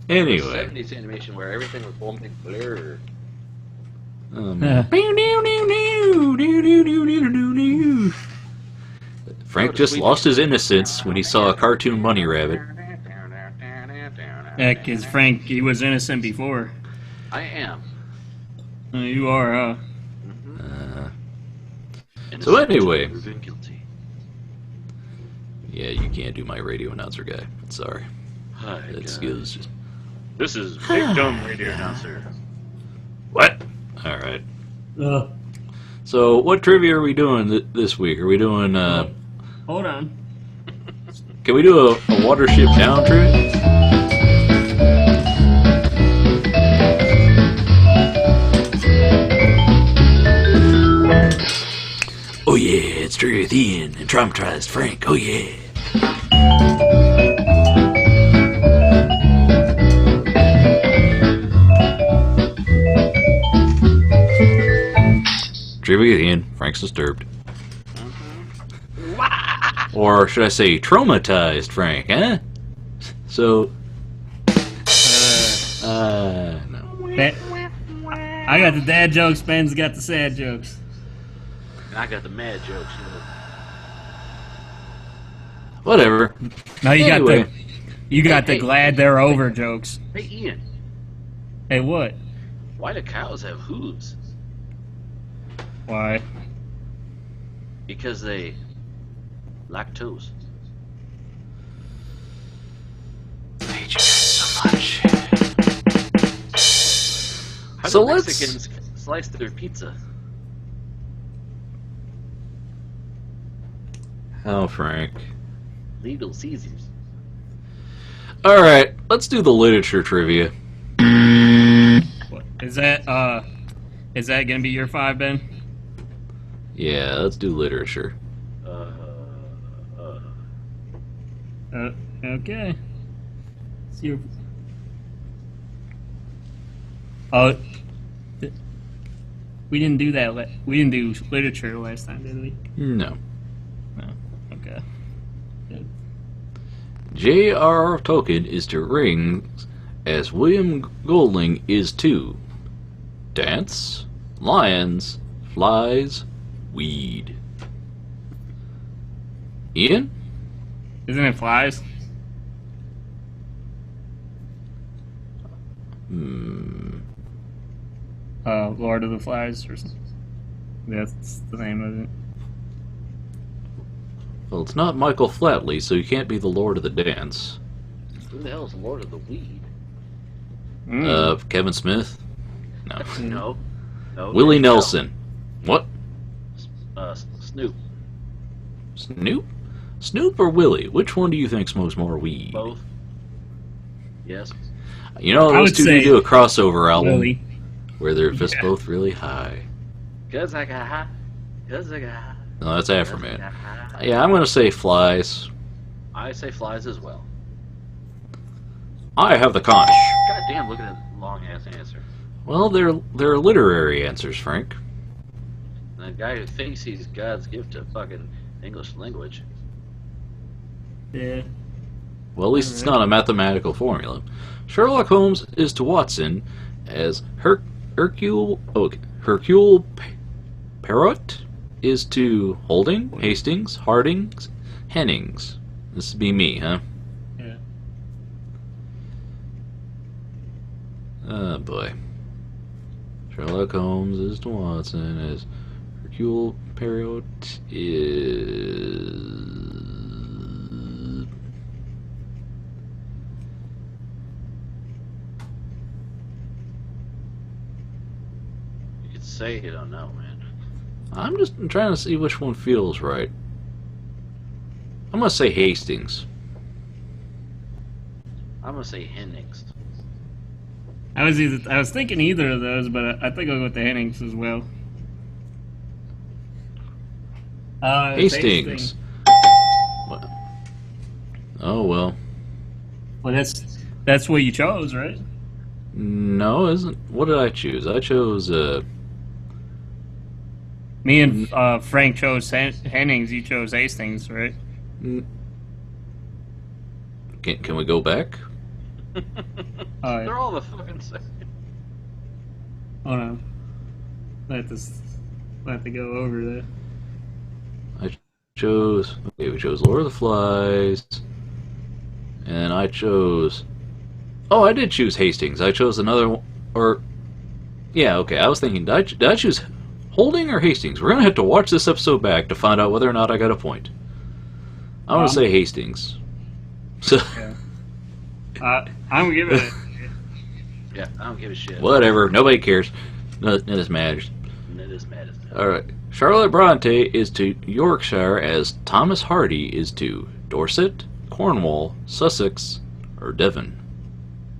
Anyway. 70s animation where everything was one big blur. Frank just lost his innocence when he saw a cartoon bunny rabbit. Yeah, because Frank, he was innocent before. I am. You are, huh? So anyway. Proven guilty. Yeah, you can't do my radio announcer guy. Sorry. Hi, That guys. skill's just... This is Big Dumb Radio Announcer. What? Alright. So, what trivia are we doing this week? Are we doing, Hold on. can we do a Watership Down trivia? Oh yeah, it's trivia with Ian and traumatized Frank. Oh yeah. Trivia with Ian, Frank's disturbed. Or should I say traumatized Frank, huh? So, no. I got the dad jokes, Ben's got the sad jokes. And I got the mad jokes. Whatever. No, you Anyway. got the Hey, glad they're over jokes. Hey, Ian, Hey, what? why do cows have hooves? Why? Because they lactose. Thank you guys so much. How So do let's- Mexicans slice their pizza? Oh, Frank. Legal Caesars. Alright, let's do the literature trivia. What? Is that gonna be your 5, Ben? Yeah, let's do literature. Okay. It's your... Oh, we didn't do that. We didn't do literature last time, did we? No. No. Okay. Good. J.R.R. Tolkien is to rings as William Golding is to dance, lions, flies, weed. Ian? Isn't it flies? Lord of the Flies or something. That's the name of it. Well, it's not Michael Flatley, so he can't be the Lord of the Dance. Who the hell is the Lord of the Weed? Kevin Smith? No. No. Willie No. Nelson. What? Snoop. Snoop? Snoop or Willie? Which one do you think smokes more weed? Both. Yes. You know, I those would two say do a crossover album Willie. where they're just Yeah. both really high. Cause I got high. Cause I got high. No, that's Cause Afroman. I got high. Yeah, I'm gonna say Flies. I say Flies as well. I have the conch. God damn, look at that long ass answer. Well, they're literary answers, Frank. And the guy who thinks he's God's gift to fucking English language. Yeah. Well, at least it's not a mathematical formula. Sherlock Holmes is to Watson as Hercule Poirot is to Holding, Hastings, Hardings, Hennings. This would be me, huh? Yeah. Oh boy. Sherlock Holmes is to Watson as Hercule Poirot is... You could say you don't know, man. I'm just trying to see which one feels right. I'm gonna say Hastings. I'm gonna say Hennings. I was thinking either of those, but I think I'll go with the Hennings as well. It's Hastings. What? Oh well. Well, that's what you chose, right? No, isn't. What did I choose? I chose. Me and Frank chose Hennings. You chose Hastings, right? Can we go back? They're all the fucking same. Hold on. I have to go over that. I chose. Okay, we chose Lord of the Flies, and I chose. Oh, I did choose Hastings. I chose another one, or yeah, okay. I was thinking, did I choose Holding or Hastings? We're gonna have to watch this episode back to find out whether or not I got a point. I'm gonna say Hastings. So Yeah. I'm giving it. Yeah, I don't give a shit. whatever, nobody cares. None is matters. It is mad as hell. All right, Charlotte Bronte is to Yorkshire as Thomas Hardy is to Dorset, Cornwall, Sussex, or Devon.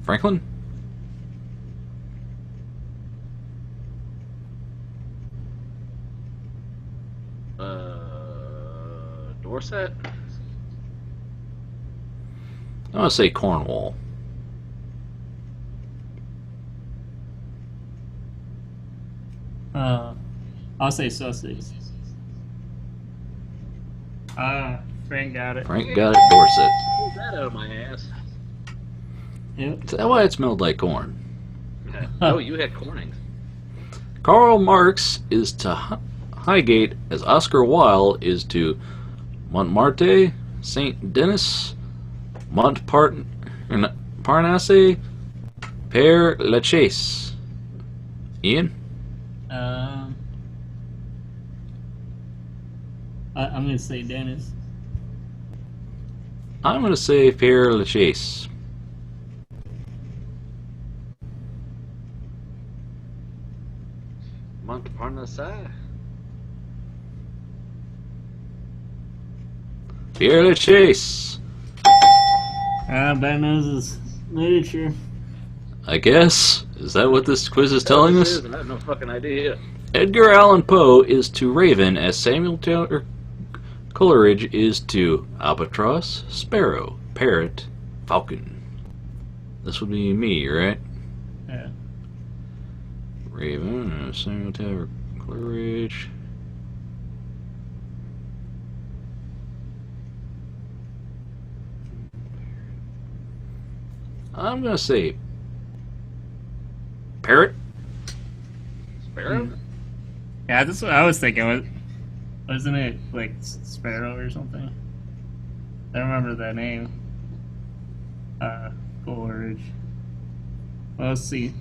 Franklin? Dorset? I'm gonna say Cornwall. I'll say Sussex. Frank got it. Frank got it, Dorset. Pull that out of my ass. Yep. Is that why it smelled like corn? Oh, you had Cornings. Karl Marx is to Highgate as Oscar Wilde is to Montmartre, Saint Denis, Montparnasse, Père Lachaise. Ian? I'm gonna say Dennis. I'm going to say Père Lachaise. Montparnasse? Père Lachaise. Bad noses literature. I guess. Is that what this quiz is telling This us? is, I have no fucking idea. Edgar Allan Poe is to Raven as Samuel Taylor Coleridge is to Albatross, Sparrow, Parrot, Falcon. This would be me, right? Yeah. Raven, Samuel Taylor Coleridge. I'm gonna say Parrot. Sparrow? Yeah, that's what I was thinking. Wasn't it like Sparrow or something? I remember that name. Coleridge. Well, let's see.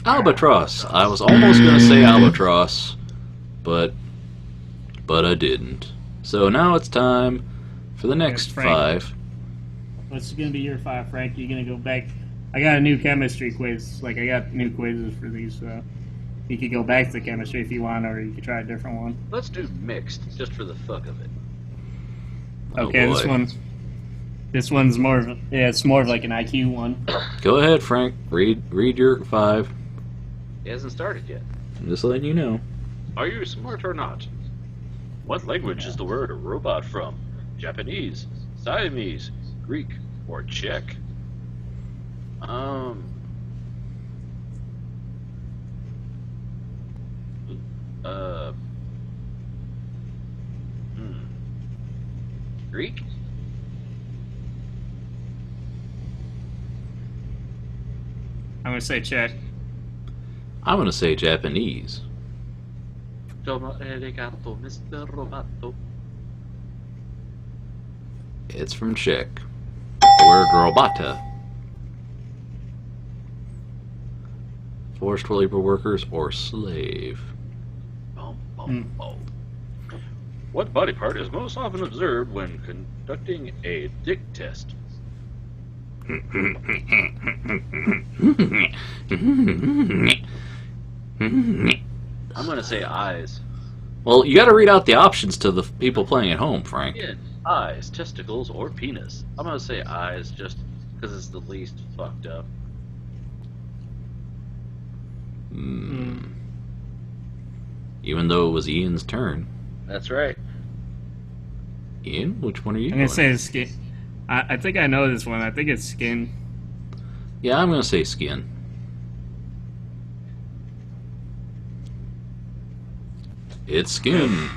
Albatross. I was almost gonna say Albatross, but I didn't. So now it's time for the next Frank. 5. What's gonna be your 5, Frank? You're gonna go back. I got a new chemistry quiz. Like I got new quizzes for these, so you could go back to chemistry if you want, or you could try a different one. Let's do mixed, just for the fuck of it. Okay, boy. this one's more of it's more of like an IQ one. Go ahead, Frank. Read your 5. He hasn't started yet. I'm just letting you know. Are you smart or not? What language is the word robot from? Japanese, Siamese, Greek, or Czech? Greek? I'm gonna say Czech. I'm going to say Japanese. Domo arigato, Mr. Roboto. It's from Czech. The word robota. Forced labor workers or slave. Boom, boom, boom. What body part is most often observed when conducting a dick test? I'm gonna say eyes. Well, you got to read out the options to the people playing at home, Frank. Skin, eyes, testicles, or penis. I'm gonna say eyes just because it's the least fucked up. Even though it was Ian's turn. That's right. Ian, which one are you I'm gonna going? say skin. I think I know this one. I think it's skin. Yeah, I'm going to say skin. It's skin.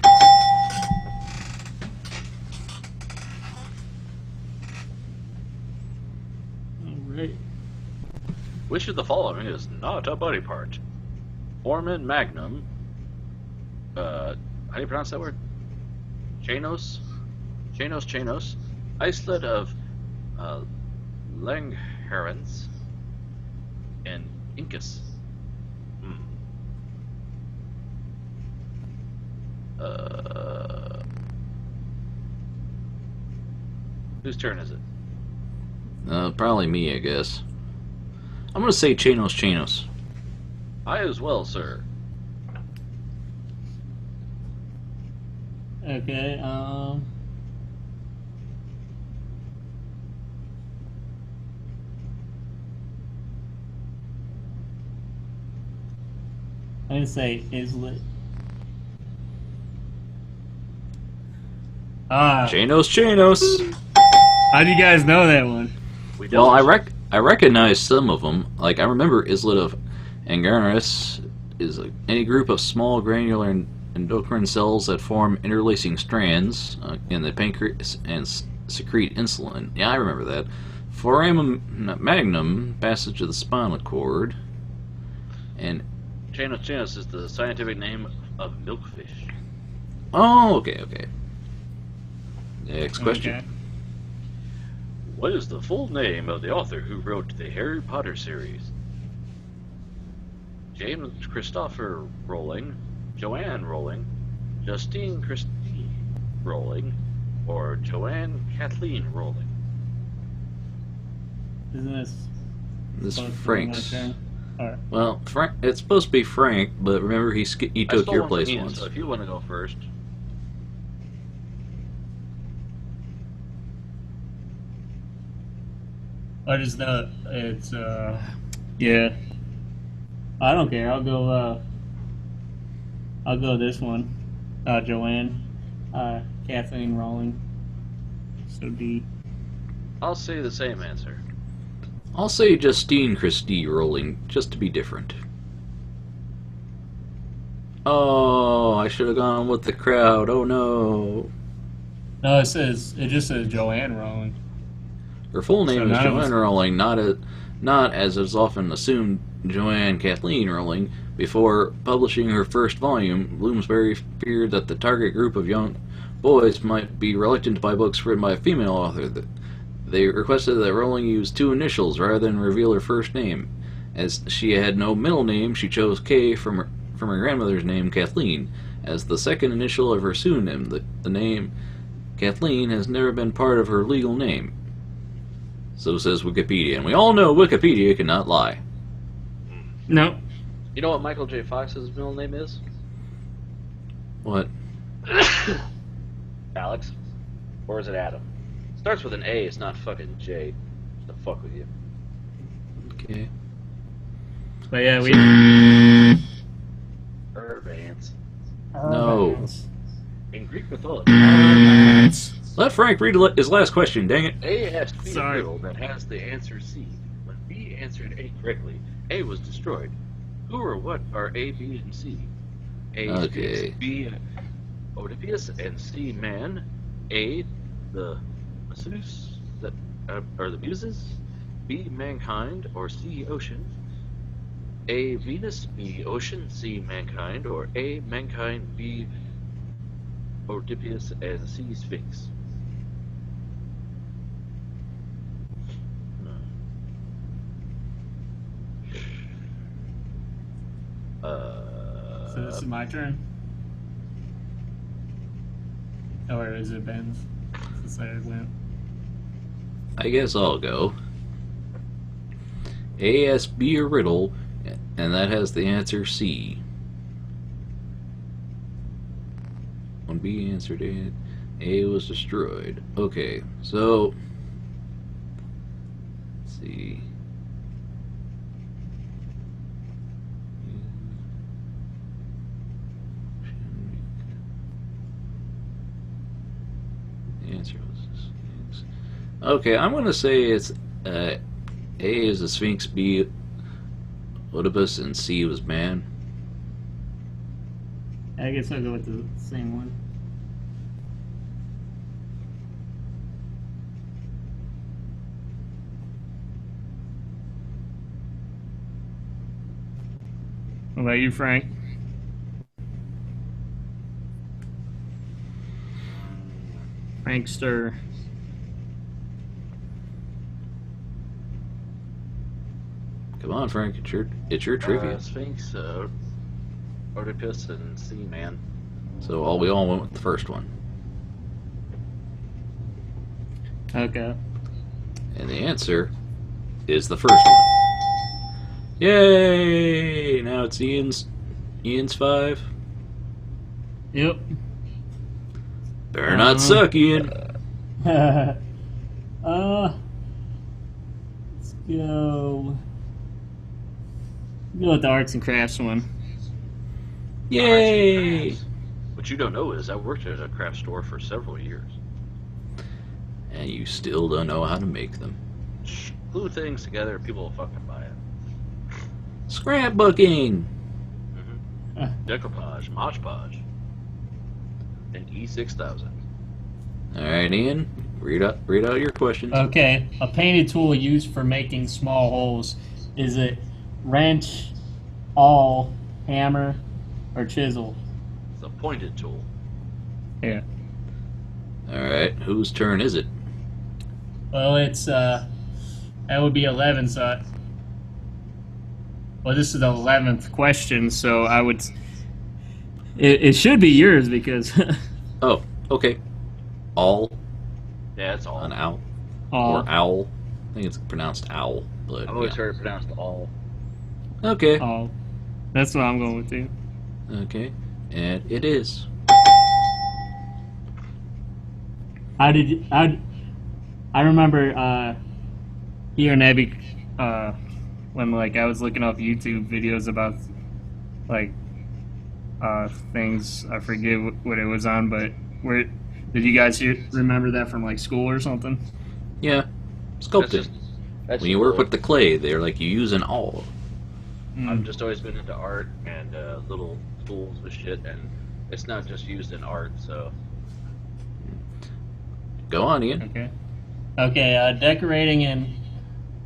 Alright. Which of the following is not a body part? Foramen magnum. How do you pronounce that word? Chanos? Chanos. Islet of Langerhans. And Incus. Whose turn is it? Probably me, I guess. I'm going to say Chanos. I as well, sir. Okay. I'm gonna say Islet. Chanos. How do you guys know that one? We Well, don't. I recognize some of them. Like, I remember Islet of Angaris is any group of small granular endocrine cells that form interlacing strands in the pancreas and secrete insulin. Yeah, I remember that. Foramen magnum, passage of the spinal cord. And, Chanos is the scientific name of milkfish. oh, okay. Next question. Okay. What is the full name of the author who wrote the Harry Potter series? James Christopher Rowling, Joanne Rowling, Justine Christie Rowling, or Joanne Kathleen Rowling? Isn't this This supposed to be my Frank's. turn? Alright. Well, Frank, it's supposed to be Frank, but remember he I took stole your one from place Ian, once. so if you want to go first. I just know it's yeah. I don't care. I'll go this one. Joanne. Kathleen Rowling. So D. I'll say the same answer. I'll say Justine Christie Rowling, just to be different. Oh, I should have gone with the crowd. Oh no. No, it just says Joanne Rowling. Her full name So is none of Joanne us- Rowling, not as is often assumed Joanne Kathleen Rowling. Before publishing her first volume, Bloomsbury feared that the target group of young boys might be reluctant to buy books written by a female author. They requested that Rowling use 2 initials rather than reveal her first name. As she had no middle name, she chose K from her grandmother's name, Kathleen, as the second initial of her pseudonym. The name Kathleen has never been part of her legal name. So says Wikipedia, and we all know Wikipedia cannot lie. No. You know what Michael J. Fox's middle name is? What? Alex. Or is it Adam? Starts with an A, it's not fucking J. Just to fuck with you. Okay. But yeah, we. Urbans. No. In Greek mythology, Let Frank read his last question, dang it. A has to be Sorry. a riddle that has the answer C. When B answered A correctly, A was destroyed. Who or what are A, B, and C? A, Okay. Sphinx, B, Oedipus, and C, man. A, the Muses, or the Muses. B, mankind, or C, ocean. A, Venus, B, ocean, C, mankind, or A, mankind, B, Oedipus, and C, Sphinx. So this is my turn? Or is it Ben's? Since I went. I guess I'll go. A has to be a riddle, and that has the answer C. When B answered A was destroyed. Okay, so let's see. The answer was Sphinx. Okay, I'm gonna say it's A is the Sphinx, B Oedipus, and C was man. I guess I'll go with the same one. What about you, Frank? Prankster. Come on, Frank, it's your trivia. Sphinx, Oedipus, and C, man. So we all went with the first one. Okay. And the answer is the first one. Yay! Now it's Ian's 5. Yep. Better not suck, Ian. Let's go. Go with the arts and crafts one. Yay! What you don't know is I worked at a craft store for several years. And you still don't know how to make them. Glue things together, people will fucking buy it. Scrapbooking! Decoupage, Mod Podge, and E6000. Alright, Ian, read out your questions. Okay. A painted tool used for making small holes. Is it wrench, awl, hammer, or chisel? It's a pointed tool. Yeah. Alright, whose turn is it? Well, it's that would be 11. So, well, this is the 11th question. So I would. It should be yours because. Oh, okay. All? Yeah, it's all. An owl? Awl. Or owl? I think it's pronounced owl, but I've always yeah. heard it pronounced all. Okay. Awl. That's what I'm going with too. Okay. And it is. I remember hearing Abby when like I was looking up YouTube videos about like things. I forget what it was on, but where did you guys remember that from like school or something? Yeah. Sculpting. That's When you work with the clay, they're like you use an awl. I've just always been into art and little tools with shit, and it's not just used in art, so. Go on, Ian. Okay. Okay. Decorating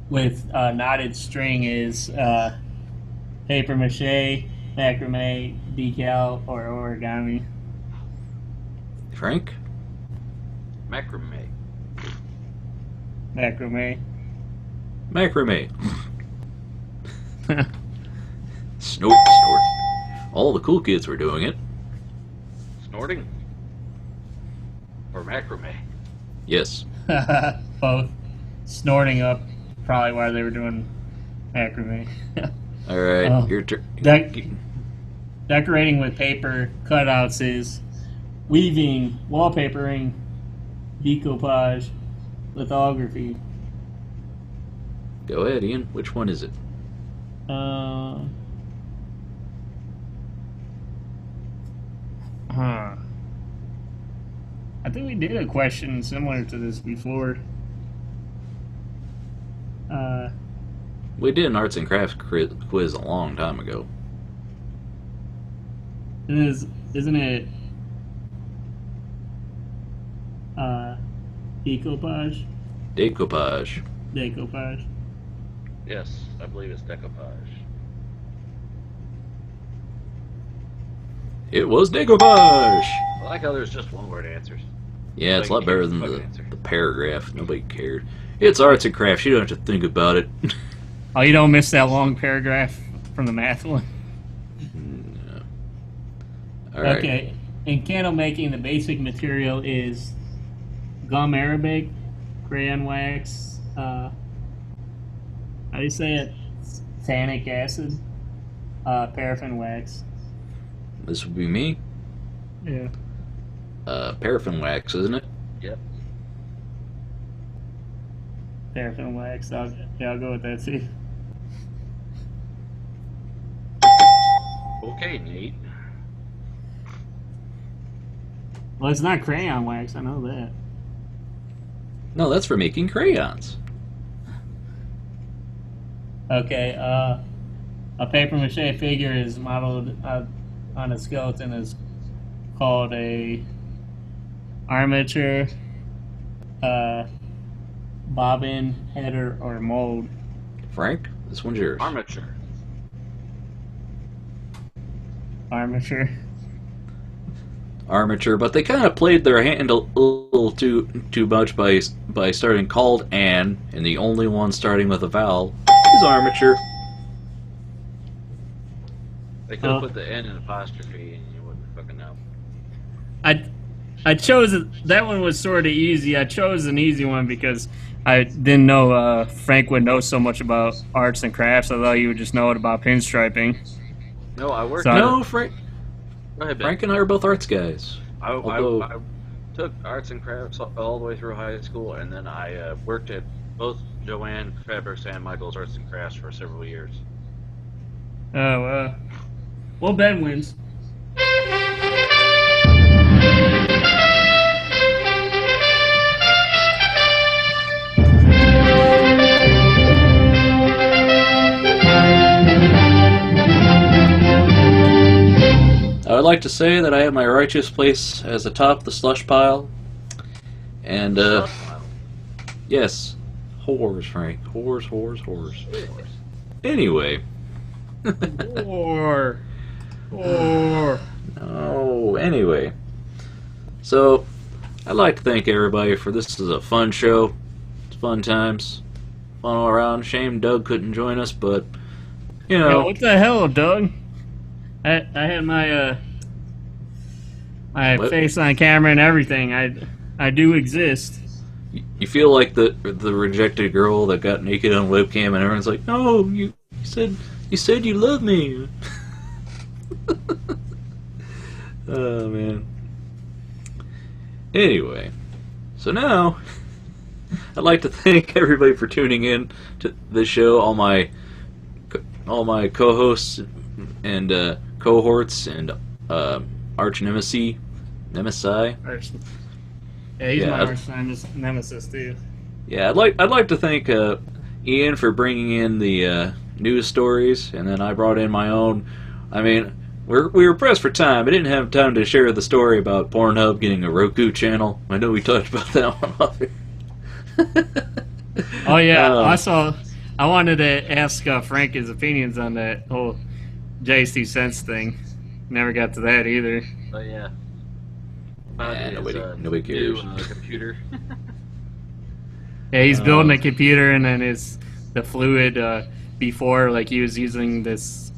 with knotted string is paper mache, macrame, decal, or origami. Frank? Macrame. Macrame. Macrame. Snort, snort. All the cool kids were doing it. Snorting? Or macrame? Yes. Both. Snorting up, probably why they were doing macrame. Alright, Oh. your turn. Decorating with paper cutouts is weaving, wallpapering, decoupage, lithography. Go ahead, Ian. Which one is it? I think we did a question similar to this before. We did an arts and crafts quiz a long time ago. Isn't it decoupage? Decoupage. Decoupage. Yes, I believe it's decoupage. It was decoupage! I like how there's just one word answers. Yeah, it's a lot Nobody better cares than fucking the answer. paragraph. Nobody cared. It's arts and crafts. You don't have to think about it. Oh, you don't miss that long paragraph from the math one? No. All right. Okay. In candle making, the basic material is gum arabic, crayon wax, how do you say it? Tannic acid, paraffin wax. This would be me. Yeah. Paraffin wax, isn't it? Yep. Paraffin wax. I'll go with that too. Okay, Nate. Well, it's not crayon wax. I know that. No, that's for making crayons. Okay. A paper mache figure is modeled on a skeleton is called a armature, bobbin, header, or mold. Frank, this one's yours. Armature. Armature. Armature, but they kind of played their hand a little too much by starting called an, and the only one starting with a vowel is armature. They could have put the N in apostrophe and you wouldn't fucking know. I chose that one was sort of easy. I chose an easy one because I didn't know Frank would know so much about arts and crafts. I thought he would just know it about pinstriping. No, I worked. So- No, Frank. Go ahead, Ben. Frank and I are both arts guys. Although- I took arts and crafts all the way through high school, and then I worked at both Joanne Fabrics and Michael's Arts and Crafts for several years. Oh, well, Ben wins. I would like to say that I have my righteous place as atop the slush pile. And, yes. Whores, Frank. Whores. Anyway. Or. Oh, anyway. So, I'd like to thank everybody for this is a fun show. It's fun times. Fun all around. Shame Doug couldn't join us, but, you Yeah, know. what the hell, Doug? I had my What? face on camera and everything. I do exist. You feel like the rejected girl that got naked on webcam and everyone's like, "No, you said you love me." Oh man. Anyway, so now I'd like to thank everybody for tuning in to this show. All my co-hosts and cohorts and arch nemesi. Yeah, he's Yeah, my I'd- arch nemesis too. Yeah, I'd like to thank Ian for bringing in the news stories, and then I brought in my own. I mean, we were pressed for time. I didn't have time to share the story about Pornhub getting a Roku channel. I know we talked about that one off here. Oh yeah, Um, I wanted to ask Frank his opinions on that whole JC Sense thing. Never got to that either. But yeah. About Yeah, his, nobody cares. New, computer. Yeah, he's building a computer, and then the fluid before, like he was using this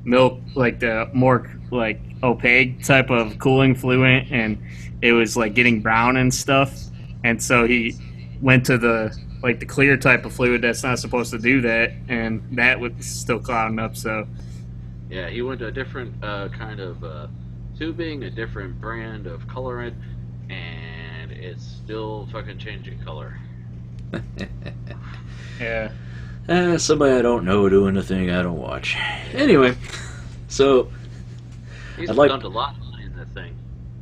milk, like the more like opaque type of cooling fluid, and it was like getting brown and stuff. And so he went to the clear type of fluid that's not supposed to do that, and that was still clouding up. So Yeah, he went to a different kind of tubing, a different brand of colorant, and it's still fucking changing color. Yeah. Somebody I don't know doing a thing I don't watch. Anyway, so He's I'd like- dumped a lot of money in that thing.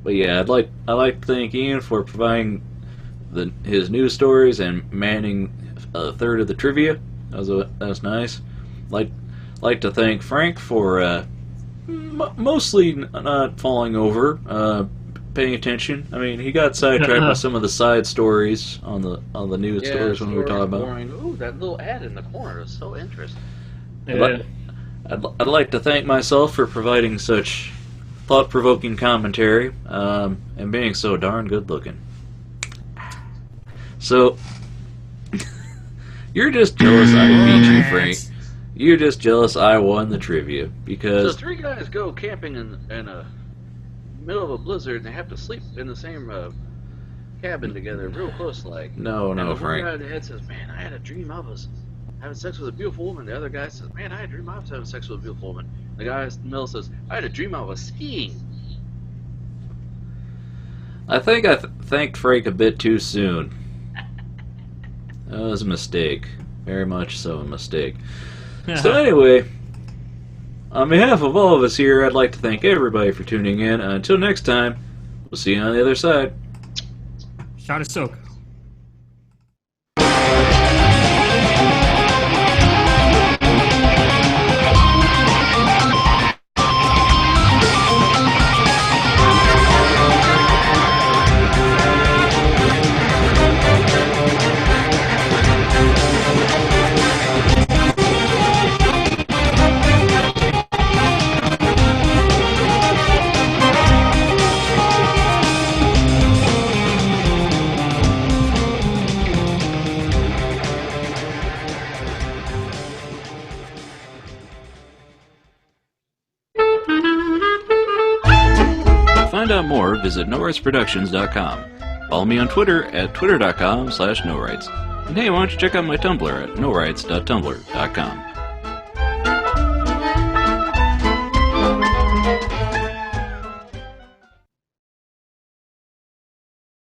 But yeah, I'd like to thank Ian for providing his news stories and manning a third of the trivia. That was nice. Like to thank Frank for mostly not falling over, paying attention. I mean, he got sidetracked by some of the side stories on the news stories when we were talking about. Ooh, that little ad in the corner is so interesting. Yeah. I'd like to thank myself for providing such thought-provoking commentary and being so darn good-looking. So, you're just jealous I beat you, Frank. You're just jealous I won the trivia So because 3 guys go camping in a middle of a blizzard and they have to sleep in the same cabin together, real close like. no, And the one Frank. guy in the head says, "Man, I had a dream I was having sex with a beautiful woman." The other guy says, "Man, I had a dream I was having sex with a beautiful woman." The guy in the middle says, "I had a dream I was skiing." I think I thanked Frank a bit too soon. That was a mistake. Very much so a mistake. So anyway, on behalf of all of us here, I'd like to thank everybody for tuning in. Until next time, we'll see you on the other side. Shot Ahsoka. To find out more, visit NoRightsProductions.com. Follow me on Twitter at twitter.com/NoRights. And hey, why don't you check out my Tumblr at NoRights.tumblr.com.